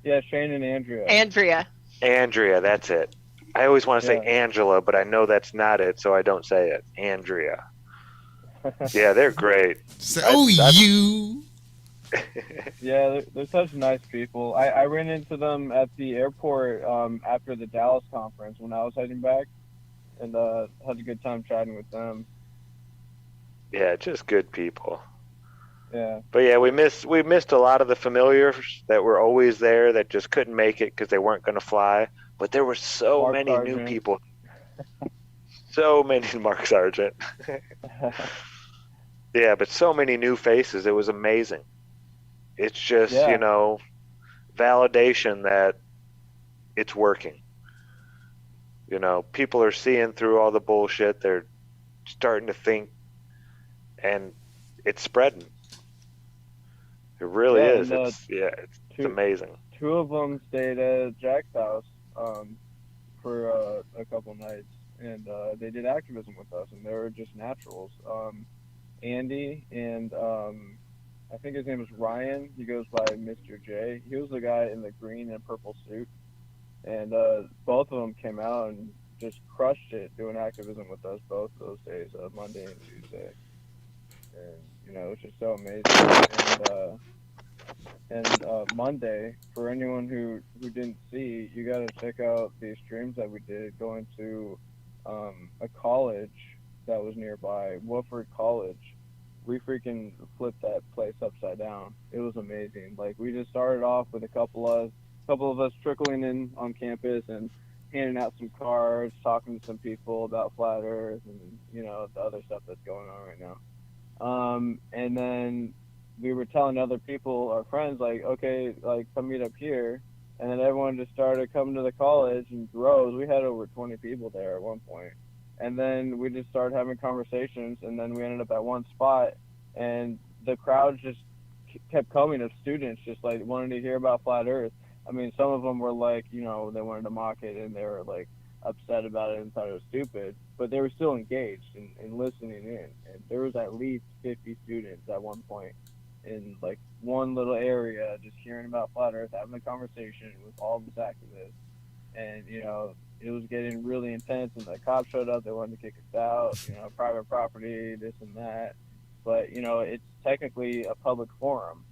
Speaker 19: Yeah, Shane and Andrea.
Speaker 3: Andrea, that's it. I always want to say Angela, but I know that's not it, so I don't say it. Andrea. Yeah, they're great.
Speaker 2: You.
Speaker 19: Yeah, they're such nice people. I ran into them at the airport after the Dallas conference when I was heading back, and had a good time chatting with them.
Speaker 3: Yeah, just good people.
Speaker 19: Yeah.
Speaker 3: But yeah, we missed a lot of the familiars that were always there that just couldn't make it because they weren't going to fly. But there were so
Speaker 19: Mark
Speaker 3: many
Speaker 19: Sargent.
Speaker 3: new people. So many Mark Sargent. Yeah, but so many new faces. It was amazing. It's just,
Speaker 19: Yeah.
Speaker 3: you know, validation that it's working. You know, people are seeing through all the bullshit. They're starting to think, and it's spreading. It really
Speaker 19: Yeah,
Speaker 3: is.
Speaker 19: and,
Speaker 3: It's amazing.
Speaker 19: Two of them stayed at Jack's house for a couple nights, and they did activism with us, and they were just naturals. Andy and I think his name is Ryan. He goes by Mr. J. He was the guy in the green and purple suit, and both of them came out and just crushed it doing activism with us both those days, Monday and Tuesday. And you know, it's just so amazing. And Monday, for anyone who didn't see, you got to check out the streams that we did going to a college that was nearby, Wofford College. We freaking flipped that place upside down. It was amazing. Like, we just started off with a couple of us trickling in on campus and handing out some cards, talking to some people about flat Earth and, you know, the other stuff that's going on right now. And then we were telling other people, our friends, like, okay, like, come meet up here. And then everyone just started coming to the college in droves. We had over 20 people there at one point. And then we just started having conversations, and then we ended up at one spot, and the crowd just kept coming of students just, like, wanting to hear about flat Earth. I mean, some of them were, like, you know, they wanted to mock it, and they were, like, upset about it and thought it was stupid, but they were still engaged and listening in. And there was at least 50 students at one point in, like, one little area just hearing about flat Earth, having a conversation with all these activists. And, you know, it was getting really intense, and the cops showed up. They wanted to kick us out, you know, private property, this and that. But, you know, it's technically a public forum.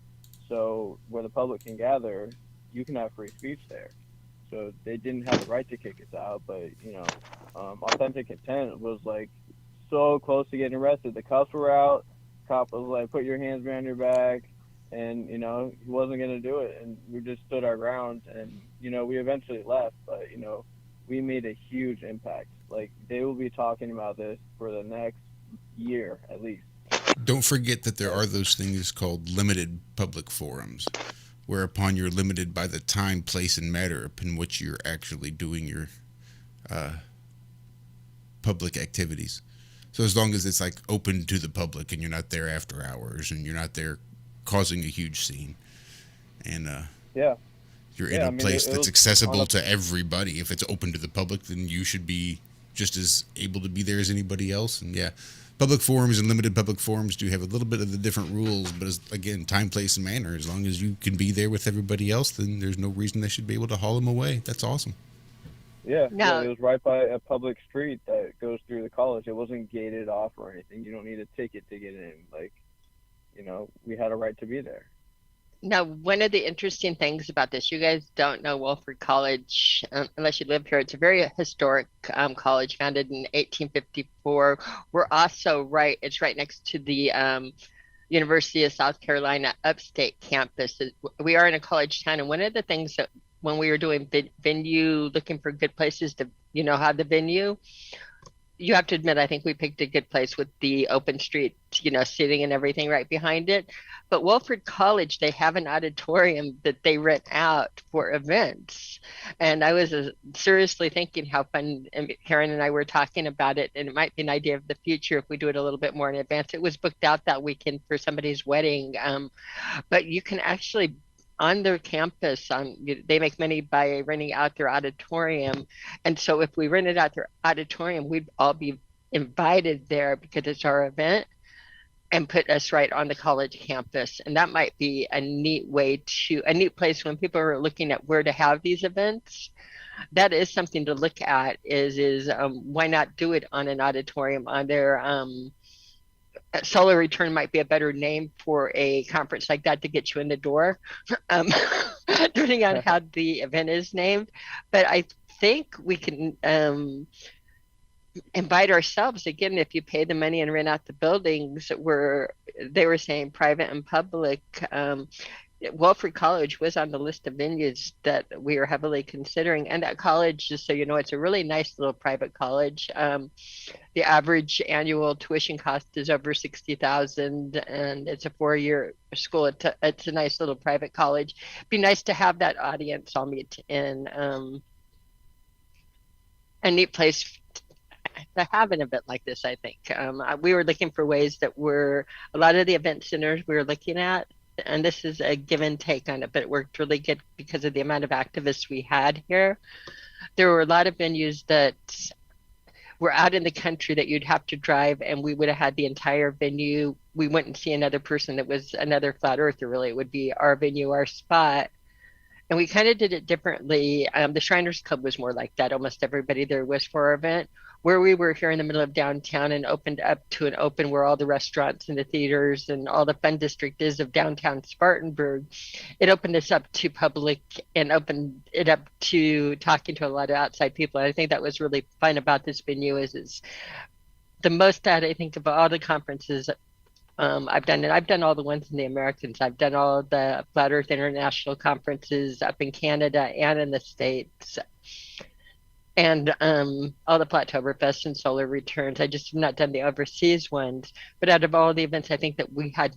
Speaker 19: So where the public can gather, you can have free speech there. So they didn't have the right to kick us out. But, you know, authentic intent was, like, so close to getting arrested. The cops were out. Cop was like, put your hands behind your back. And, you know, he wasn't going to do it. And we just stood our ground. And, you know, we eventually left. But, you know, we made a huge impact. Like, they will be talking about this for the next year at least.
Speaker 2: Don't forget that there are those things called limited public forums, whereupon you're limited by the time, place, and matter in which you're actually doing your public activities. So as long as it's, like, open to the public and you're not there after hours and you're not there causing a huge scene, and you're in a place that's accessible to everybody. If it's open to the public, then you should be just as able to be there as anybody else. And public forums and limited public forums do have a little bit of the different rules, but again, time, place, and manner. As long as you can be there with everybody else, then there's no reason they should be able to haul them away. That's awesome.
Speaker 19: Yeah, it was right by a public street that goes through the college. It wasn't gated off or anything. You don't need a ticket to get in. Like, you know, we had a right to be there.
Speaker 4: Now, one of the interesting things about this, you guys don't know Wolford College unless you live here. It's a very historic college, founded in 1854. We're also it's right next to the University of South Carolina upstate campus. We are in a college town, and one of the things that when we were doing venue, looking for good places to, you know, have the venue, you have to admit, I think we picked a good place with the open street, you know, seating and everything right behind it. But Wolford College, they have an auditorium that they rent out for events. And I was seriously thinking how fun, and Karen and I were talking about it, and it might be an idea of the future if we do it a little bit more in advance. It was booked out that weekend for somebody's wedding. But you can actually, on their campus, they make money by renting out their auditorium. And so if we rented out their auditorium, we'd all be invited there because it's our event, and put us right on the college campus. And that might be a neat place when people are looking at where to have these events. That is something to look at is why not do it on an auditorium on their Solar Return might be a better name for a conference like that to get you in the door, depending on how the event is named. But I think we can invite ourselves again. If you pay the money and rent out the buildings, where they were saying private and public. Wolford College was on the list of venues that we are heavily considering. And that college, just so you know, it's a really nice little private college. The average annual tuition cost is over $60,000, and it's a 4-year school. It's a nice little private college. It'd be nice to have that audience all meet in a neat place to have an event like this, I think. We were looking for ways that were a lot of the event centers we were looking at, and this is a give and take on it, but it worked really good because of the amount of activists we had here. there were a lot of venues that were out in the country that you'd have to drive, and we would have had the entire venue. We wouldn't see another person that was another flat earther, really. It would be our venue, our spot. And we kind of did it differently. The Shriners Club was more like that. Almost everybody there was for our event. Where we were here in the middle of downtown and opened up to an open where all the restaurants and the theaters and all the fun district is of downtown Spartanburg, it opened us up to public and opened it up to talking to a lot of outside people. And I think that was really fun about this venue is the most that I think of all the conferences I've done, and I've done all the ones in the Americans. I've done all the Flat Earth International conferences up in Canada and in the States, and all the Flattoberfest and Solar Returns. I just have not done the overseas ones. But out of all the events, I think that we had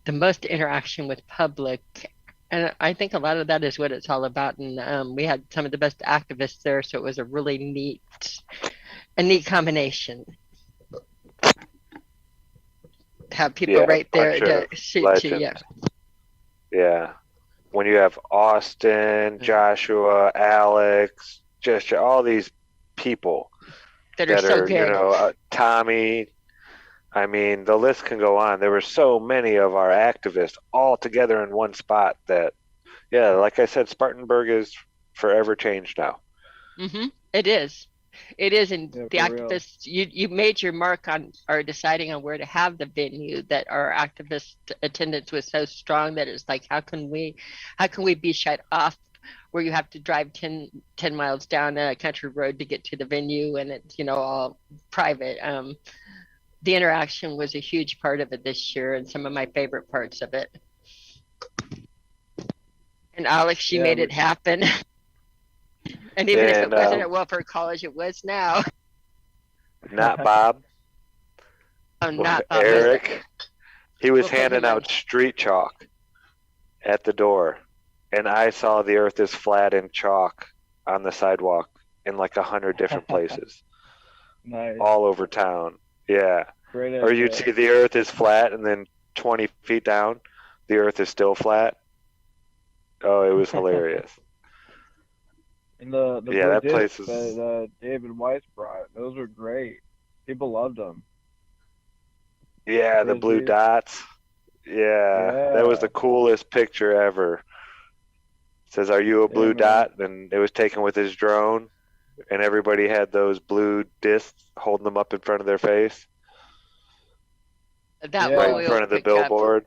Speaker 4: the most interaction with public. And I think a lot of that is what it's all about. And we had some of the best activists there, so it was a really neat combination. Have people right there to shoot to you.
Speaker 3: Yeah. When you have Austin, Joshua, Alex, just all these people
Speaker 4: that are so good.
Speaker 3: Tommy. I mean, the list can go on. There were so many of our activists all together in one spot that, yeah, like I said, Spartanburg is forever changed now.
Speaker 4: Mm-hmm. It is. It is, and the activists, you made your mark on or deciding on where to have the venue. That our activist attendance was so strong that it's like, how can we be shut off where you have to drive 10 miles down a country road to get to the venue, and it's all private. The interaction was a huge part of it this year, and some of my favorite parts of it. And Alex, she made it happen. And even if it wasn't at Welfare College, it was now.
Speaker 3: Not Bob.
Speaker 4: Oh, not Bob.
Speaker 3: Eric. He was handing out street chalk at the door. And I saw the earth is flat in chalk on the sidewalk in like 100 different places.
Speaker 19: Nice.
Speaker 3: All over town. Yeah.
Speaker 19: Great
Speaker 3: or you'd see the earth is flat and then 20 feet down, the earth is still flat. Oh, it was hilarious.
Speaker 19: And the
Speaker 3: that place is...
Speaker 19: that David Weiss brought, those were great. People loved them.
Speaker 3: Yeah, the blue dots. Yeah, that was the coolest picture ever. It says, "Are you a blue dot?" And it was taken with his drone, and everybody had those blue discs holding them up in front of their face. Right in front of the billboard.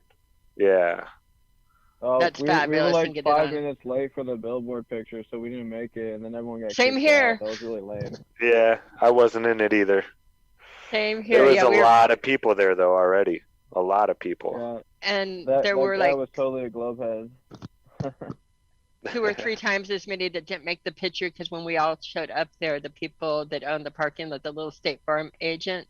Speaker 3: Yeah.
Speaker 4: That's fabulous.
Speaker 19: We were like 5 minutes late for the billboard picture, so we didn't make it, and then everyone got
Speaker 4: Same here.
Speaker 19: Out. That was really lame.
Speaker 3: Yeah, I wasn't in it either.
Speaker 4: Same here.
Speaker 3: There was a lot of people there, though, already. A lot of people.
Speaker 19: Yeah.
Speaker 4: And there were like...
Speaker 19: That was totally a glove head.
Speaker 4: 2 or 3 times as many that didn't make the picture, because when we all showed up there, the people that owned the parking lot, the little State Farm agent,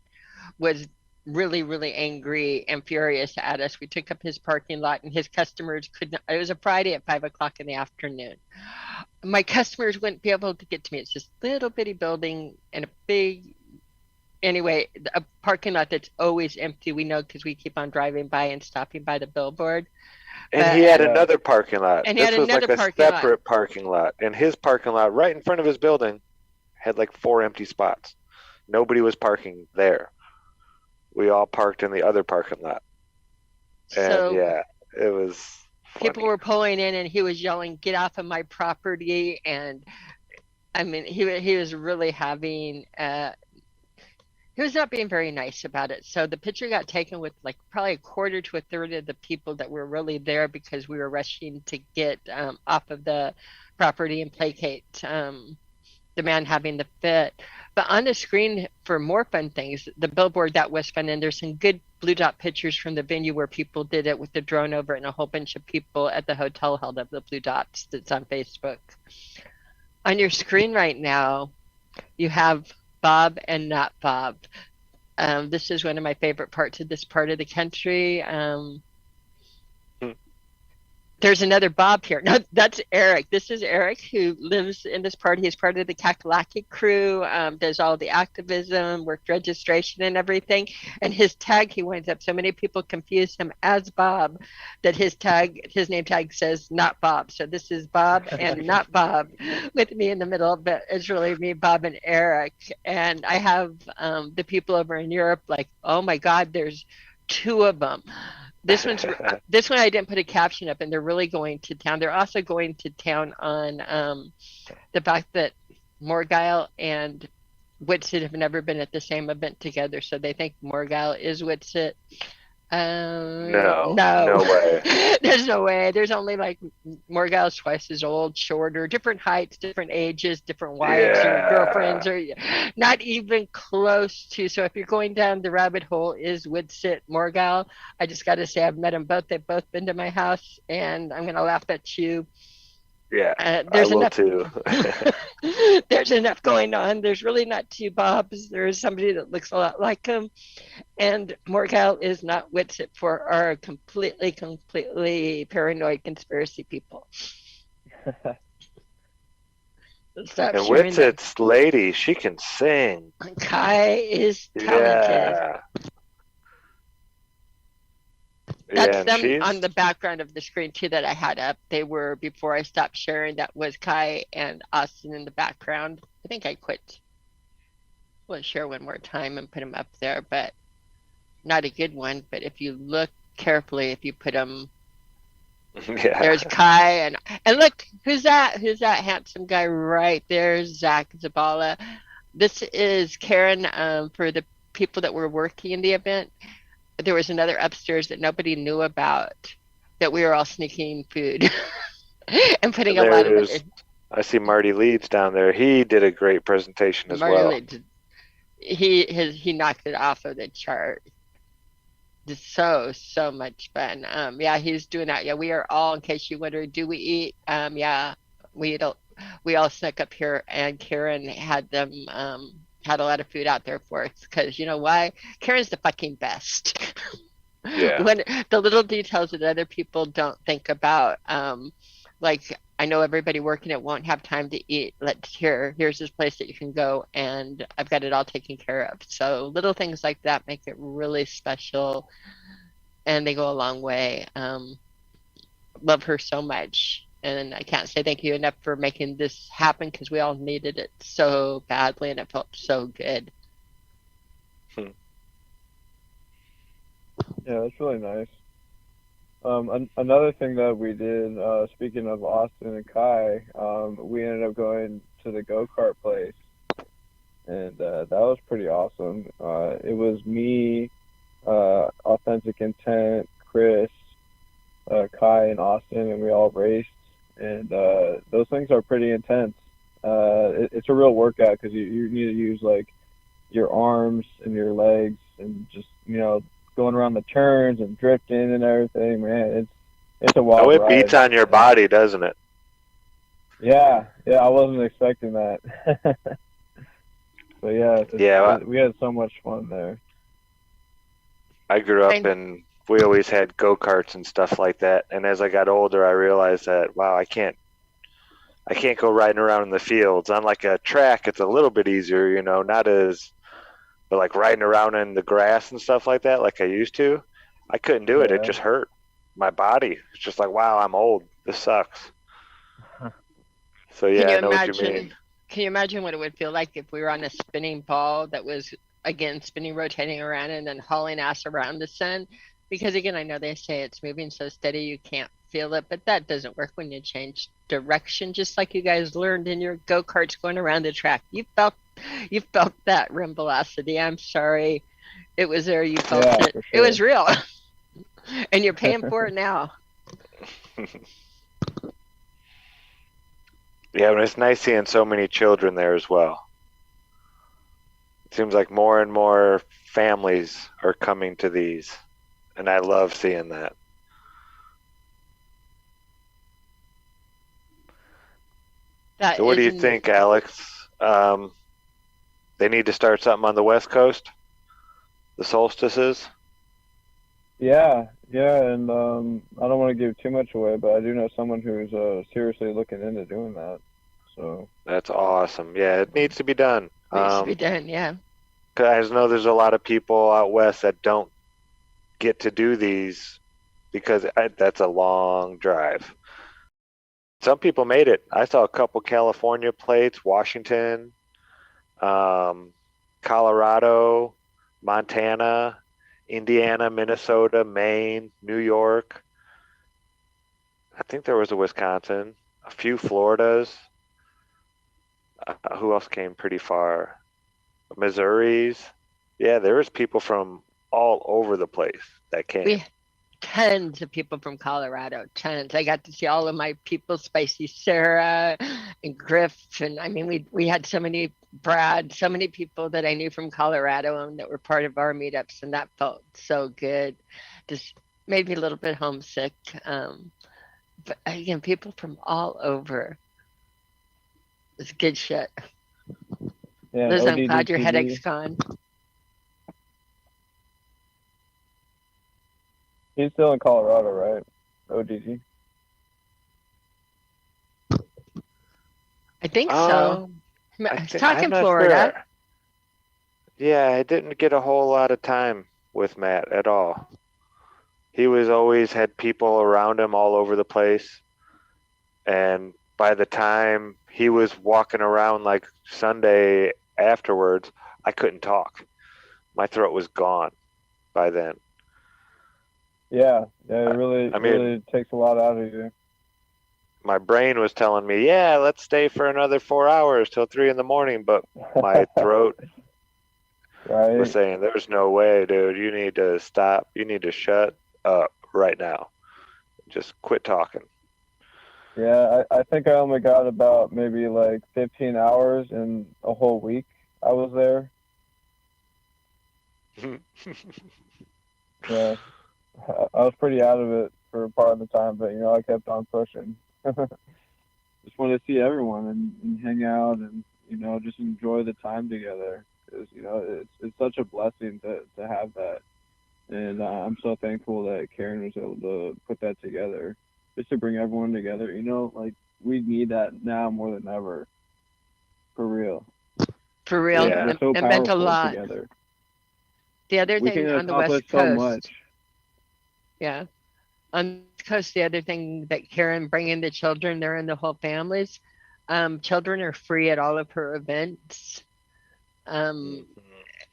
Speaker 4: was really, really angry and furious at us. We took up his parking lot, and his customers could not. It was a Friday at 5 o'clock in the afternoon. My customers wouldn't be able to get to me. It's this little bitty building and a big, anyway, a parking lot that's always empty. We know because we keep on driving by and stopping by the billboard.
Speaker 3: And he had another parking lot.
Speaker 4: And he had another
Speaker 3: was like a separate parking lot. And his parking lot right in front of his building had like 4 empty spots. Nobody was parking there. We all parked in the other parking lot. And
Speaker 4: so
Speaker 3: yeah, it was funny.
Speaker 4: People were pulling in, and he was yelling, "Get off of my property!" And I mean, he was really having he was not being very nice about it. So the picture got taken with like probably a quarter to a third of the people that were really there, because we were rushing to get off of the property and placate the man having the fit. But on the screen, for more fun things, the billboard, that was fun. And there's some good blue dot pictures from the venue where people did it with the drone over it, and a whole bunch of people at the hotel held up the blue dots. That's on Facebook. On your screen right now, you have Bob and not Bob. This is one of my favorite parts of this part of the country. There's another Bob here. No, that's Eric. This is Eric who lives in this party. He's part of the Kakalaki crew, does all the activism, work registration and everything. And his tag, he winds up, so many people confuse him as Bob that his name tag says not Bob. So this is Bob and not Bob with me in the middle, but it's really me, Bob and Eric. And I have the people over in Europe like, oh my God, there's two of them. This one I didn't put a caption up, and they're really going to town. They're also going to town on the fact that Morgile and Witsit have never been at the same event together, so they think Morgile is Witsit.
Speaker 3: No way.
Speaker 4: There's no way. There's only like Morgile's twice as old, shorter, different heights, different ages, different wives or girlfriends, or not even close to. So if you're going down the rabbit hole, is Witsit Morgile? I just got to say I've met them both. They've both been to my house, and I'm gonna laugh at you.
Speaker 3: Yeah,
Speaker 4: there's
Speaker 3: I will
Speaker 4: enough,
Speaker 3: too.
Speaker 4: There's enough going on. There's really not two Bobs. There is somebody that looks a lot like him. And Morgile is not Witsit for our completely paranoid conspiracy people. Stop
Speaker 3: And
Speaker 4: sharing that.
Speaker 3: Witsit's lady, she can sing.
Speaker 4: Kai is talented.
Speaker 3: Yeah.
Speaker 4: That's
Speaker 3: yeah,
Speaker 4: them on the background of the screen too that I had up. They were, before I stopped sharing, that was Kai and Austin in the background. I think I quit. We'll share one more time and put them up there, but not a good one. But if you look carefully, if you put them, there's Kai and look, who's that? Who's that handsome guy right there? Zach Zabala. This is Karen for the people that were working in the event. There was another upstairs that nobody knew about, that we were all sneaking food and putting a lot of it.
Speaker 3: I see Marty Leeds down there. He did a great presentation as well.
Speaker 4: Leeds, he knocked it off of the chart. Just so much fun. Yeah, he's doing that. Yeah, we are all, in case you wonder, do we eat? Yeah, we all snuck up here, and Karen had them had a lot of food out there for us, because you know why? Karen's the fucking best.
Speaker 3: Yeah.
Speaker 4: When the little details that other people don't think about, like I know everybody working it won't have time to eat. Here's this place that you can go, and I've got it all taken care of. So little things like that make it really special, and they go a long way. Love her so much. And I can't say thank you enough for making this happen, because we all needed it so badly, and it felt so good.
Speaker 19: Yeah, that's really nice. Another thing that we did, speaking of Austin and Kai, we ended up going to the go-kart place, and that was pretty awesome. It was me, Authentic Intent, Chris, Kai, and Austin, and we all raced. And those things are pretty intense. It's a real workout, because you need to use like your arms and your legs, and just going around the turns and drifting and everything. Man, it's a wild ride.
Speaker 3: It beats on your body, doesn't it?
Speaker 19: Yeah, I wasn't expecting that. But yeah, we had so much fun there.
Speaker 3: I grew up and we always had go-karts and stuff like that. And as I got older, I realized that, wow, I can't go riding around in the fields. On like a track, it's a little bit easier, but like riding around in the grass and stuff like that, like I used to, I couldn't do it. It just hurt my body. It's just like, wow, I'm old. This sucks. So yeah, I know what you mean.
Speaker 4: Can you imagine what it would feel like if we were on a spinning ball that was, again, spinning, rotating around, and then hauling ass around the sun? Because again, I know they say it's moving so steady you can't feel it, but that doesn't work when you change direction, just like you guys learned in your go-karts going around the track. You felt that rim velocity. I'm sorry. It was there. You felt it. Sure. It was real. And you're paying for it now.
Speaker 3: Yeah, and it's nice seeing so many children there as well. It seems like more and more families are coming to these, and I love seeing that. So what do you think, Alex? They need to start something on the West Coast? The solstices?
Speaker 19: Yeah, and I don't want to give too much away, but I do know someone who's seriously looking into doing that. So
Speaker 3: That's awesome. Yeah, it needs to be done.
Speaker 4: Needs to be done, yeah.
Speaker 3: 'Cause I know there's a lot of people out west that don't get to do these because that's a long drive. Some people made it. I saw a couple California plates, Washington, Colorado, Montana, Indiana, Minnesota, Maine, New York. I think there was a Wisconsin, a few Floridas. Who else came pretty far? Missouri's. Yeah, there was people from all over the place that came.
Speaker 4: We tons of people from Colorado, tons. I got to see all of my people, Spicy Sarah and Griff, and I mean, we had so many, Brad, so many people that I knew from Colorado and that were part of our meetups, and that felt so good. Just made me a little bit homesick. But again, people from all over. It's good shit.
Speaker 19: yeah,
Speaker 4: Liz, I'm
Speaker 19: ODD
Speaker 4: glad your
Speaker 19: TV.
Speaker 4: headache's gone.
Speaker 19: He's still in Colorado, right? ODG.
Speaker 4: I think so. He's talking
Speaker 3: I'm not
Speaker 4: Florida.
Speaker 3: sure. Yeah, I didn't get a whole lot of time with Matt at all. He was always had people around him all over the place. And by the time he was walking around like Sunday afterwards, I couldn't talk. My throat was gone by then.
Speaker 19: Yeah, it really,
Speaker 3: I mean-
Speaker 19: really takes a lot out of you.
Speaker 3: My brain was telling me, yeah, let's stay for another 4 hours till 3 a.m, but my throat
Speaker 19: Right.
Speaker 3: was saying, there's no way, dude. You need to stop. You need to shut up right now. Just quit talking.
Speaker 19: Yeah, I think I only got about maybe like 15 hours in a whole week I was there. Yeah, I was pretty out of it for part of the time, but you know, I kept on pushing. Just wanted to see everyone and hang out and, you know, just enjoy the time together. Because, you know, it's such a blessing to have that. And I'm so thankful that Karen was able to put that together, just to bring everyone together. You know, like, we need that now more than ever. For real.
Speaker 4: For real,
Speaker 3: Yeah.
Speaker 19: We're so
Speaker 4: it meant a
Speaker 19: powerful
Speaker 4: lot.
Speaker 19: together.
Speaker 4: The other
Speaker 19: We
Speaker 4: thing
Speaker 19: can
Speaker 4: on the
Speaker 19: accomplish
Speaker 4: West
Speaker 19: so
Speaker 4: Coast,
Speaker 19: much.
Speaker 4: yeah, on the West Coast, the other thing that Karen bringing the children there and the whole families, children are free at all of her events.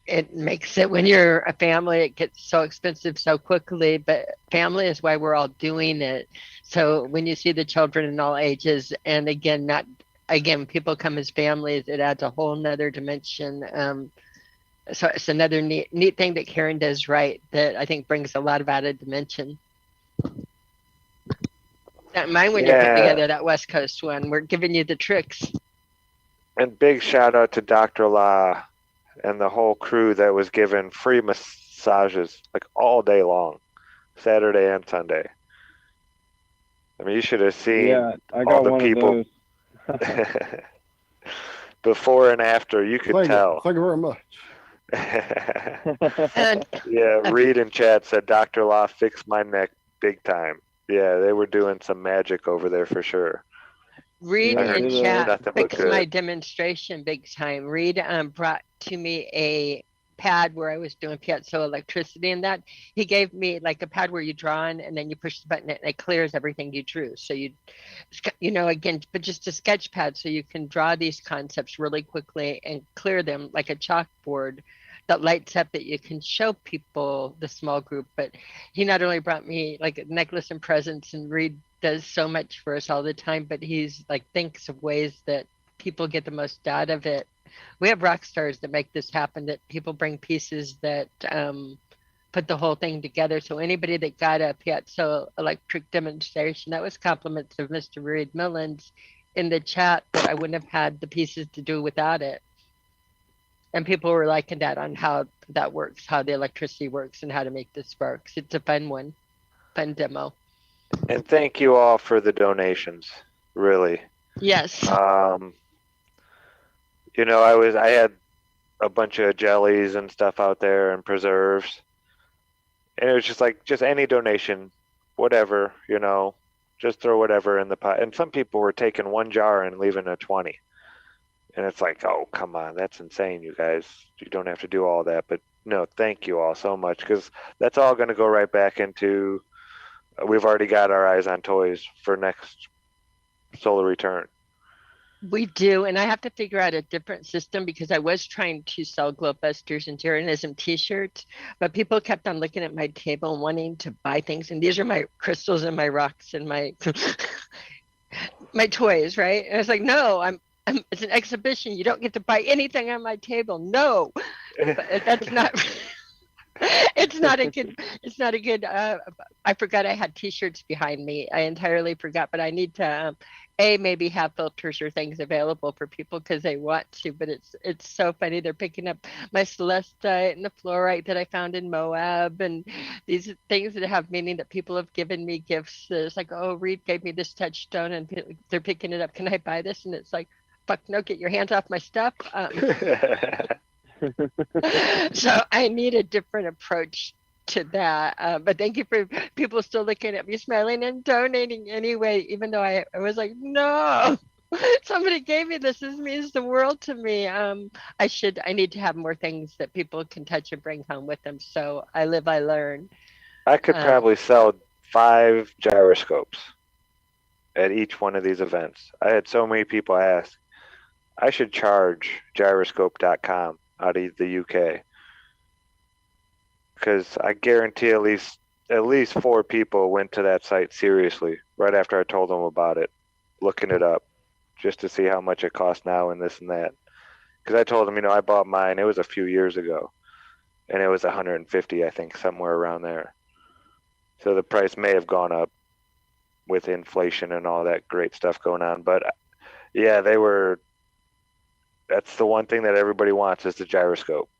Speaker 4: It makes it, when you're a family, it gets so expensive so quickly, but family is why we're all doing it. So when you see the children in all ages, and again, people come as families, it adds a whole nother dimension. So it's another neat thing that Karen does right that I think brings a lot of added dimension. That mine when you put
Speaker 3: Yeah.
Speaker 4: together that West Coast one, we're giving you the tricks.
Speaker 3: And big shout out to Dr. La and the whole crew that was given free massages like all day long, Saturday and Sunday. I mean, you should have seen
Speaker 19: Yeah, I
Speaker 3: all
Speaker 19: got
Speaker 3: the
Speaker 19: one
Speaker 3: people
Speaker 19: of those.
Speaker 3: before and after. You could
Speaker 7: Thank
Speaker 3: tell.
Speaker 7: you. Thank you very much.
Speaker 4: And
Speaker 3: Yeah, Reed in chat said Dr. La fixed my neck big time. Yeah, they were doing some magic over there for sure.
Speaker 4: Reed
Speaker 3: I heard
Speaker 4: in
Speaker 19: it,
Speaker 4: chat
Speaker 3: nothing but
Speaker 4: fixed my
Speaker 3: good.
Speaker 4: demonstration big time. Reed brought to me a pad where I was doing piezo electricity and that. He gave me like a pad where you draw on and then you push the button and it clears everything you drew. So you know, again, but just a sketch pad so you can draw these concepts really quickly and clear them like a chalkboard that lights up that you can show people, the small group. But he not only brought me like a necklace and presents, and Reed does so much for us all the time, but he's like thinks of ways that people get the most out of it. We have rock stars that make this happen, that people bring pieces that put the whole thing together. So anybody that got a piezo electric demonstration, that was compliments of Mr. Reed Millens in the chat, that I wouldn't have had the pieces to do without it. And people were liking that on how that works, how the electricity works and how to make the sparks. It's a fun one, fun demo.
Speaker 3: And thank you all for the donations, really.
Speaker 4: Yes.
Speaker 3: You know, I had a bunch of jellies and stuff out there and preserves. And it was just like, just any donation, whatever, you know, just throw whatever in the pot. And some people were taking one jar and leaving a 20. And it's like, oh, come on, that's insane, you guys. You don't have to do all that. But no, thank you all so much, because that's all going to go right back into, we've already got our eyes on toys for next solar return.
Speaker 4: We do, and I have to figure out a different system, because I was trying to sell Glowbusters and Tyrannism t-shirts, but people kept on looking at my table and wanting to buy things. And these are my crystals and my rocks and my my toys, right? And I was like, no, it's an exhibition. You don't get to buy anything on my table. No, but that's not. It's not a good. I forgot I had t-shirts behind me. I entirely forgot, but I need to maybe have filters or things available for people because they want to. But it's so funny. They're picking up my celestite and the fluorite that I found in Moab, and these things that have meaning that people have given me gifts. It's like, oh, Reed gave me this touchstone, and they're picking it up. Can I buy this? And it's like, fuck no, get your hands off my stuff. So I need a different approach to that. But thank you for people still looking at me smiling and donating anyway, even though I was like, no, somebody gave me this. This means the world to me. I need to have more things that people can touch and bring home with them. So I live, I learn.
Speaker 3: I could probably sell 5 gyroscopes at each one of these events. I had so many people ask. I should charge gyroscope.com out of the UK, because I guarantee at least 4 people went to that site seriously right after I told them about it, looking it up just to see how much it costs now and this and that. Because I told them, I bought mine, it was a few years ago, and it was 150, I think, somewhere around there. So the price may have gone up with inflation and all that great stuff going on. But yeah, that's the one thing that everybody wants, is the gyroscope.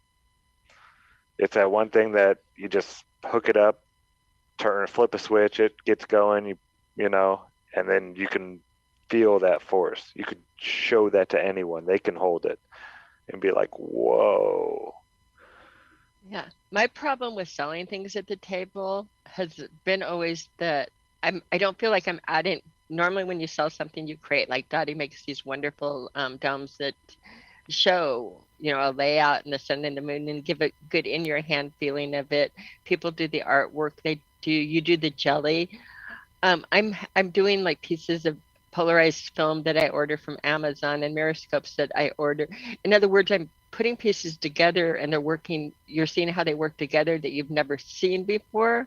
Speaker 3: It's that one thing that you just hook it up, flip a switch, it gets going, and then you can feel that force. You could show that to anyone. They can hold it and be like, whoa.
Speaker 4: Yeah. My problem with selling things at the table has been always that I don't feel like I'm adding. Normally when you sell something, you create, like Dottie makes these wonderful domes that show a layout and the sun and the moon and give a good in your hand feeling of it. People do the artwork, you do the jelly. I'm doing like pieces of polarized film that I order from Amazon and miroscopes that I order. In other words, I'm putting pieces together and they're working. You're seeing how they work together that you've never seen before.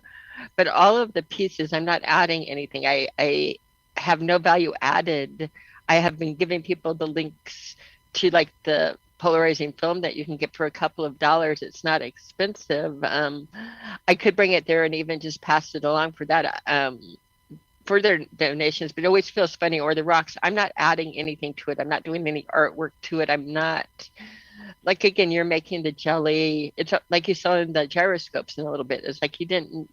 Speaker 4: But all of the pieces, I'm not adding anything. I have no value added. I have been giving people the links to like the polarizing film that you can get for a couple of dollars. It's not expensive. I could bring it there and even just pass it along for that, for their donations, but it always feels funny. Or the rocks, I'm not adding anything to it. I'm not doing any artwork to it. I'm not, like, again, you're making the jelly. It's like you saw in the gyroscopes in a little bit. It's like you didn't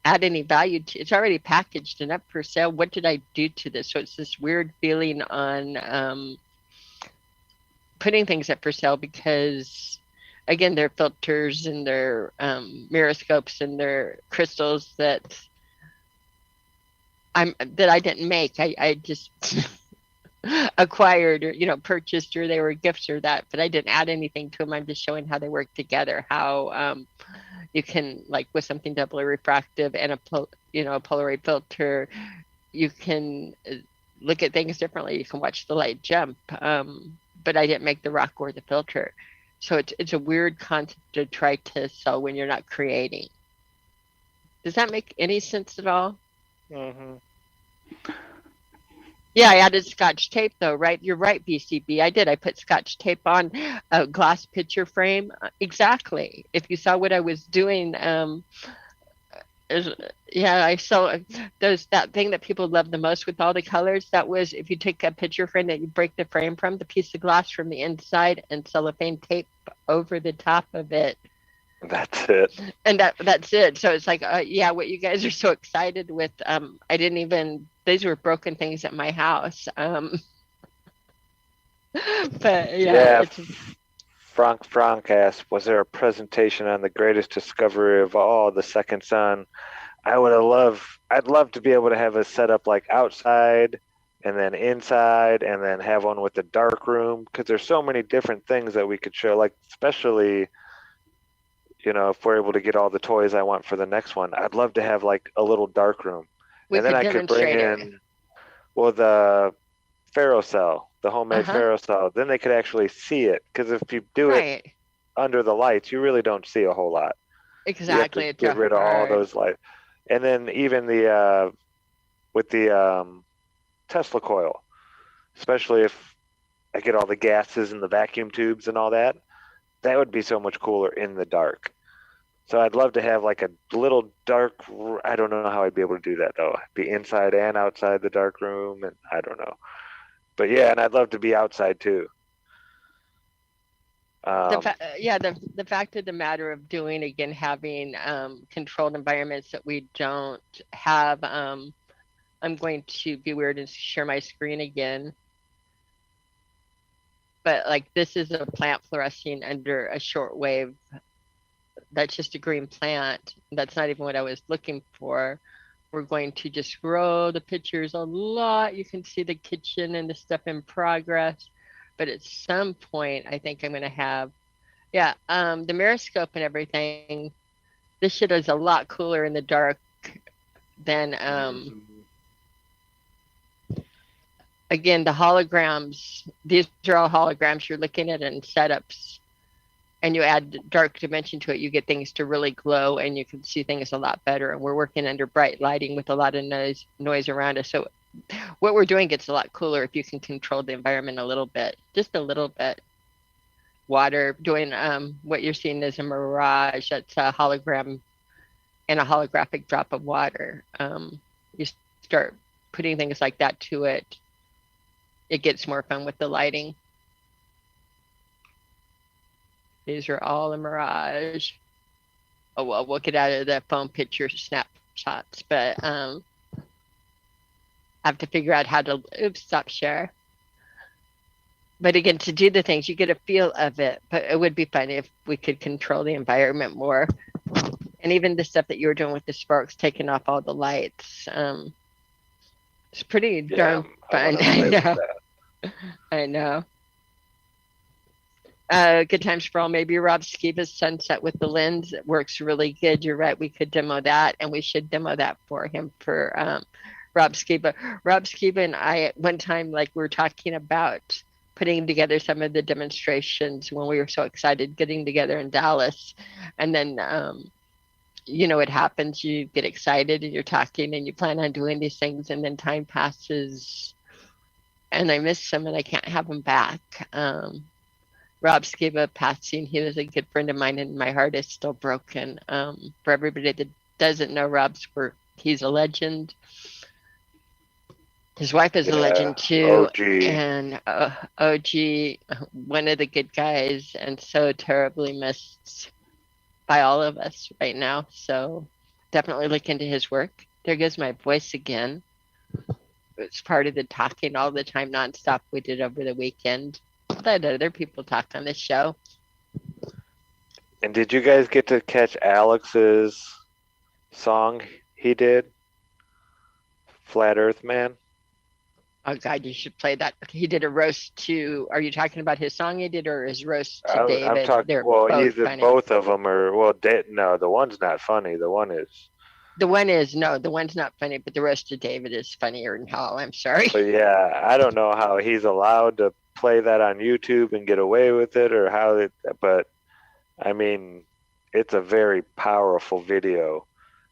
Speaker 4: add any value to it's already packaged and up for sale. What did I do to this? So it's this weird feeling on putting things up for sale, because again, they're filters and they're miroscopes and they're crystals that I didn't make. I just acquired or purchased, or they were gifts or that, but I didn't add anything to them. I'm just showing how they work together, how you can, like with something doubly refractive and a Polaroid filter, you can look at things differently. You can watch the light jump. But I didn't make the rock or the filter. So it's a weird concept to try to sell when you're not creating. Does that make any sense at all?
Speaker 3: Mm-hmm.
Speaker 4: Yeah, I added Scotch tape though, right? You're right, BCB. I did. I put Scotch tape on a glass picture frame. Exactly. If you saw what I was doing, I saw there's that thing that people love the most with all the colors. That was, if you take a picture frame that you break the frame from, the piece of glass from the inside, and cellophane tape over the top of it.
Speaker 3: That's it.
Speaker 4: And that's it. So it's like, what you guys are so excited with. These were broken things at my house. But yeah.
Speaker 3: Frank asked, was there a presentation on the greatest discovery of all, the second sun? I'd love to be able to have a setup like outside and then inside and then have one with the dark room, because there's so many different things that we could show, like especially, you know, if we're able to get all the toys I want for the next one, I'd love to have like a little dark room.
Speaker 4: We
Speaker 3: and then
Speaker 4: could
Speaker 3: I could bring
Speaker 4: demonstrate
Speaker 3: in, well, the ferrocell, the homemade ferrocell, then they could actually see it, because if you do it under the lights, you really don't see a whole lot.
Speaker 4: Exactly.
Speaker 3: You have to get rid of all those lights. And then even the with the Tesla coil, especially if I get all the gases and the vacuum tubes and all that, that would be so much cooler in the dark. So I'd love to have like a little dark, I don't know how I'd be able to do that though. Be inside and outside the dark room, and I don't know. But yeah, and I'd love to be outside too.
Speaker 4: The fact of the matter of having controlled environments that we don't have. I'm going to be weird and share my screen again. But like, this is a plant fluorescing under a shortwave. That's just a green plant. That's not even what I was looking for. We're going to just grow the pictures a lot. You can see the kitchen and the stuff in progress. But at some point, I think I'm going to have, the Meriscope and everything. This shit is a lot cooler in the dark than, again, the holograms. These are all holograms you're looking at in setups. And you add dark dimension to it, you get things to really glow, and you can see things a lot better. And we're working under bright lighting with a lot of noise around us. So what we're doing gets a lot cooler if you can control the environment a little bit, just a little bit. Water, doing what you're seeing is a mirage. That's a hologram and a holographic drop of water. You start putting things like that to it, it gets more fun with the lighting. These are all a mirage. Oh, well, we'll get out of the phone picture snapshots, but I have to figure out how to, stop share. But again, to do the things, you get a feel of it, but it would be fun if we could control the environment more. And even the stuff that you were doing with the sparks, taking off all the lights. It's pretty darn fun. I know. Good Times for All, maybe Rob Skiba's Sunset with the Lens. It works really good. You're right. We could demo that, and we should demo that for him, for Rob Skiba. Rob Skiba and I, at one time, like, we were talking about putting together some of the demonstrations when we were so excited getting together in Dallas. And then, it happens, you get excited and you're talking and you plan on doing these things, and then time passes and I miss him and I can't have him back. Rob Skiba passing, he was a good friend of mine, and my heart is still broken. For everybody that doesn't know Rob's work, he's a legend. His wife is a legend too.
Speaker 3: OG.
Speaker 4: And OG, one of the good guys, and so terribly missed by all of us right now. So definitely look into his work. There goes my voice again. It's part of the talking all the time nonstop we did over the weekend. Let other people talk on this show.
Speaker 3: And did you guys get to catch Alex's song he did? Flat Earth Man?
Speaker 4: Oh God, you should play that. He did a roast to, are you talking about his song he did or his roast to David?
Speaker 3: I'm talking, both of them are, no, the one's not funny. The one is.
Speaker 4: The one's not funny, but the roast to David is funnier than hell. I'm sorry.
Speaker 3: But yeah, I don't know how he's allowed to play that on YouTube and get away with it, or how but I mean, it's a very powerful video,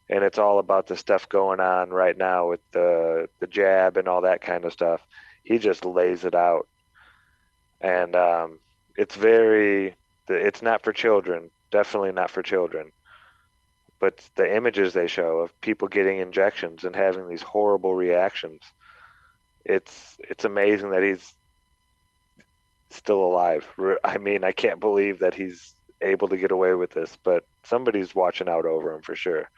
Speaker 3: and it's all about the stuff going on right now with the jab and all that kind of stuff. He just lays it out, and it's not for children, definitely not for children. But the images they show of people getting injections and having these horrible reactions, it's amazing that he's still alive. I mean, I can't believe that he's able to get away with this, but somebody's watching out over him for sure.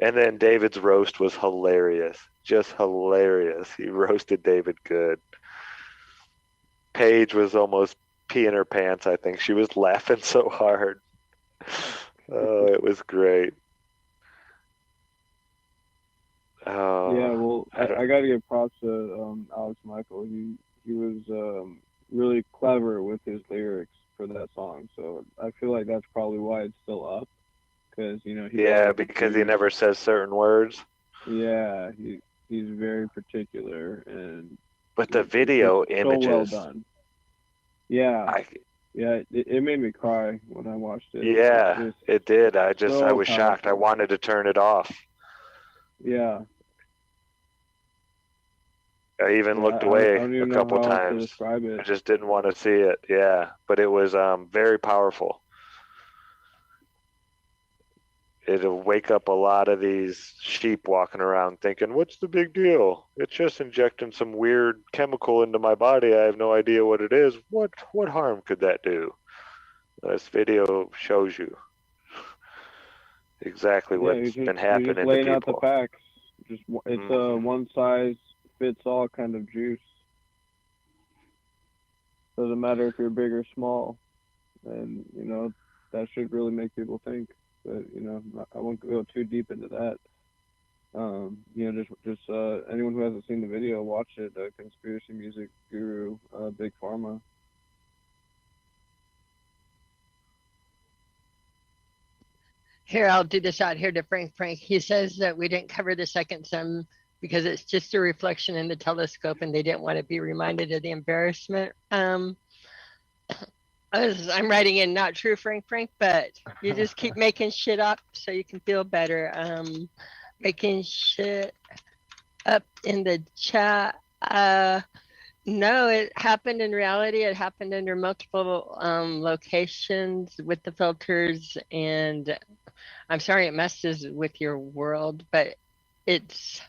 Speaker 3: And then David's roast was hilarious, just hilarious. He roasted David good. Paige was almost pee in her pants. I think she was laughing so hard. Oh, it was great. Oh,
Speaker 19: Yeah, well, I got to give props to Alex Michael. He was really clever with his lyrics for that song. So I feel like that's probably why it's still up, because
Speaker 3: yeah, because he never says certain words.
Speaker 19: Yeah, he's very particular, and
Speaker 3: but the video
Speaker 19: it's
Speaker 3: images,
Speaker 19: so well done. Yeah, it made me cry when I watched it.
Speaker 3: Yeah, it did. I
Speaker 19: so
Speaker 3: was shocked. I
Speaker 19: powerful.
Speaker 3: wanted to turn it off.
Speaker 19: Yeah.
Speaker 3: I even looked
Speaker 19: I
Speaker 3: away
Speaker 19: don't
Speaker 3: a
Speaker 19: even know
Speaker 3: couple
Speaker 19: how else to
Speaker 3: times.
Speaker 19: describe it.
Speaker 3: I just didn't want to see it. Yeah, but it was very powerful. It'll wake up a lot of these sheep walking around thinking, what's the big deal? It's just injecting some weird chemical into my body. I have no idea what it is. What harm could that do? This video shows you exactly what's been happening to
Speaker 19: laying out the
Speaker 3: people.
Speaker 19: facts. It's a one size fits all kind of juice. Doesn't matter if you're big or small, and that should really make people think. But I won't go too deep into that. Just anyone who hasn't seen the video, watch it. Conspiracy Music Guru, Big Pharma.
Speaker 4: Here, I'll do this out here to Frank. He says that we didn't cover the second sun because it's just a reflection in the telescope and they didn't want to be reminded of the embarrassment. I'm writing in not true, Frank, but you just keep making shit up so you can feel better. Making shit up in the chat. No, it happened in reality. It happened under multiple locations with the filters, and I'm sorry it messes with your world, but it's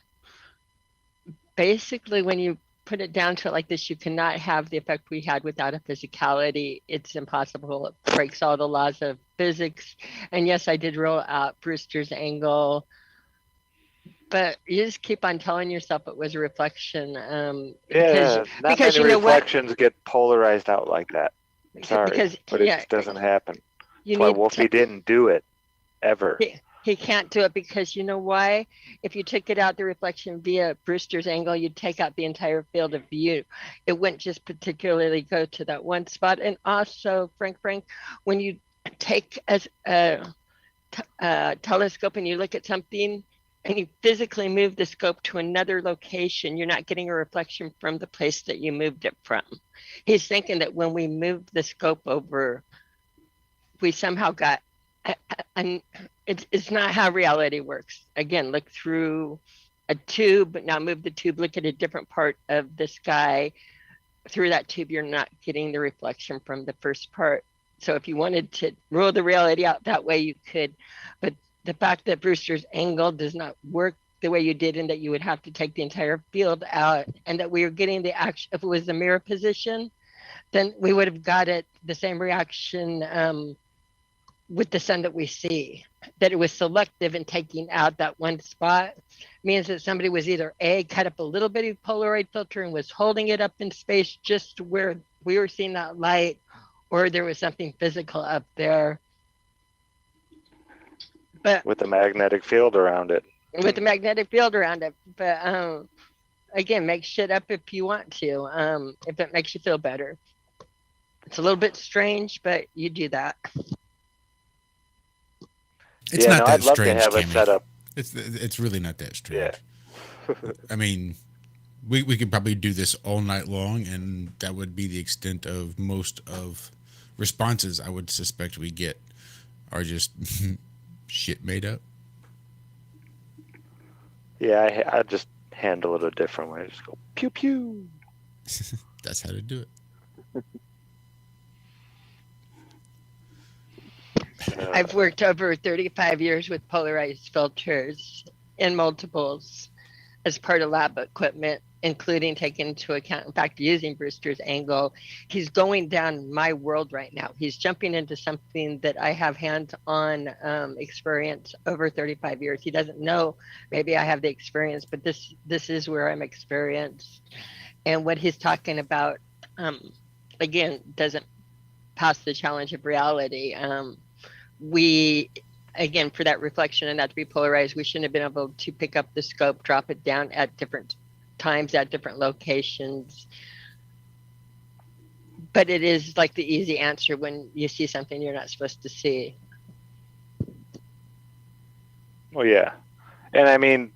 Speaker 4: basically when you put it down to it like this, you cannot have the effect we had without a physicality. It's impossible. It breaks all the laws of physics. And yes, I did roll out Brewster's angle, but you just keep on telling yourself it was a reflection.
Speaker 3: Not many reflections get polarized out like that. I'm sorry, but it just doesn't happen. That's why Wolfie didn't do it, ever.
Speaker 4: He can't do it because you know why? If you took it out the reflection via Brewster's angle, you'd take out the entire field of view. It wouldn't just particularly go to that one spot. And also, Frank, when you take a telescope and you look at something and you physically move the scope to another location, you're not getting a reflection from the place that you moved it from. He's thinking that when we moved the scope over, we somehow got and it's not how reality works. Again, look through a tube, but now move the tube, look at a different part of the sky. Through that tube, you're not getting the reflection from the first part. So if you wanted to rule the reality out that way, you could. But the fact that Brewster's angle does not work the way you did, and that you would have to take the entire field out, and that we were getting the action, if it was the mirror position, then we would have got it the same reaction with the sun that we see. That it was selective in taking out that one spot means that somebody was either A, cut up a little bitty Polaroid filter and was holding it up in space just where we were seeing that light, or there was something physical up there. But
Speaker 3: with the magnetic field around it.
Speaker 4: But again, make shit up if you want to, if it makes you feel better. It's a little bit strange, but you do that.
Speaker 2: It's not that
Speaker 3: I'd love
Speaker 2: strange,
Speaker 3: to have it set up.
Speaker 2: It's really not that strange.
Speaker 3: Yeah.
Speaker 2: I mean, we could probably do this all night long, and that would be the extent of most of responses I would suspect we get are just shit made up.
Speaker 3: Yeah, I just handle it a different way. I just go pew pew.
Speaker 2: That's how to do it.
Speaker 4: I've worked over 35 years with polarized filters in multiples as part of lab equipment, including taking into account, in fact, using Brewster's angle. He's going down my world right now. He's jumping into something that I have hands-on experience over 35 years. He doesn't know, maybe I have the experience, but this is where I'm experienced. And what he's talking about, again, doesn't past the challenge of reality. We, again, for that reflection and that to be polarized, we shouldn't have been able to pick up the scope, drop it down at different times, at different locations. But it is like the easy answer when you see something you're not supposed to see.
Speaker 3: Well, yeah. And I mean,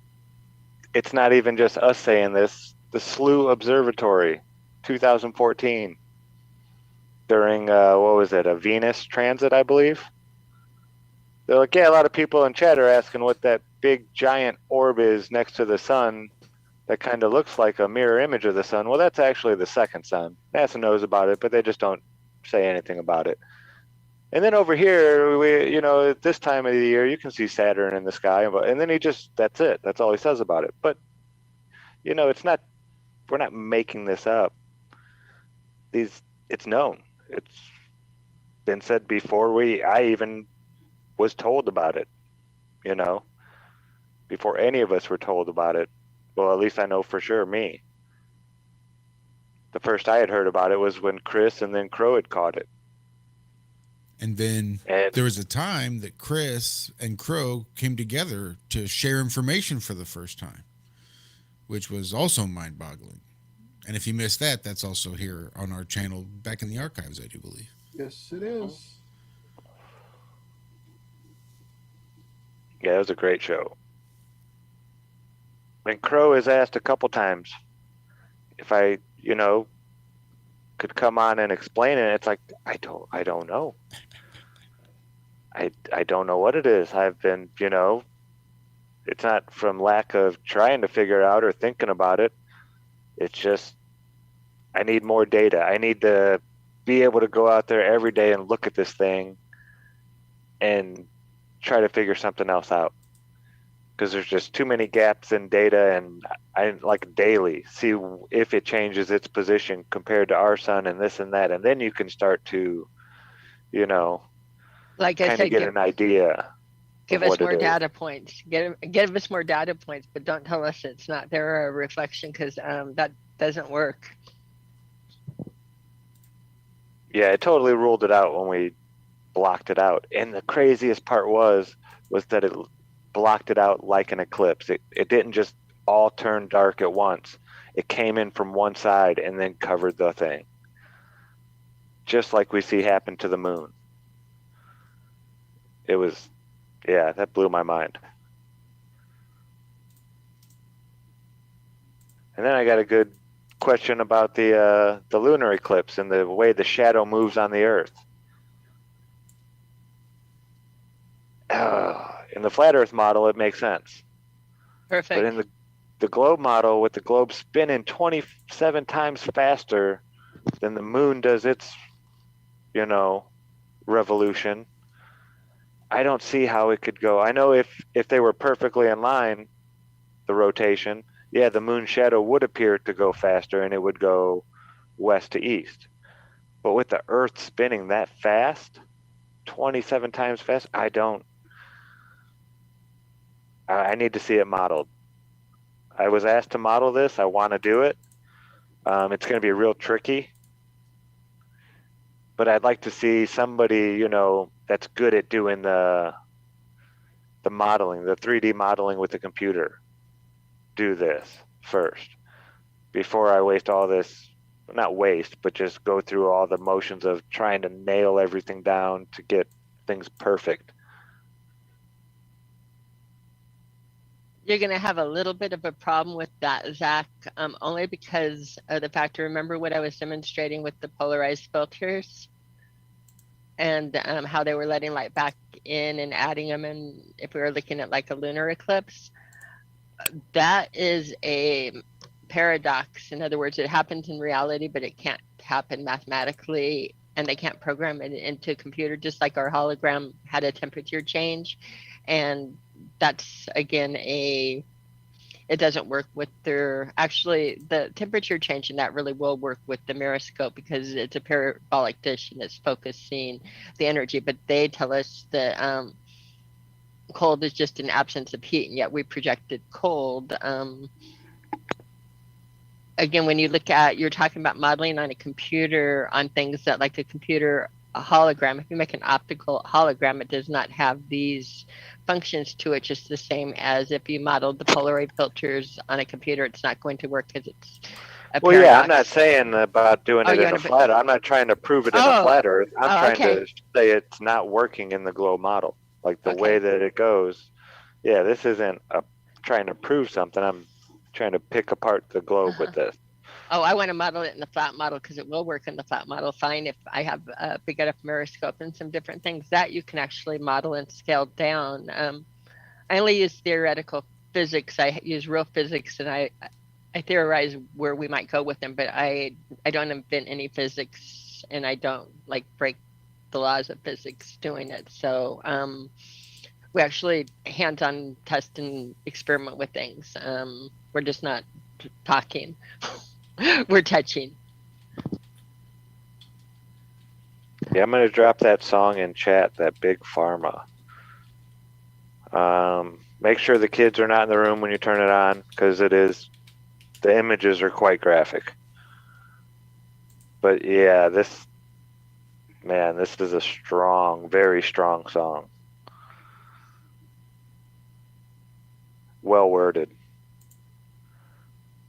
Speaker 3: it's not even just us saying this. The SLU Observatory, 2014, during, what was it, a Venus transit, I believe? They're like, yeah, a lot of people in chat are asking what that big giant orb is next to the sun that kind of looks like a mirror image of the sun. Well, that's actually the second sun. NASA knows about it, but they just don't say anything about it. And then over here, we, at this time of the year, you can see Saturn in the sky. And then that's it. That's all he says about it. But, it's not, we're not making this up. It's known. It's been said before I even was told about it, before any of us were told about it. Well, at least I know for sure me. The first I had heard about it was when Chris and then Crow had caught it.
Speaker 2: And then there was a time that Chris and Crow came together to share information for the first time, which was also mind-boggling. And if you missed that, that's also here on our channel back in the archives, I do believe.
Speaker 7: Yes, it is.
Speaker 3: Yeah, it was a great show. And Crow has asked a couple times if I, could come on and explain it. It's like, I don't know. I don't know what it is. I've been, it's not from lack of trying to figure it out or thinking about it. It's just, I need more data. I need to be able to go out there every day and look at this thing and try to figure something else out. Because there's just too many gaps in data, and I like daily see if it changes its position compared to our sun and this and that. And then you can start to,
Speaker 4: like I
Speaker 3: kind
Speaker 4: said,
Speaker 3: of get an idea.
Speaker 4: Give us more data points. Give us more data points, but don't tell us it's not there or a reflection, because that doesn't work.
Speaker 3: Yeah, it totally ruled it out when we blocked it out. And the craziest part was that it blocked it out like an eclipse. It didn't just all turn dark at once. It came in from one side and then covered the thing. Just like we see happen to the moon. It was, yeah, that blew my mind. And then I got a good question about the lunar eclipse and the way the shadow moves on the Earth. In the flat Earth model, it makes sense.
Speaker 4: Perfect.
Speaker 3: But in the globe model, with the globe spinning 27 times faster than the moon does its, revolution, I don't see how it could go. I know if they were perfectly in line, the rotation, yeah, the moon shadow would appear to go faster and it would go west to east. But with the Earth spinning that fast, 27 times fast, I need to see it modeled. I was asked to model this. I want to do it. It's going to be real tricky. But I'd like to see somebody, that's good at doing the modeling, the 3D modeling with the computer, do this first before I waste all this, not waste, but just go through all the motions of trying to nail everything down to get things perfect.
Speaker 4: You're going to have a little bit of a problem with that, Zach, only because of the fact, remember what I was demonstrating with the polarized filters and how they were letting light back in and adding them in if we were looking at like a lunar eclipse. That is a paradox. In other words, it happens in reality, but it can't happen mathematically, and they can't program it into a computer, just like our hologram had a temperature change. And that's, again, it doesn't work with the temperature change, and that really will work with the miroscope because it's a parabolic dish and it's focusing the energy. But they tell us that cold is just an absence of heat, and yet we projected cold. Again, when you look at, you're talking about modeling on a computer on things that like a computer a hologram. If you make an optical hologram, it does not have these functions to it, just the same as if you modeled the Polaroid filters on a computer. It's not going to work because it's a
Speaker 3: Well,
Speaker 4: paradox.
Speaker 3: yeah, I'm not saying about doing
Speaker 4: Oh,
Speaker 3: it
Speaker 4: you
Speaker 3: in a
Speaker 4: wanna
Speaker 3: flat Earth. I'm not trying to prove it in a
Speaker 4: Oh.
Speaker 3: flat Earth. I'm
Speaker 4: Oh,
Speaker 3: trying
Speaker 4: okay.
Speaker 3: to say it's not working in the globe model. Like the way that it goes. Yeah, this isn't trying to prove something. I'm trying to pick apart the globe with this.
Speaker 4: Oh, I want to model it in the flat model because it will work in the flat model fine if I have a big enough mirror-scope and some different things that you can actually model and scale down. I only use theoretical physics. I use real physics, and I theorize where we might go with them, but I don't invent any physics, and I don't like break the laws of physics doing it. So we actually hands-on test and experiment with things. We're just not talking. We're touching.
Speaker 3: Yeah, I'm going to drop that song in chat, that Big Pharma. Make sure the kids are not in the room when you turn it on, because the images are quite graphic. But yeah, this is a strong, very strong song. Well worded,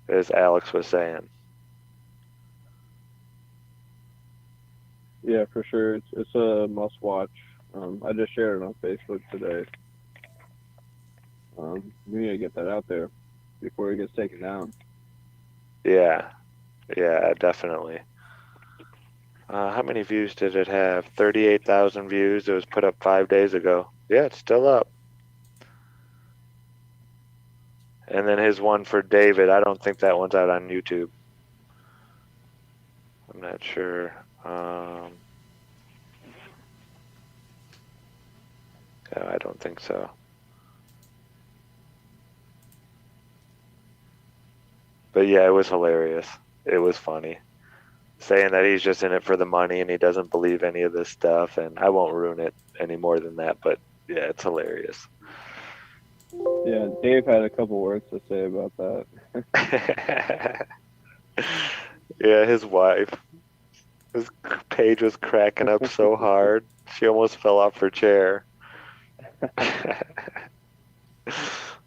Speaker 3: as Alex was saying.
Speaker 19: Yeah, for sure. It's a must watch. I just shared it on Facebook today. We need to get that out there before it gets taken down.
Speaker 3: Yeah, definitely. How many views did it have? 38,000 views. It was put up 5 days ago. Yeah, it's still up. And then his one for David, I don't think that one's out on YouTube. I'm not sure. No, I don't think so. But yeah, it was hilarious. It was funny. Saying that he's just in it for the money and he doesn't believe any of this stuff, and I won't ruin it any more than that, but yeah, it's hilarious.
Speaker 19: Yeah, Dave had a couple words to say about that.
Speaker 3: Yeah, his wife. His page was cracking up so hard, she almost fell off her chair.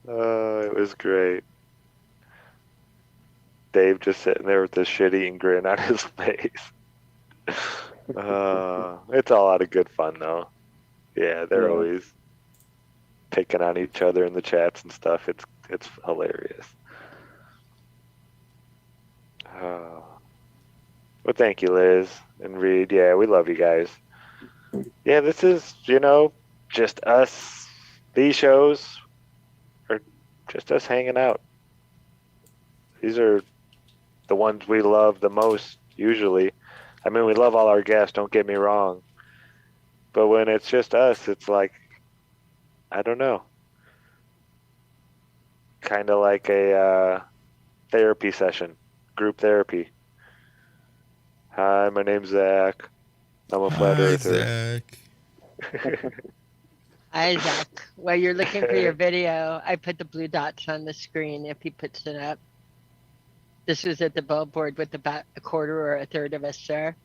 Speaker 3: It was great. Dave just sitting there with this shit-eating grin on his face. It's all out of good fun, though. Yeah, they're always picking on each other in the chats and stuff. It's hilarious. Well, thank you, Liz and Reed. Yeah, we love you guys. Yeah, this is, just us. These shows are just us hanging out. These are the ones we love the most, usually. I mean, we love all our guests, don't get me wrong. But when it's just us, it's like, I don't know. Kind of like a therapy session, group therapy. Hi, my name's Zach. I'm a flat earther.
Speaker 2: Zach.
Speaker 4: Hi, Zach. While you're looking for your video, I put the blue dots on the screen if he puts it up. This was at the billboard with about a quarter or a third of us there.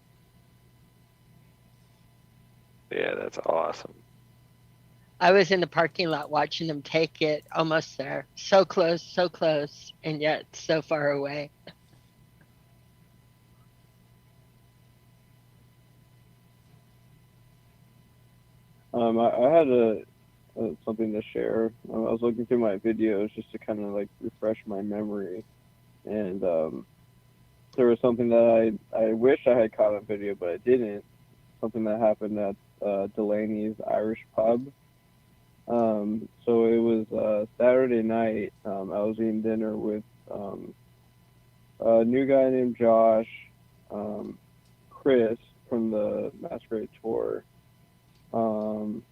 Speaker 3: Yeah, that's awesome.
Speaker 4: I was in the parking lot watching them take it, almost there. So close, and yet so far away.
Speaker 19: I had something to share. I was looking through my videos just to kind of like refresh my memory, and there was something that I wish I had caught on video, but I didn't. Something that happened at Delaney's Irish Pub. So it was Saturday night. I was eating dinner with a new guy named Josh, Chris from the Masquerade Tour, and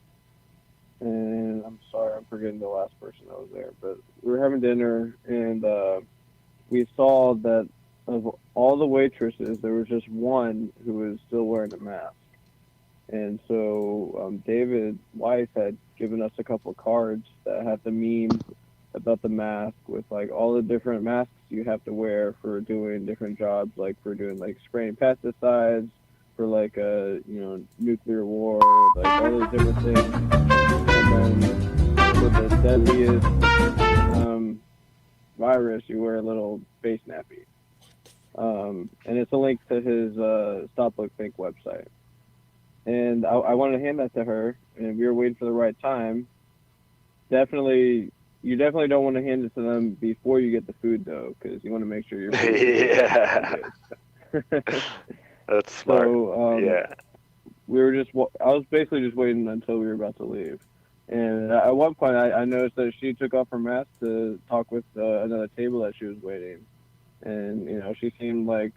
Speaker 19: I'm sorry, I'm forgetting the last person that was there, but we were having dinner, and we saw that of all the waitresses, there was just one who was still wearing a mask. And so David's wife had given us a couple cards that had the meme about the mask with like all the different masks you have to wear for doing different jobs, like for doing like spraying pesticides, for like a nuclear war, like all those different things. And then with the deadliest virus, you wear a little face nappy. And it's a link to his Stop Look Think website. And I wanted to hand that to her, and we were waiting for the right time. You definitely don't want to hand it to them before you get the food, though, because you want to make sure you're.
Speaker 3: Yeah. That's smart.
Speaker 19: So,
Speaker 3: yeah.
Speaker 19: I was basically just waiting until we were about to leave. And at one point, I noticed that she took off her mask to talk with another table that she was waiting. And, she seemed like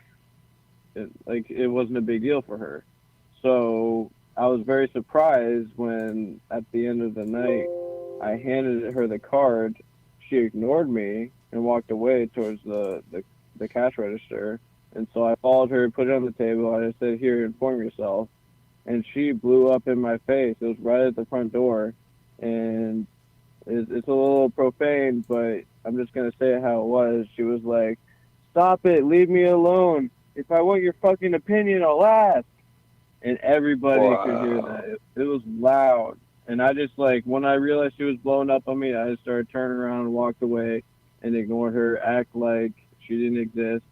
Speaker 19: it wasn't a big deal for her. So I was very surprised when, at the end of the night, I handed her the card. She ignored me and walked away towards the cash register. And so I followed her, put it on the table, and I said, "Here, inform yourself." And she blew up in my face. It was right at the front door. And it's a little profane, but I'm just going to say it how it was. She was like, "Stop it, leave me alone. If I want your fucking opinion, I'll ask." And everybody could hear that. It was loud. And I just, when I realized she was blowing up on me, I just started turning around and walked away and ignored her, act like she didn't exist.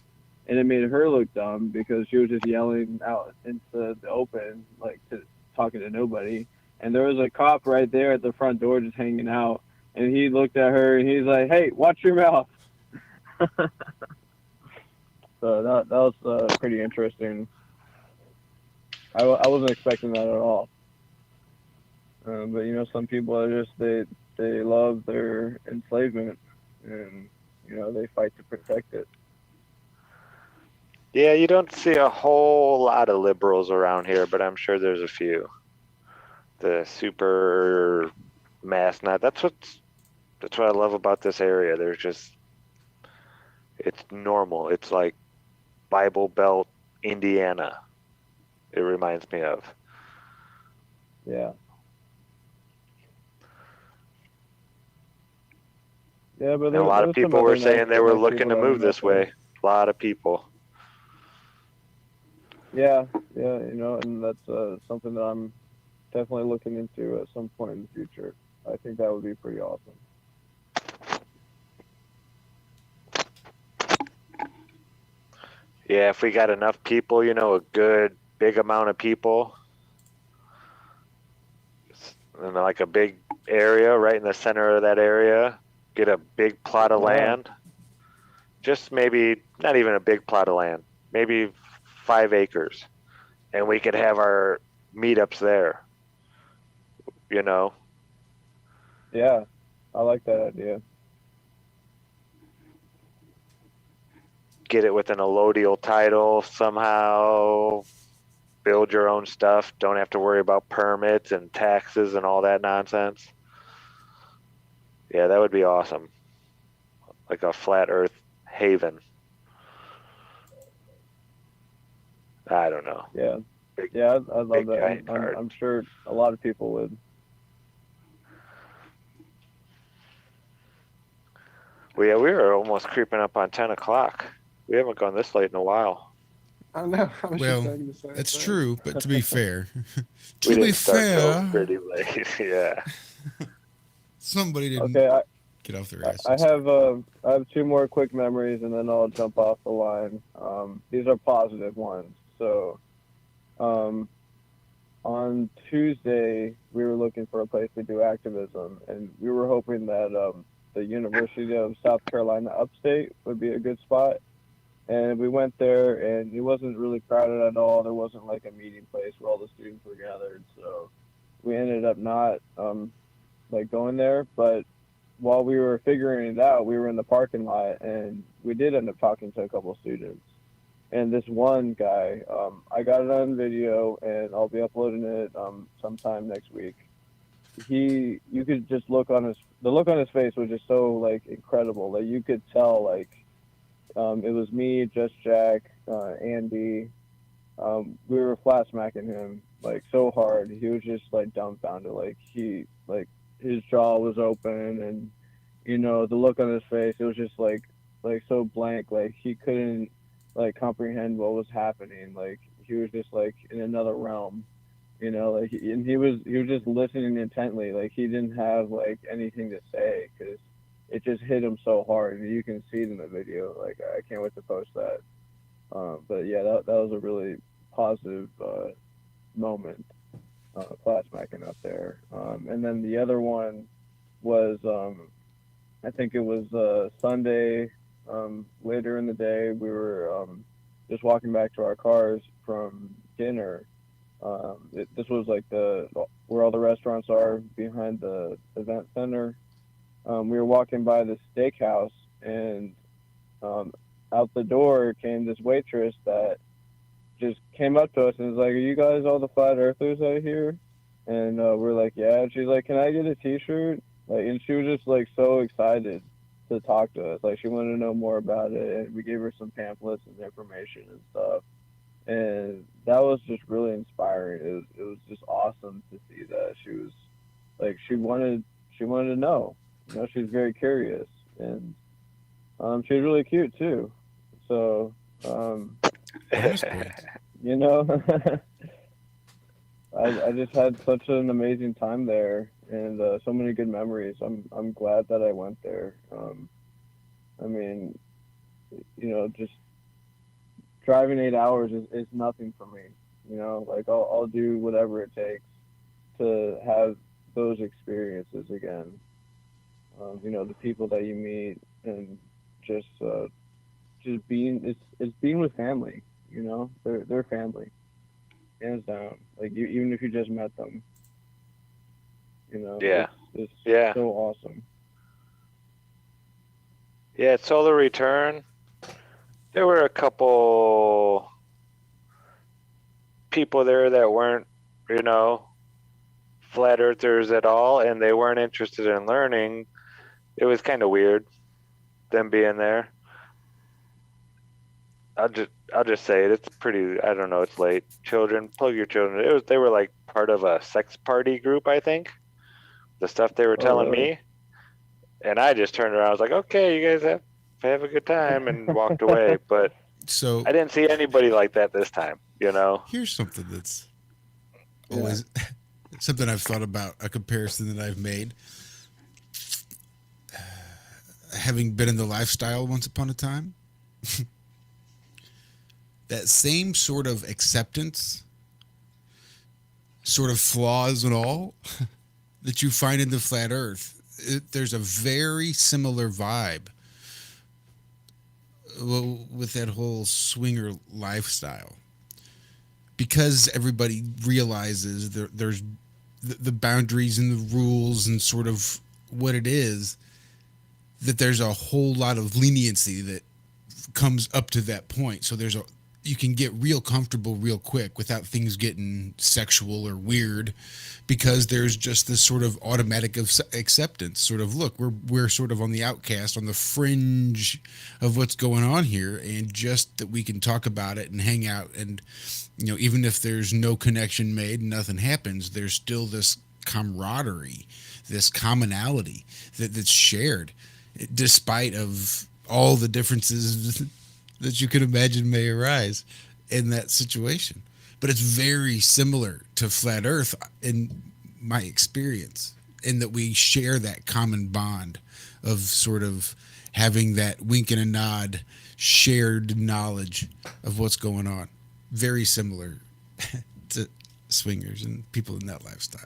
Speaker 19: And it made her look dumb because she was just yelling out into the open, talking to nobody. And there was a cop right there at the front door just hanging out. And he looked at her and he's like, "Hey, watch your mouth." So that was pretty interesting. I wasn't expecting that at all. But some people are just they love their enslavement, and they fight to protect it.
Speaker 3: Yeah, you don't see a whole lot of liberals around here, but I'm sure there's a few. The super mass nut. That's what I love about this area. It's normal. It's like Bible Belt, Indiana. It reminds me of.
Speaker 19: Yeah. Yeah, but
Speaker 3: a lot of people were saying they were looking to move this way. A lot of people.
Speaker 19: Yeah, and that's something that I'm definitely looking into at some point in the future. I think that would be pretty awesome.
Speaker 3: Yeah, if we got enough people, a good big amount of people, and like a big area right in the center of that area, get a big plot of land. Just maybe not even a big plot of land, maybe 5 acres, and we could have our meetups there.
Speaker 19: Yeah, I like that idea.
Speaker 3: Get it with an allodial title somehow. Build your own stuff. Don't have to worry about permits and taxes and all that nonsense. Yeah, that would be awesome. Like a flat earth haven. I don't know.
Speaker 19: Yeah. I love that. I'm sure a lot of people would.
Speaker 3: Well, yeah, we were almost creeping up on 10 o'clock. We haven't gone this late in a while.
Speaker 7: I know.
Speaker 2: That's true, but to be fair,
Speaker 3: we didn't start till pretty late. Yeah.
Speaker 2: Somebody didn't get off their ass.
Speaker 19: I have 2 more quick memories, and then I'll jump off the line. These are positive ones. So, on Tuesday, we were looking for a place to do activism, and we were hoping that the University of South Carolina Upstate would be a good spot. And we went there, and it wasn't really crowded at all. There wasn't like a meeting place where all the students were gathered. So we ended up not going there. But while we were figuring it out, we were in the parking lot, and we did end up talking to a couple of students. And this one guy, I got it on video, and I'll be uploading it sometime next week. You could just the look on his face was just so incredible. Like you could tell it was me, Just Jack, Andy. We were flat smacking him so hard. He was just dumbfounded. His jaw was open, and the look on his face, it was just so blank. He couldn't comprehend what was happening. he was just like in another realm, you know, like, and he was just listening intently. Like he didn't have like anything to say because it just hit him so hard. You can see it in the video. Like I can't wait to post that. But yeah, that was a really positive moment, class smacking up there. And then the other one was, I think it was Sunday, later in the day. We were just walking back to our cars from dinner. This was like where all the restaurants are behind the event center. We were walking by the steakhouse, and out the door came this waitress that just came up to us and was like, "Are you guys all the flat earthers out here?" And we're like, "Yeah." And she's like, "Can I get a T-shirt?" Like, and she was just like so excited to talk to us. Like she wanted to know more about it, and we gave her some pamphlets and information and stuff. And that was just really inspiring. It was just awesome to see that she was like she wanted to know. You know, she's very curious, and she was really cute too. So, you know, I just had such an amazing time there, and so many good memories. I'm glad that I went there. I mean, you know, just driving 8 hours is nothing for me. You know, like I'll do whatever it takes to have those experiences again. You know, the people that you meet, and just being it's being with family. You know, they're family, hands down. Like even if you just met them, you know, it's so awesome.
Speaker 3: Yeah, at Solar Return, there were a couple people there that weren't, you know, flat earthers at all, and they weren't interested in learning. It was kind of weird, them being there. I'll just say it. It's pretty. I don't know. It's late. Children, plug your children. They were like part of a sex party group, I think. The stuff they were telling me, and I just turned around. I was like, "Okay, you guys have a good time," and walked away. But
Speaker 2: so
Speaker 3: I didn't see anybody like that this time. You know.
Speaker 2: Here's something that's always something I've thought about, a comparison that I've made. Having been in the lifestyle once upon a time, that same sort of acceptance, sort of flaws and all, that you find in the flat earth, there's a very similar vibe with that whole swinger lifestyle. Because everybody realizes there's the boundaries and the rules and sort of what it is, that there's a whole lot of leniency that comes up to that point. So you can get real comfortable real quick without things getting sexual or weird, because there's just this sort of automatic acceptance. Sort of, look, we're sort of on the outcast, on the fringe of what's going on here, and just that we can talk about it and hang out, and you know, even if there's no connection made, nothing happens, there's still this camaraderie, this commonality that's shared, despite of all the differences that you could imagine may arise in that situation. But it's very similar to Flat Earth in my experience, in that we share that common bond of sort of having that wink and a nod, shared knowledge of what's going on. Very similar to swingers and people in that lifestyle.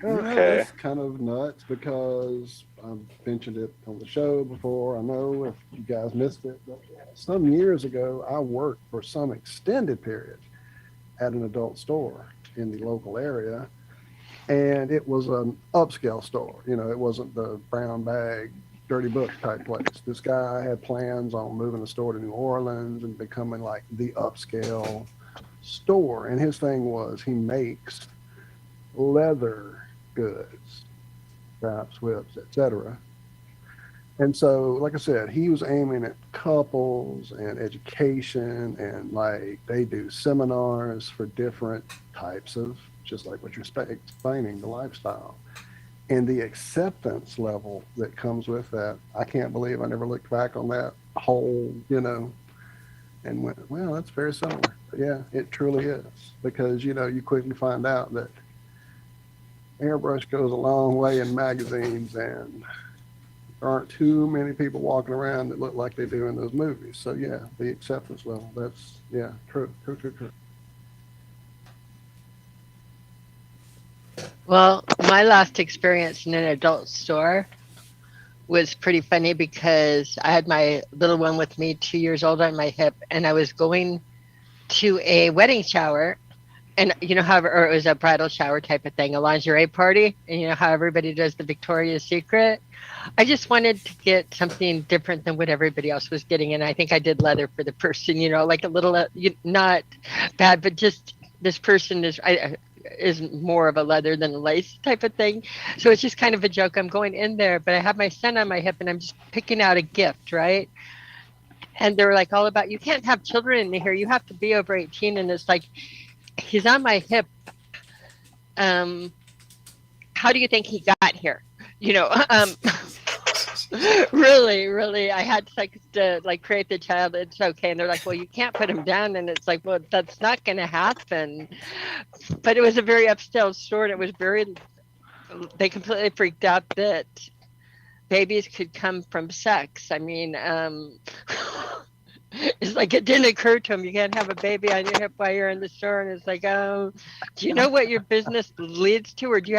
Speaker 7: Okay. That's kind of nuts, because I've mentioned it on the show before. I know if you guys missed it, but some years ago, I worked for some extended period at an adult store in the local area. And it was an upscale store. You know, it wasn't the brown bag, dirty book type place. This guy had plans on moving the store to New Orleans and becoming like the upscale store. And his thing was, he makes leather goods, straps, whips, etc. And so, like I said, he was aiming at couples and education, and like they do seminars for different types of, just like what you're explaining, the lifestyle. And the acceptance level that comes with that, I can't believe I never looked back on that whole, you know, and went, well, that's very similar. But yeah, it truly is, because you quickly find out that airbrush goes a long way in magazines, and there aren't too many people walking around that look like they do in those movies. So yeah, the acceptance level, that's, yeah, true.
Speaker 4: Well, my last experience in an adult store was pretty funny because I had my little one with me, 2 years old, on my hip, and I was going to a wedding shower. And or it was a bridal shower type of thing, a lingerie party. And how everybody does the Victoria's Secret. I just wanted to get something different than what everybody else was getting. And I think I did leather for the person, like a little, not bad, but just this person is more of a leather than a lace type of thing. So it's just kind of a joke. I'm going in there, but I have my son on my hip and I'm just picking out a gift, right? And they're like all about, you can't have children in here. You have to be over 18. And it's like, he's on my hip. How do you think he got here? Really, I had to create the child. It's okay. And they're like, well, you can't put him down. And it's like, well, that's not going to happen. But it was a very upscale store, and it was they completely freaked out that babies could come from sex. I mean, it's like it didn't occur to him. You can't have a baby on your hip while you're in the store. And it's like, do you know what your business leads to? Or do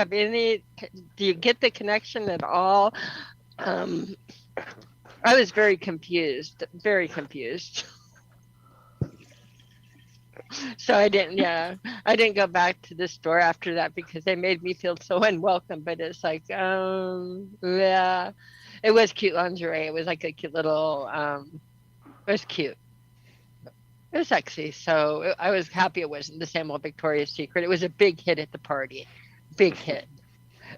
Speaker 4: you get the connection at all? I was very confused. So I didn't go back to the store after that because they made me feel so unwelcome. But it's like, yeah, it was cute lingerie. It was like a cute little, it was cute. It was sexy. So I was happy it wasn't the same old Victoria's Secret. It was a big hit at the party. Big hit.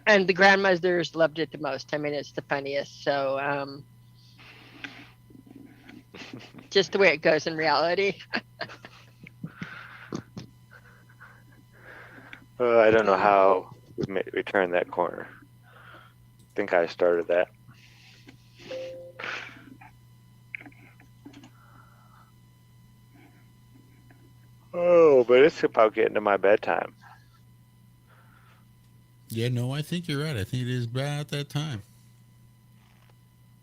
Speaker 4: And the grandmothers loved it the most. I mean, it's the funniest. So just the way it goes in reality.
Speaker 3: I don't know how we turned that corner. I think I started that. Oh, but it's about getting to my bedtime.
Speaker 2: Yeah, no, I think you're right. I think it is about that time.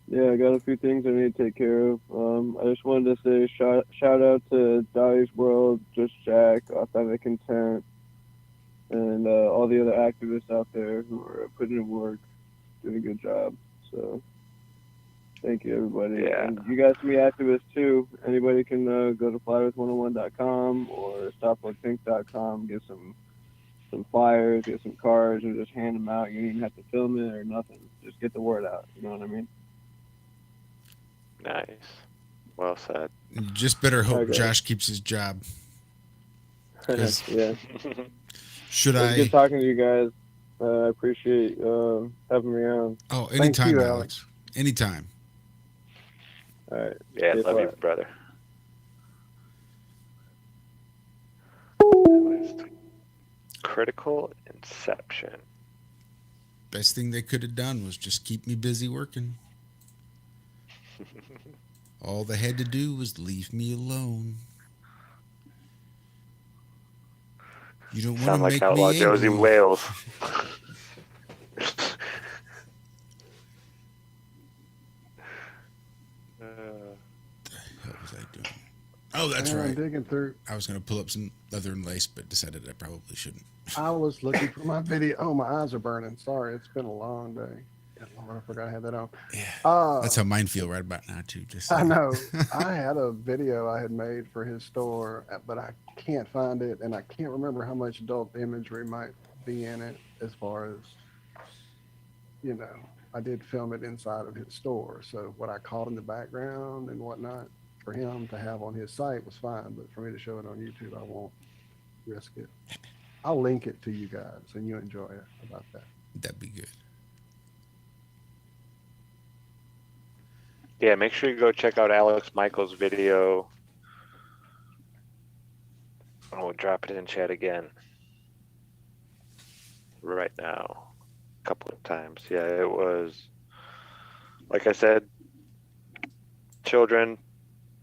Speaker 19: Yeah, I got a few things I need to take care of. I just wanted to say shout out to Dottie's World, Just Jack, Authentic Content, and all the other activists out there who are putting in work, doing a good job. So thank you, everybody.
Speaker 3: Yeah.
Speaker 19: And you guys can be activists too. Anybody can go to flatearth101.com or stopworkpink.com, get some flyers, get some cards, and just hand them out. You don't even have to film it or nothing. Just get the word out. You know what I mean?
Speaker 3: Nice. Well said.
Speaker 2: You just better hope
Speaker 19: Okay.
Speaker 2: Josh keeps his job.
Speaker 19: Yeah.
Speaker 2: Should
Speaker 19: It was
Speaker 2: I?
Speaker 19: good talking to you guys. I appreciate having me on.
Speaker 2: Oh,
Speaker 7: Thank
Speaker 2: anytime,
Speaker 7: you,
Speaker 2: Alex. Anytime.
Speaker 19: All right.
Speaker 3: Yeah,
Speaker 19: Get
Speaker 3: love you,
Speaker 19: flat.
Speaker 3: brother. Critical Inception.
Speaker 2: Best thing they could have done was just keep me busy working. All they had to do was leave me alone. You don't want
Speaker 3: Sound
Speaker 2: to
Speaker 3: like
Speaker 2: make
Speaker 3: Outlaw
Speaker 2: me
Speaker 3: Josie
Speaker 2: angry.
Speaker 3: Wales.
Speaker 2: What was I doing? Oh, that's
Speaker 7: Yeah,
Speaker 2: right.
Speaker 7: I'm digging through.
Speaker 2: I was going to pull up some leather and lace, but decided I probably shouldn't.
Speaker 7: I was looking for my video. Oh, my eyes are burning. Sorry, it's been a long day. Yeah, Lord, I forgot I had that on.
Speaker 2: Yeah, that's how mine feel right about now too. Just
Speaker 7: I know. I had a video I had made for his store, but I can't find it, and I can't remember how much adult imagery might be in it. As far as, I did film it inside of his store, so what I caught in the background and whatnot for him to have on his site was fine, but for me to show it on YouTube, I won't risk it. I'll link it to you guys, and you enjoy it about that.
Speaker 2: That'd be good.
Speaker 3: Yeah, make sure you go check out Alex Michael's video. We'll drop it in chat again. Right now. A couple of times. Yeah, it was, like I said, children,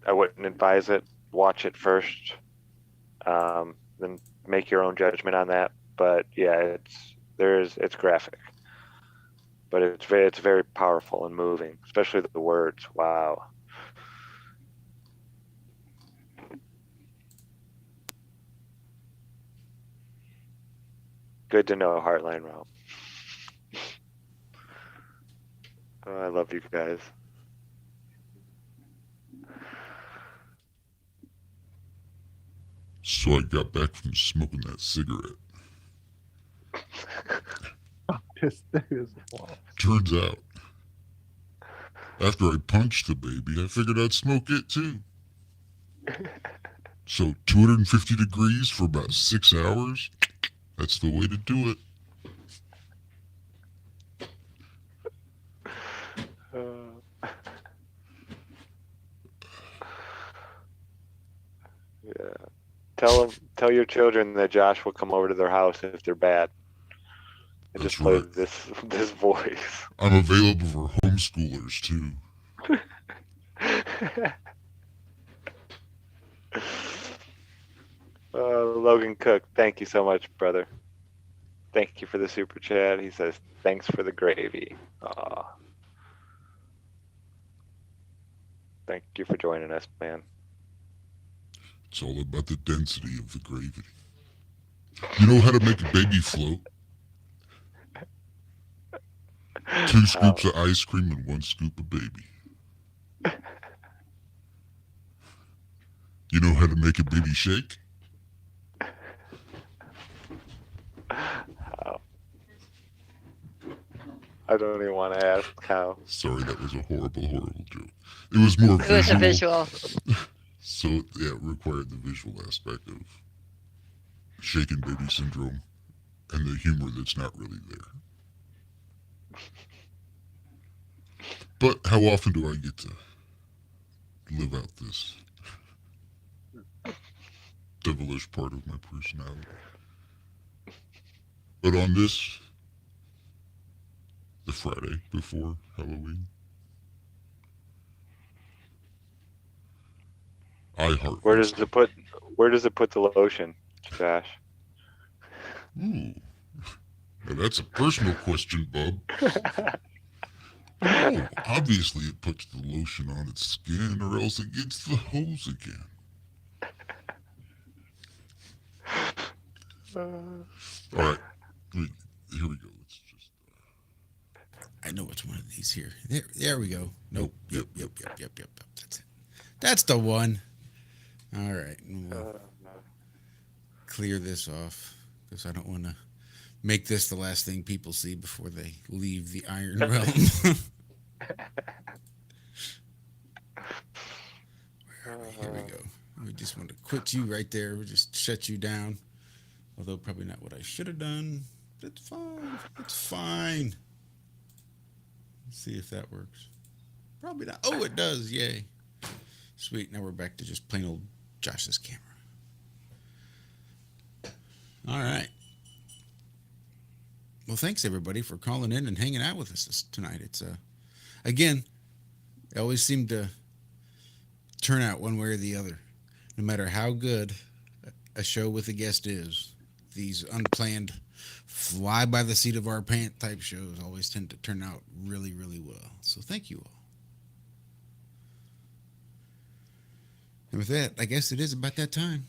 Speaker 3: I wouldn't advise it. watch it first, then make your own judgment on that. But yeah, it's graphic, but it's very powerful and moving, especially the words. Wow. Good to know, Heartline Realm. Oh, I love you guys.
Speaker 8: So I got back from smoking that cigarette.
Speaker 7: This thing is wild.
Speaker 8: Turns out, after I punched the baby, I figured I'd smoke it too. So 250 degrees for about 6 hours, that's the way to do it.
Speaker 3: Yeah. Tell your children that Josh will come over to their house if they're bad. And
Speaker 8: That's
Speaker 3: just play
Speaker 8: right.
Speaker 3: this voice.
Speaker 8: I'm available for homeschoolers too.
Speaker 3: Logan Cook, thank you so much, brother. Thank you for the super chat. He says, thanks for the gravy. Aw. Thank you for joining us, man.
Speaker 8: It's all about the density of the gravy. You know how to make a baby float? 2 scoops of ice cream and 1 scoop of baby. You know how to make a baby shake?
Speaker 3: How? I don't even want to ask how.
Speaker 8: Sorry, that was a horrible, horrible joke. It was more
Speaker 4: It was a
Speaker 8: visual.
Speaker 4: visual.
Speaker 8: So, yeah, it required the visual aspect of shaken baby syndrome and the humor that's not really there. But how often do I get to live out this devilish part of my personality? But on this, the Friday before Halloween, I heart.
Speaker 3: Where does it put the lotion, Josh?
Speaker 8: Ooh. Now that's a personal question, bub. Oh, obviously it puts the lotion on its skin, or else it gets the hose again. All right, here we go. Let's just.
Speaker 2: I know which one of these here. There we go. Nope. Yep. That's it. That's the one. All right. We'll clear this off because I don't want to make this the last thing people see before they leave the Iron Realm. Here we go. We just want to quit you right there. We just shut you down. Although probably not what I should have done. It's fine. It's fine. Let's see if that works. Probably not. Oh, it does. Yay. Sweet. Now we're back to just plain old Josh's camera. All right. Well, thanks everybody for calling in and hanging out with us tonight. It's again, it always seemed to turn out one way or the other. No matter how good a show with a guest is, these unplanned, fly by the seat of our pant type shows always tend to turn out really, really well. So thank you all. And with that, I guess it is about that time.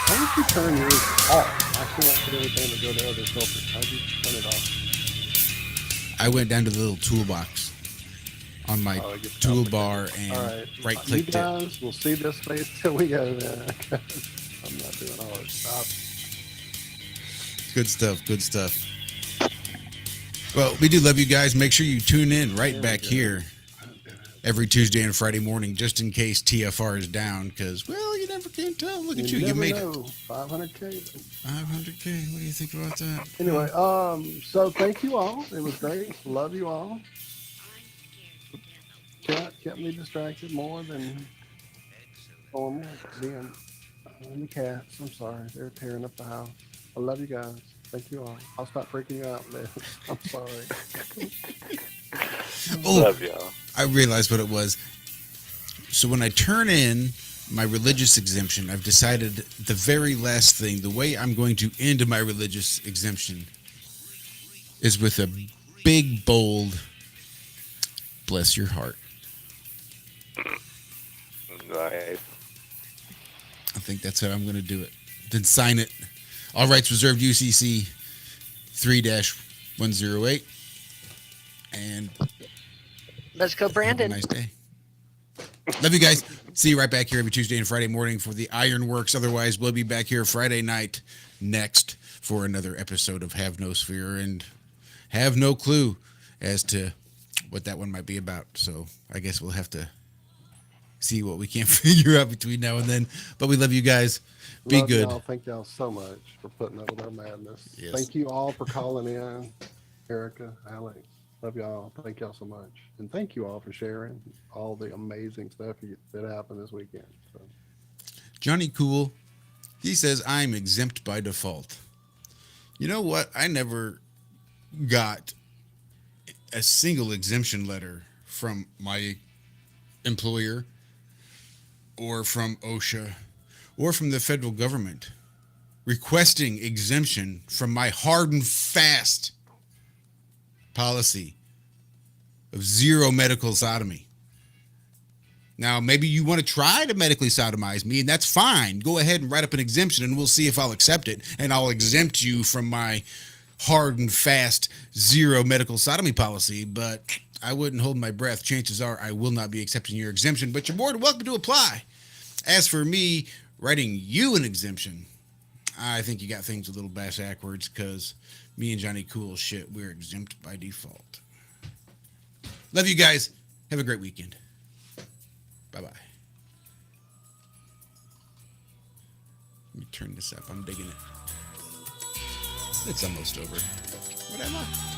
Speaker 7: How did you turn yours off? I can't put anything to go to other filters. How did you turn it off?
Speaker 2: I went down to the little toolbox on my toolbar and right-clicked
Speaker 7: it. You guys will see this face till we go then. I'm not doing all this stuff.
Speaker 2: Good stuff. Good stuff. Well, we do love you guys. Make sure you tune in right back here every Tuesday and Friday morning, just in case TFR is down, because, well, you never can tell. Look at you. You made it.
Speaker 7: 500K.
Speaker 2: 500K. What do you think about that?
Speaker 7: Anyway, so thank you all. It was great. Love you all. Kept me distracted more than normal. Being the cats. I'm sorry. They're tearing up the house. I love you guys. Thank you all. I'll stop freaking out, man. I'm sorry.
Speaker 2: Love y'all. I realized what it was. So when I turn in my religious exemption, I've decided the very last thing, the way I'm going to end my religious exemption is with a big, bold, bless your heart.
Speaker 3: Nice.
Speaker 2: I think that's how I'm going to do it. Then sign it. All rights reserved, UCC 3-108. And
Speaker 4: let's go, Brandon.
Speaker 2: Have a nice day. Love you guys. See you right back here every Tuesday and Friday morning for the Ironworks. Otherwise, we'll be back here Friday night next for another episode of Have No Sphere and have no clue as to what that one might be about. So I guess we'll have to see what we can figure out between now and then. But we love you guys. Be
Speaker 7: Love
Speaker 2: good.
Speaker 7: Y'all. Thank y'all so much for putting up with our madness.
Speaker 2: Yes.
Speaker 7: Thank you all for calling in. Erica, Alex. Love y'all. Thank y'all so much. And thank you all for sharing all the amazing stuff that happened this weekend. So.
Speaker 2: Johnny Cool, he says, I'm exempt by default. You know what? I never got a single exemption letter from my employer or from OSHA or from the federal government requesting exemption from my hard and fast policy of zero medical sodomy. Now, maybe you want to try to medically sodomize me, and that's fine. Go ahead and write up an exemption, and we'll see if I'll accept it, and I'll exempt you from my hard and fast zero medical sodomy policy, but I wouldn't hold my breath. Chances are I will not be accepting your exemption, but you're more than welcome to apply. As for me writing you an exemption, I think you got things a little backwards because me and Johnny Cool shit, we're exempt by default. Love you guys. Have a great weekend. Bye-bye. Let me turn this up. I'm digging it. It's almost over. What am I?